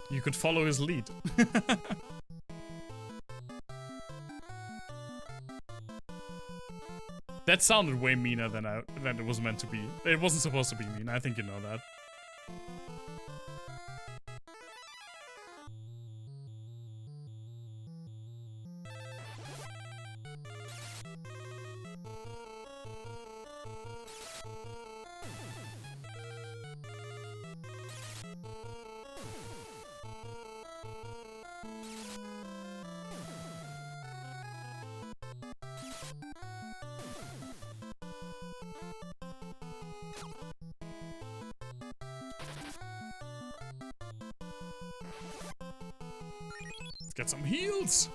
You could follow his lead. That sounded way meaner than it was meant to be. It wasn't supposed to be mean. I think you know that. Let's get some heals.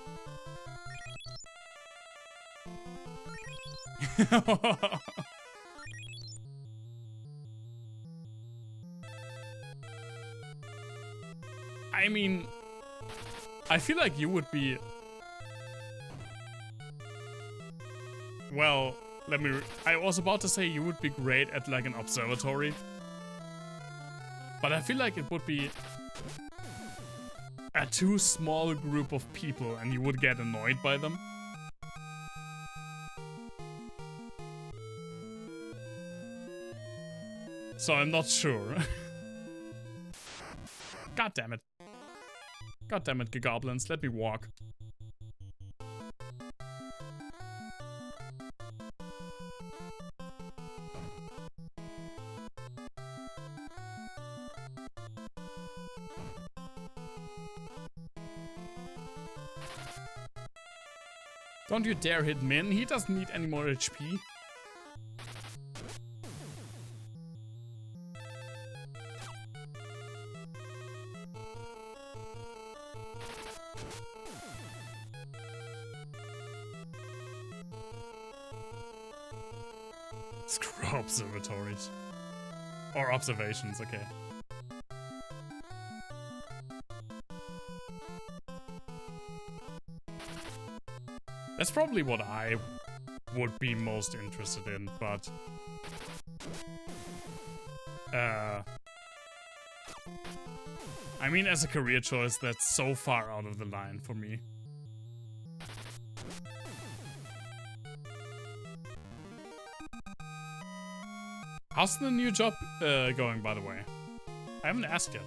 I mean, I feel like you would be... Well, I was about to say you would be great at like an observatory. But I feel like it would be a too small group of people and you would get annoyed by them. So I'm not sure. God damn it. God damn it, goblins, let me walk. Don't you dare hit Min, he doesn't need any more HP. Screw observatories. Or observations, okay. That's probably what I would be most interested in, but... I mean, as a career choice, that's so far out of the line for me. How's the new job going, by the way? I haven't asked yet.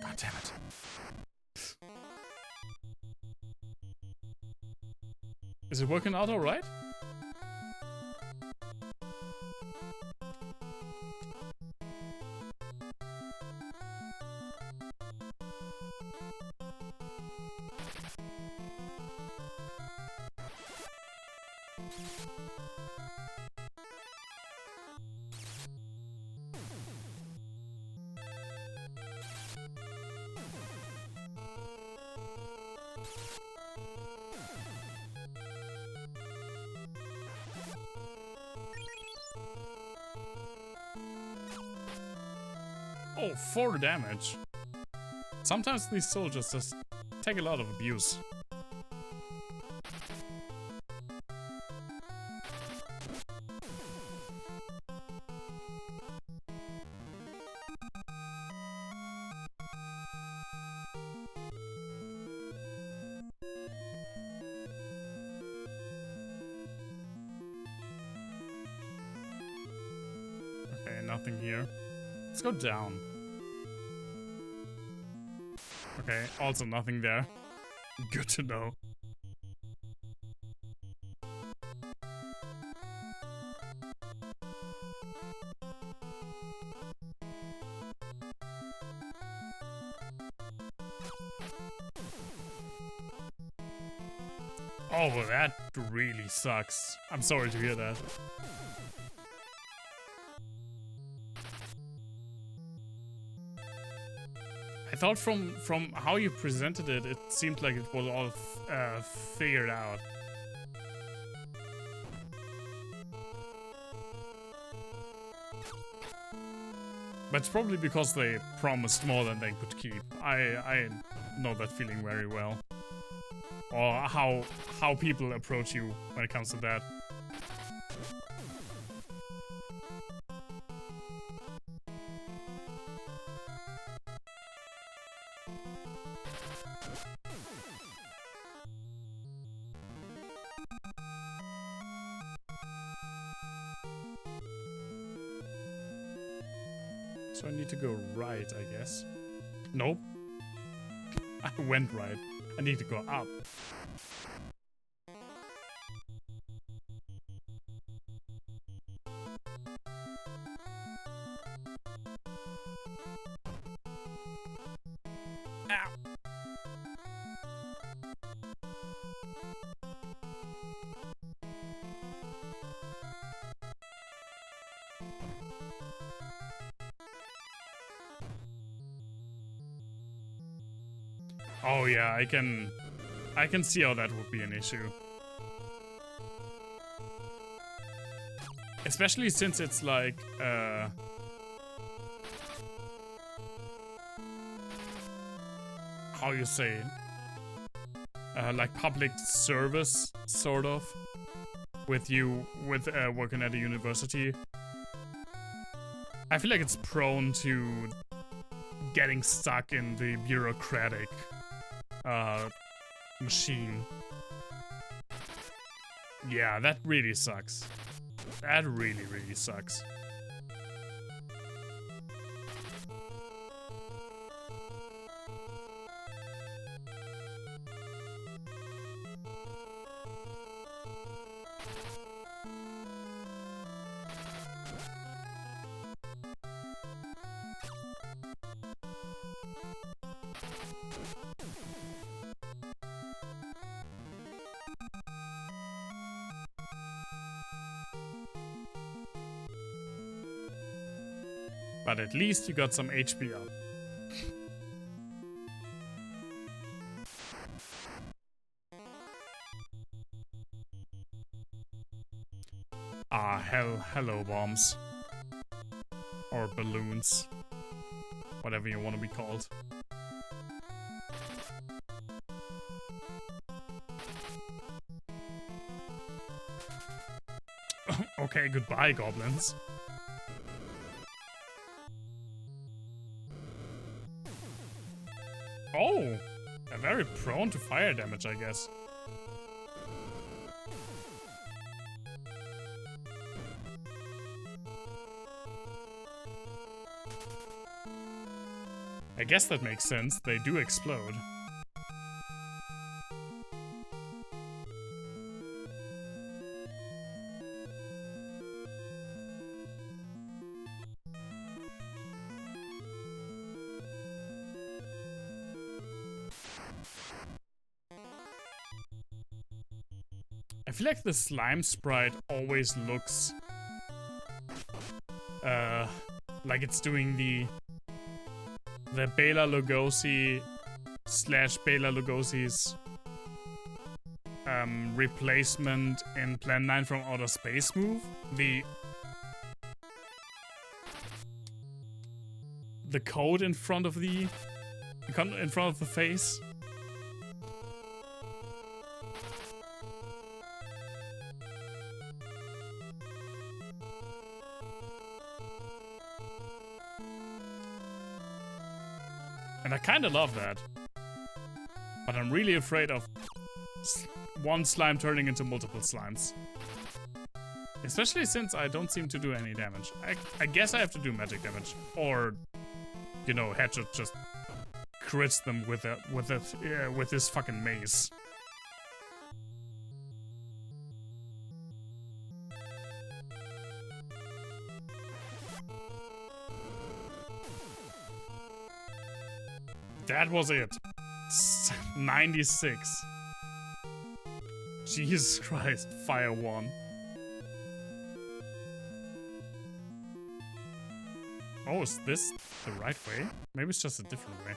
God damn it. Is it working out alright? Oh, 4 damage. Sometimes these soldiers just take a lot of abuse. Okay, nothing here. Let's go down. Okay, also nothing there. Good to know. Oh, well, that really sucks. I'm sorry to hear that. I thought from how you presented it, it seemed like it was all figured out. But it's probably because they promised more than they could keep. I know that feeling very well. Or how people approach you when it comes to that. So I need to go right, I guess. Nope. I went right. I need to go up. Ow. Oh yeah, I can see how that would be an issue. Especially since it's like how you say like public service sort of with working at a university. I feel like it's prone to getting stuck in the bureaucratic machine. Yeah, that really sucks. That really, really sucks. But at least you got some HP up. Ah, hello bombs. Or balloons. Whatever you want to be called. Okay, goodbye, goblins. Oh, they're very prone to fire damage, I guess. I guess that makes sense. They do explode. I feel like the slime sprite always looks like it's doing the Bela Lugosi / Bela Lugosi's replacement in Plan 9 from Outer Space move. The code in front of the face. And I kinda love that. But I'm really afraid of one slime turning into multiple slimes. Especially since I don't seem to do any damage. I guess I have to do magic damage. Or, you know, Hatchet just crits them with this fucking maze. That was it. 96. Jesus Christ, Fire 1. Oh, is this the right way? Maybe it's just a different way.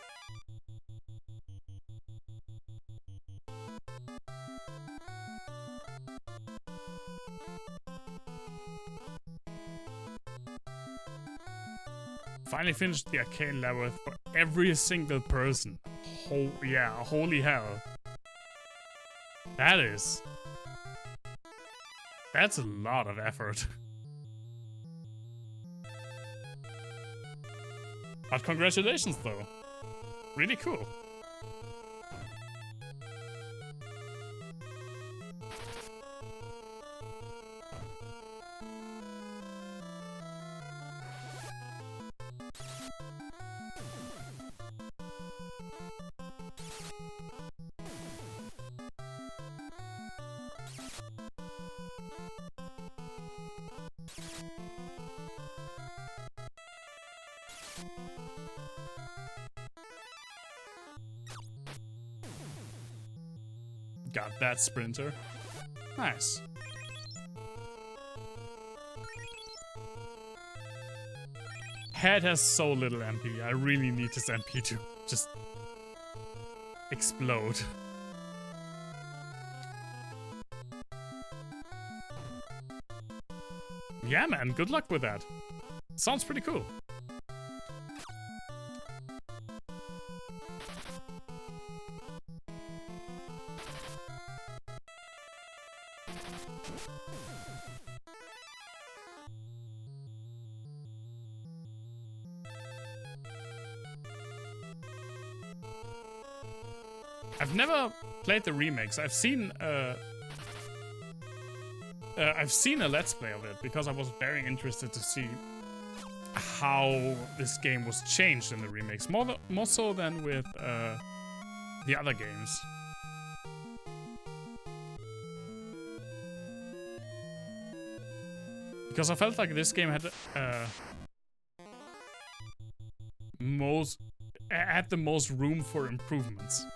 Finally finished the arcade labyrinth for every single person. Oh yeah, holy hell. That's a lot of effort. But congratulations though. Really cool. Got that sprinter. Nice. Head has so little MP. I really need this MP to just explode. Yeah, man. Good luck with that. Sounds pretty cool. I've never played the remakes. I've seen a Let's Play of it because I was very interested to see how this game was changed in the remakes, more so than with the other games. Because I felt like this game had the most room for improvements.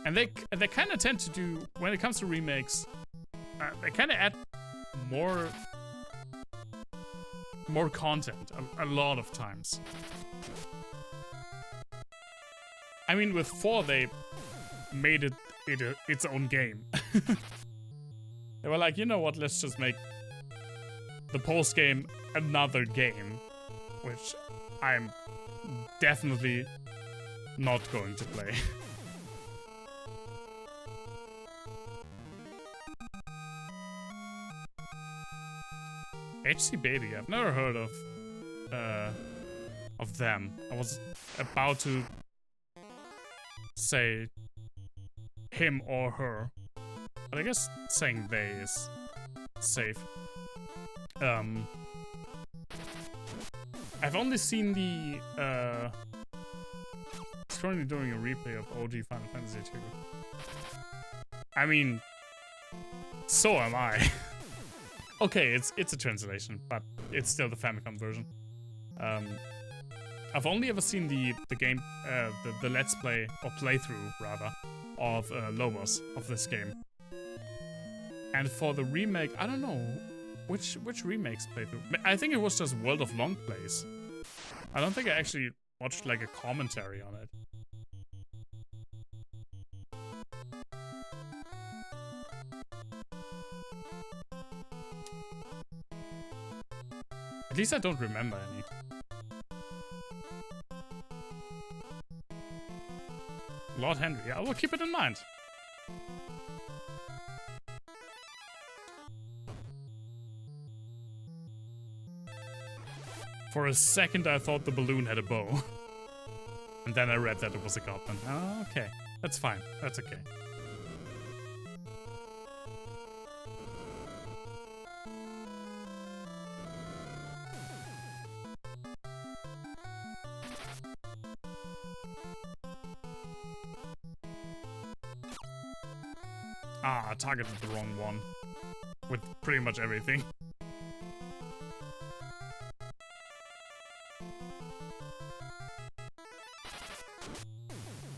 And they kind of tend to do, when it comes to remakes, they kind of add more content a lot of times. I mean, with 4 they made it its own game. They were like, you know what, let's just make the post game another game, which I'm definitely not going to play. HC Bailey, I've never heard of them. I was about to say him or her, but I guess saying they is safe. I've only seen the it's currently doing a replay of OG Final Fantasy II. I mean, so am I. Okay, it's a translation, but it's still the Famicom version. I've only ever seen the game, the Let's Play, or playthrough, rather, of Lobos, of this game. And for the remake, I don't know, which remakes playthrough? I think it was just World of Long Plays. I don't think I actually watched, like, a commentary on it. At least I don't remember any. Lord Henry, I will keep it in mind. For a second I thought the balloon had a bow. And then I read that it was a goblin. Oh, okay. That's fine. That's okay. Ah, I targeted the wrong one. With pretty much everything.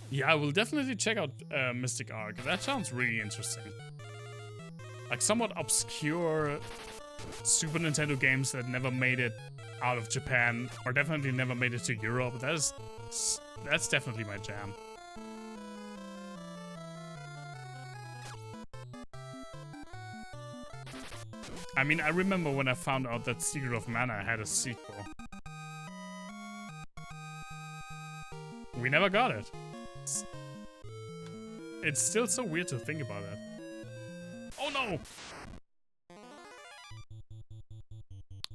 Yeah, I will definitely check out Mystic Arc. That sounds really interesting. Like somewhat obscure Super Nintendo games that never made it out of Japan, or definitely never made it to Europe. That's definitely my jam. I mean, I remember when I found out that Secret of Mana had a sequel. we never got it. It's still so weird to think about that. Oh no!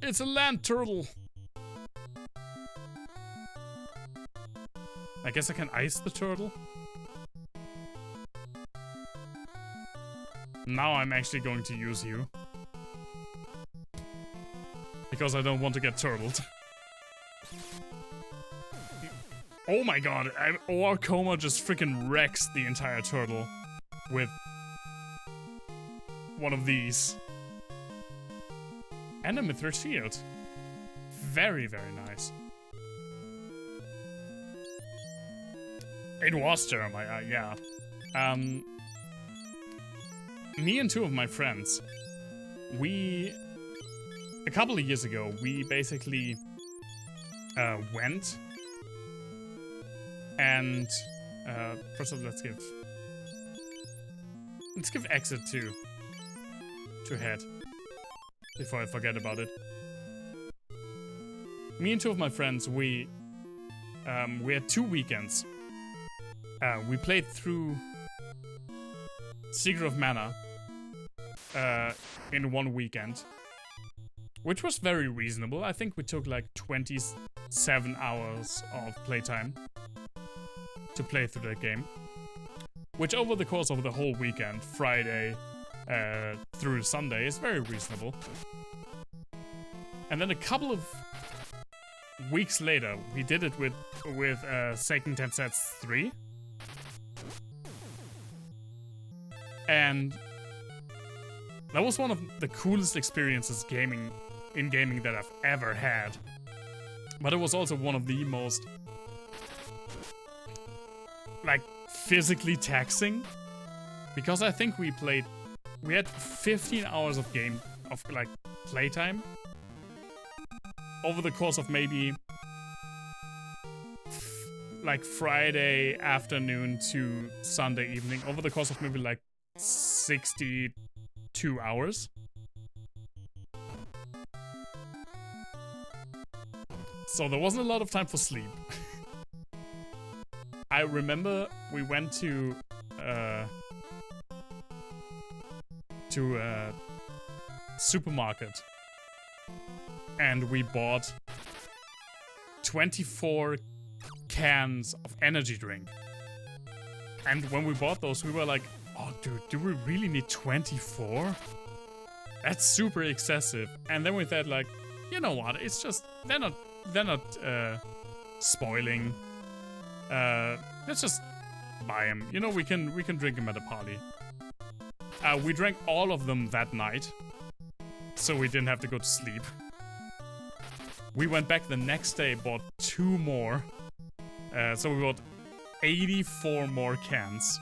It's a land turtle! I guess I can ice the turtle. Now I'm actually going to use you. Because I don't want to get turtled. Oh my god, Or Coma just freaking wrecks the entire turtle with one of these. And a Mithril shield. Very, very nice. It was Jeremiah, yeah. Me and two of my friends, a couple of years ago, we basically went and first of all, let's give exit to head before I forget about it. Me and two of my friends, we had 2 weekends. We played through Secret of Mana in 1 weekend, which was very reasonable. I think we took like 27 hours of playtime to play through that game, which over the course of the whole weekend, Friday through Sunday, is very reasonable. And then a couple of weeks later, we did it with Seiken Densetsu 3. And that was one of the coolest experiences in gaming that I've ever had. But it was also one of the most, like, physically taxing. Because I think we had 15 hours of playtime over the course of maybe like Friday afternoon to Sunday evening, over the course of maybe like 62 hours. So there wasn't a lot of time for sleep. I remember we went to supermarket and we bought 24 cans of energy drink. And when we bought those, we were like, oh dude, do we really need 24? That's super excessive. And then we thought, like, you know what, it's just they're not spoiling. Let's just buy them. You know, we can drink them at a party. We drank all of them that night, so we didn't have to go to sleep. We went back the next day, bought 2 more. So we bought 84 more cans.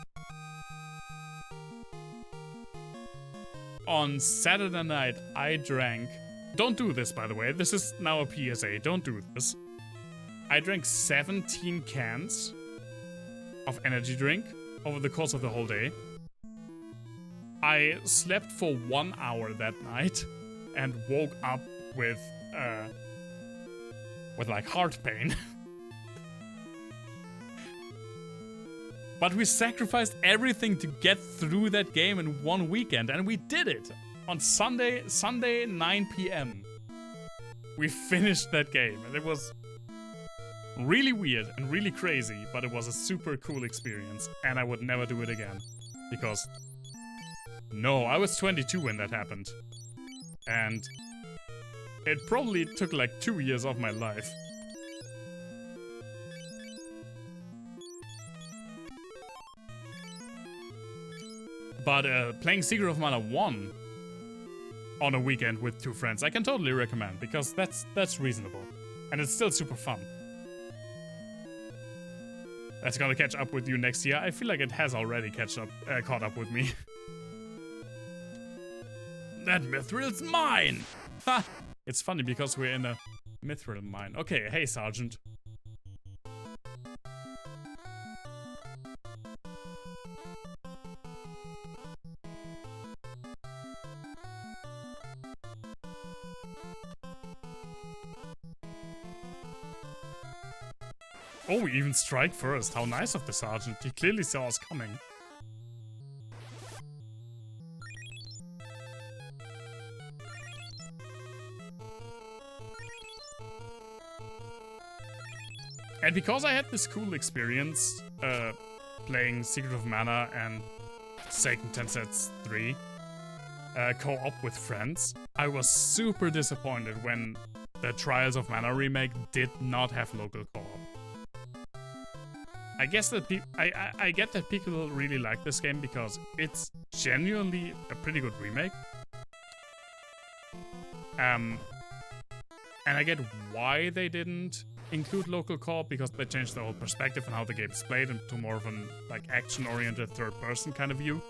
On Saturday night, I drank... Don't do this, by the way. This is now a PSA. Don't do this. I drank 17 cans of energy drink over the course of the whole day. I slept for 1 hour that night and woke up with like heart pain. But we sacrificed everything to get through that game in 1 weekend, and we did it on Sunday 9 p.m. We finished that game, and it was really weird and really crazy, but it was a super cool experience, and I would never do it again. Because, no, I was 22 when that happened. And it probably took like 2 years of my life. But playing Secret of Mana 1 on a weekend with 2 friends, I can totally recommend, because that's reasonable. And it's still super fun. That's gonna catch up with you next year. I feel like it has already caught up with me. That Mithril's mine! Ha! It's funny because we're in a Mithril mine. Okay, hey, Sergeant. Oh, we even strike first. How nice of the sergeant. He clearly saw us coming. And because I had this cool experience playing Secret of Mana and Seiken Tensets 3 co-op with friends, I was super disappointed when the Trials of Mana remake did not have local co-op. I guess that I get that people really like this game because it's genuinely a pretty good remake. And I get why they didn't include local co-op, because they changed the whole perspective on how the game is played into more of an like action-oriented third-person kind of view,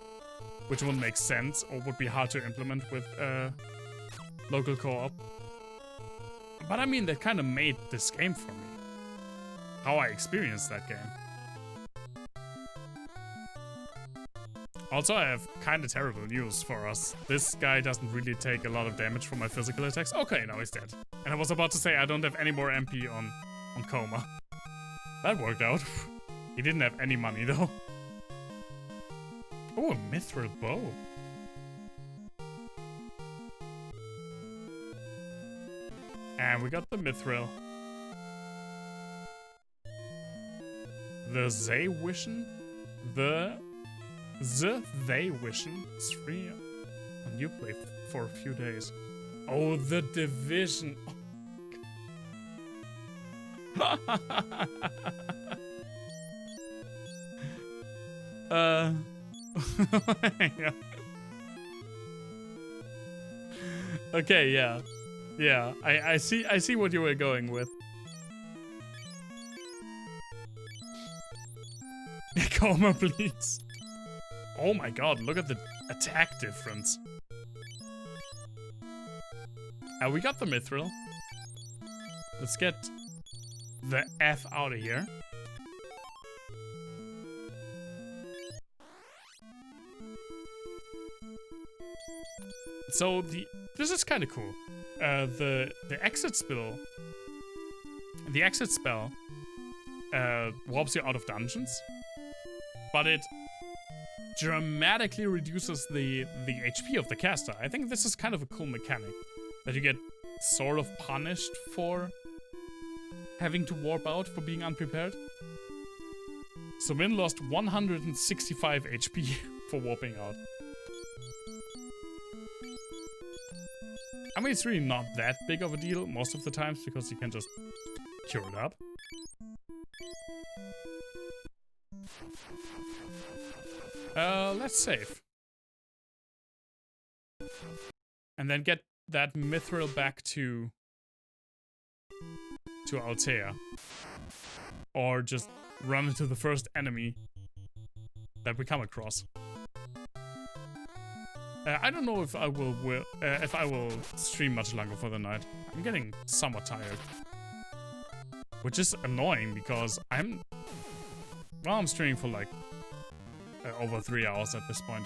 which wouldn't make sense or would be hard to implement with local co-op. But I mean, that kind of made this game for me. How I experienced that game. Also, I have kind of terrible news for us. This guy doesn't really take a lot of damage from my physical attacks. Okay, now he's dead. And I was about to say I don't have any more MP on Coma. That worked out. He didn't have any money though. Oh, a mithril bow. And we got the mithril. The Zaywishen? Zaywishen? It's free on Uplay for a few days. Oh, the Division. Yeah. Okay, yeah. Yeah, I see what you were going with. Coma, please. Oh my god, look at the attack difference. We got the mithril. Let's get the F out of here. So this is kind of cool. The exit spell. The exit spell warps you out of dungeons, but it dramatically reduces the HP of the caster. I think this is kind of a cool mechanic that you get sort of punished for having to warp out for being unprepared. So Min lost 165 HP for warping out. I mean, it's really not that big of a deal most of the times because you can just cure it up. Let's save. And then get that mithril back to Altea. Or just run into the first enemy that we come across. I don't know if I will stream much longer for the night. I'm getting somewhat tired. Which is annoying because I'm streaming for like over 3 hours at this point.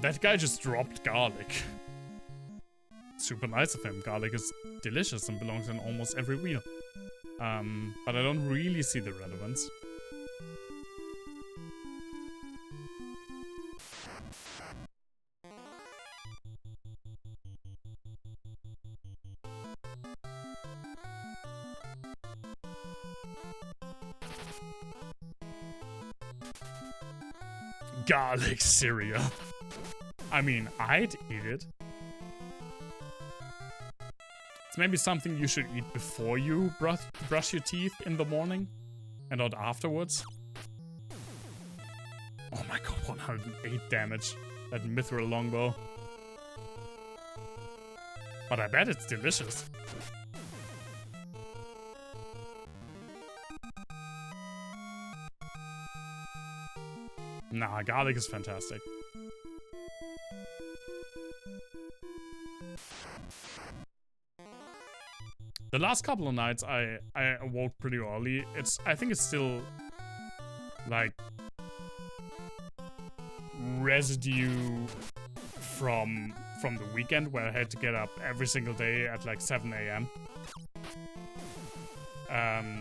That guy just dropped garlic. Super nice of him. Garlic is delicious and belongs in almost every meal. But I don't really see the relevance. Garlic cereal. I mean, I'd eat it. It's maybe something you should eat before you brush your teeth in the morning and not afterwards. Oh my god, 108 damage. That mithril longbow. But I bet it's delicious. Nah, garlic is fantastic. The last couple of nights I awoke pretty early. I think it's still like residue from from the weekend where I had to get up every single day at like 7 a.m.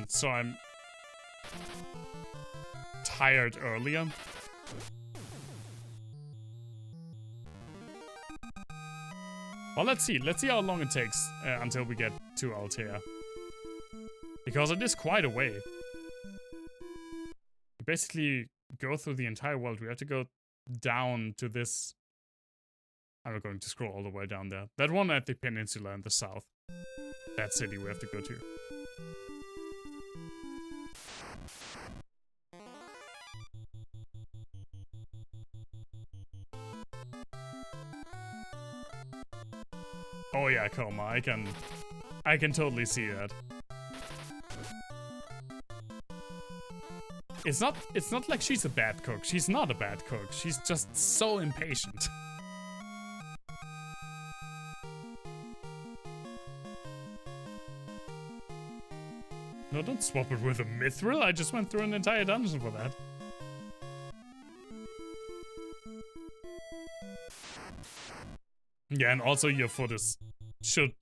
So I'm tired earlier. Well, let's see how long it takes until we get to Altea. Because it is quite a way. We basically go through the entire world. We have to go down to this. I'm not going to scroll all the way down there. That one at the peninsula in the south. That city we have to go to. Oh yeah, Coma, I can totally see that. It's not like she's a bad cook. She's not a bad cook. She's just so impatient. No, don't swap it with a mithril. I just went through an entire dungeon for that. Yeah, and also your foot should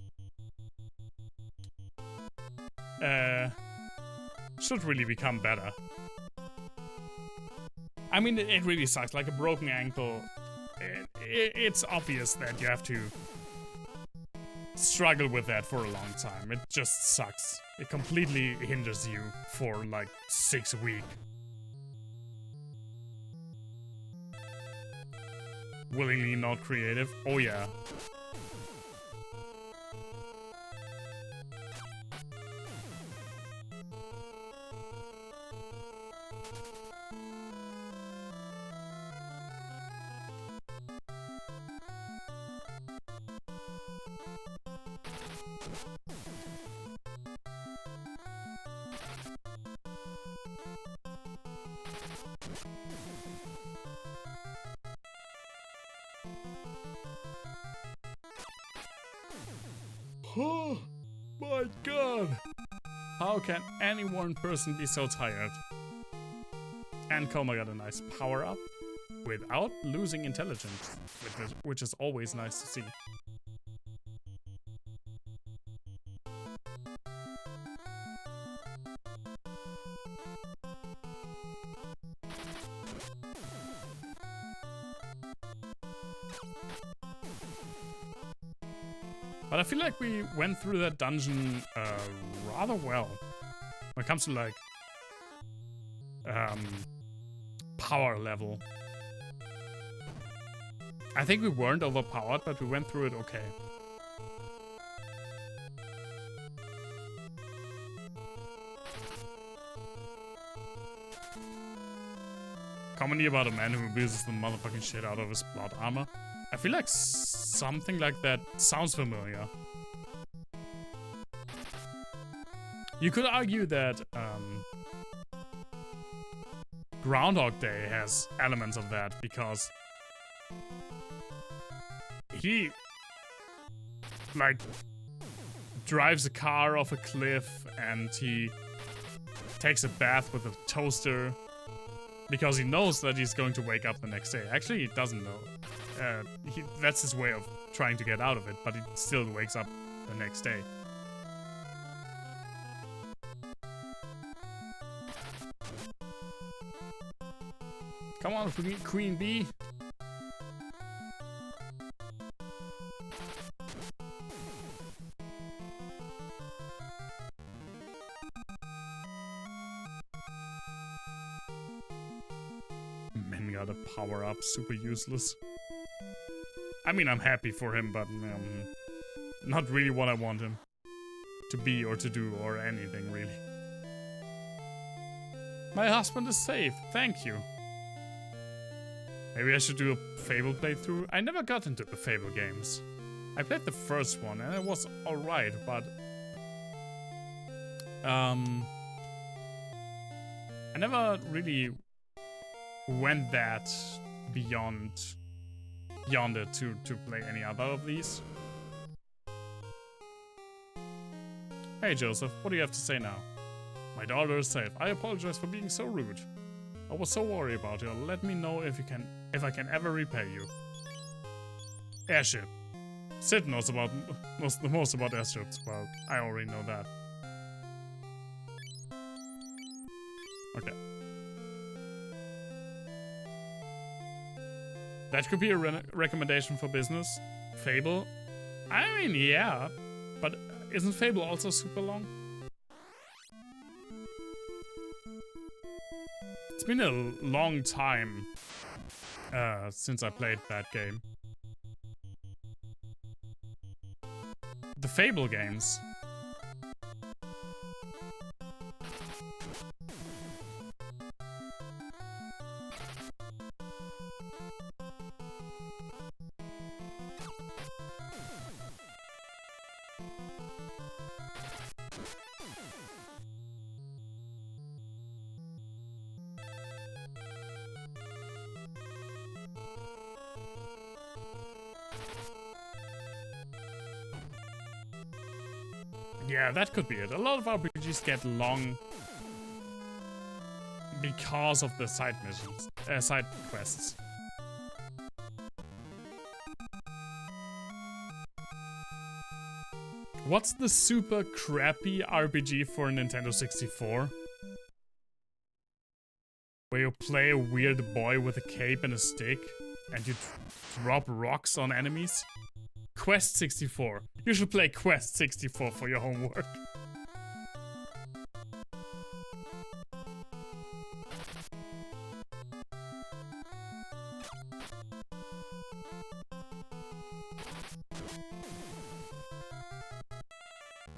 really become better. I mean, it really sucks. Like a broken ankle, it's obvious that you have to struggle with that for a long time. It just sucks. It completely hinders you for like 6 weeks. Willingly not creative. Oh yeah. Oh my god! How can any one person be so tired? And Coma got a nice power up without losing intelligence, which is always nice to see. But I feel like we went through that dungeon rather well. When it comes to like power level. I think we weren't overpowered, but we went through it okay. Comedy about a man who abuses the motherfucking shit out of his plot armor. I feel like something like that sounds familiar. You could argue that Groundhog Day has elements of that because he like drives a car off a cliff and he takes a bath with a toaster because he knows that he's going to wake up the next day. Actually, he doesn't know. That's his way of trying to get out of it, but he still wakes up the next day. Come on, Queen Bee. Man got a power up, super useless. I mean, I'm happy for him, but not really what I want him to be or to do or anything, really. My husband is safe, thank you. Maybe I should do a Fable playthrough. I never got into the Fable games. I played the first one and it was alright, but I never really went that beyond it to play any other of these. Hey Joseph, what do you have to say now? My daughter is safe. I apologize for being so rude. I was so worried about her. Let me know if I can ever repay you. Airship. Sid knows the most about airships. Well, I already know that. Okay. That could be a recommendation for business. Fable? I mean, yeah. But isn't Fable also super long? It's been a long time since I played that game. The Fable games. Yeah, that could be it. A lot of RPGs get long because of the side missions, side quests. What's the super crappy RPG for Nintendo 64? Where you play a weird boy with a cape and a stick, and you drop rocks on enemies? Quest 64. You should play Quest 64 for your homework.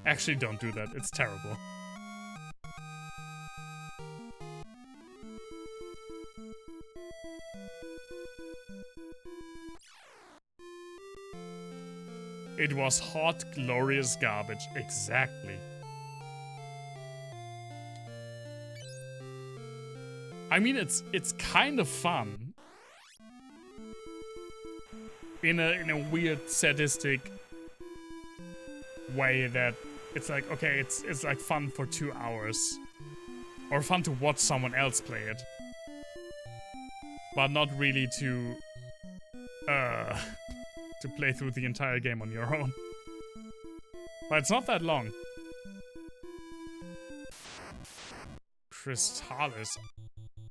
Actually, don't do that. It's terrible. It was hot, glorious garbage. Exactly. I mean, it's kind of fun. In a weird, sadistic way that it's like, okay, it's like fun for 2 hours. Or fun to watch someone else play it. But not really to play through the entire game on your own. But it's not that long. Crystallis.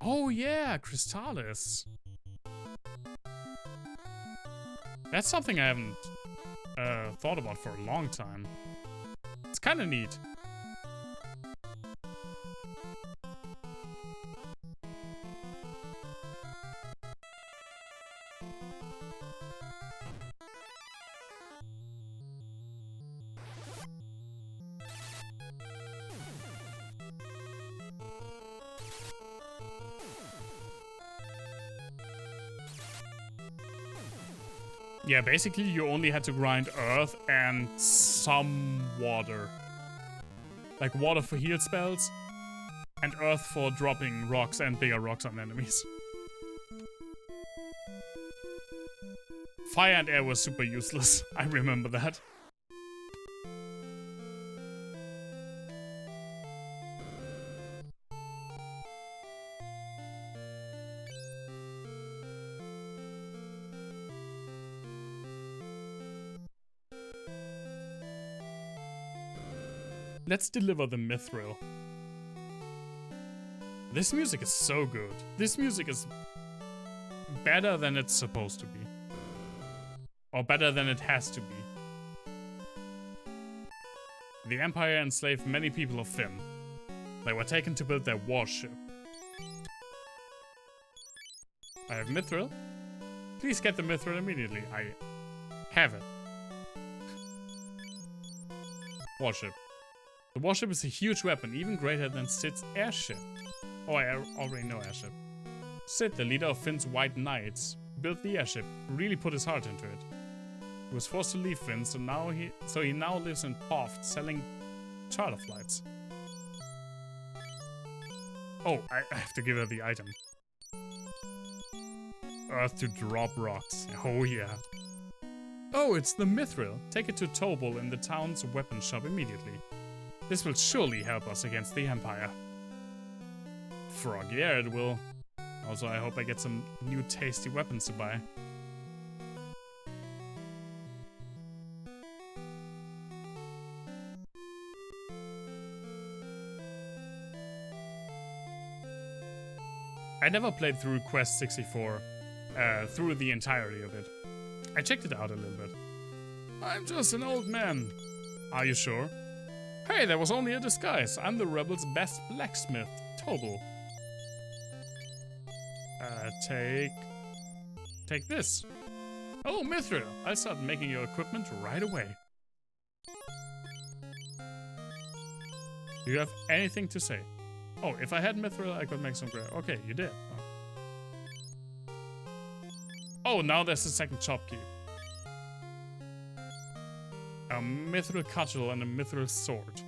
Oh yeah, Crystallis. That's something I haven't thought about for a long time. It's kind of neat. Yeah, basically you only had to grind earth and some water. Like water for heal spells, and earth for dropping rocks and bigger rocks on enemies. Fire and air was super useless, I remember that. Let's deliver the mithril. This music is so good. This music is better than it's supposed to be. Or better than it has to be. The Empire enslaved many people of Finn. They were taken to build their warship. I have mithril. Please get the mithril immediately. I have it. Warship. The warship is a huge weapon, even greater than Sid's airship. Oh, I already know airship. Sid, the leader of Finn's White Knights, built the airship, really put his heart into it. He was forced to leave Finn, so he now lives in Poft, selling charter flights. Oh, I have to give her the item. Earth to drop rocks. Oh yeah. Oh, it's the mithril. Take it to Tobal in the town's weapon shop immediately. This will surely help us against the Empire. Frog, yeah, it will. Also, I hope I get some new tasty weapons to buy. I never played through Quest 64, through the entirety of it. I checked it out a little bit. I'm just an old man. Are you sure? Hey, that was only a disguise. I'm the rebel's best blacksmith. Total. Take this. Oh, Mithril. I'll start making your equipment right away. Do you have anything to say? Oh, if I had Mithril, I could make some gravel. Okay, you did. Oh, now there's a second shopkeep. A Mithril cudgel and a Mithril sword.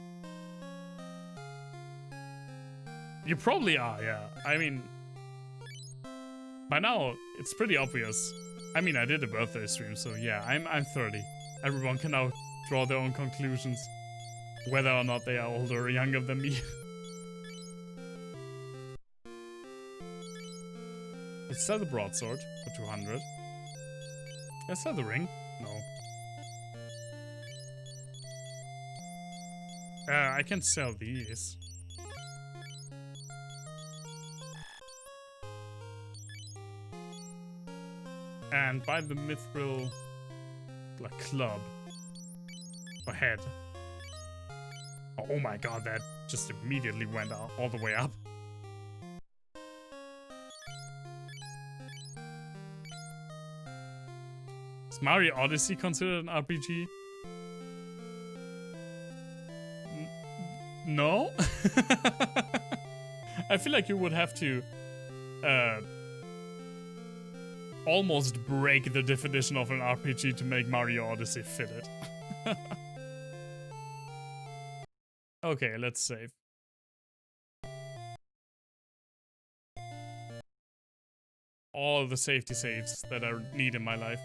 You probably are, yeah. I mean, by now, it's pretty obvious. I mean, I did a birthday stream, so yeah, I'm 30. Everyone can now draw their own conclusions, whether or not they are older or younger than me. Let's sell the broadsword for 200. Let's sell the ring. No. I can sell these. And buy the mithril like club or head. Oh my god, that just immediately went all the way up. Is Mario Odyssey considered an RPG? No? I feel like you would have to almost break the definition of an RPG to make Mario Odyssey fit it. Okay, let's save. All the safety saves that I need in my life.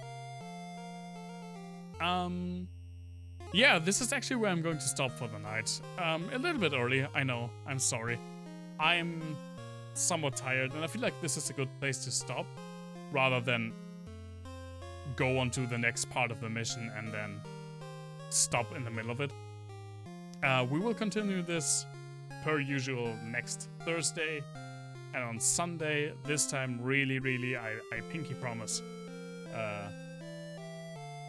Yeah, this is actually where I'm going to stop for the night. A little bit early, I know, I'm sorry. I'm somewhat tired, and I feel like this is a good place to stop, rather than go on to the next part of the mission and then stop in the middle of it. We will continue this per usual next Thursday, and on Sunday, this time really, I pinky promise,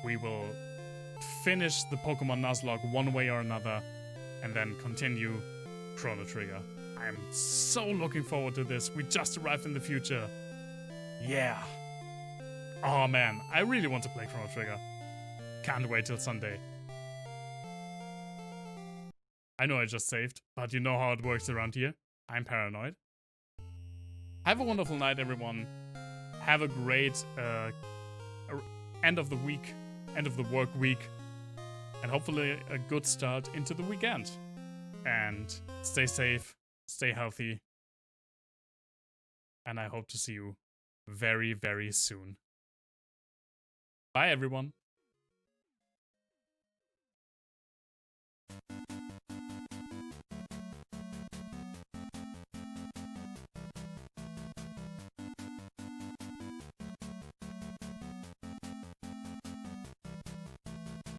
we will finish the Pokemon Nuzlocke one way or another, and then continue Chrono Trigger. I'm so looking forward to this. We just arrived in the future. Yeah. Oh man, I really want to play Chrono Trigger. Can't wait till Sunday. I know I just saved, but you know how it works around here. I'm paranoid. Have a wonderful night, everyone. Have a great end of the week, end of the work week, and hopefully a good start into the weekend. And stay safe, stay healthy, and I hope to see you very, very soon. Bye, everyone.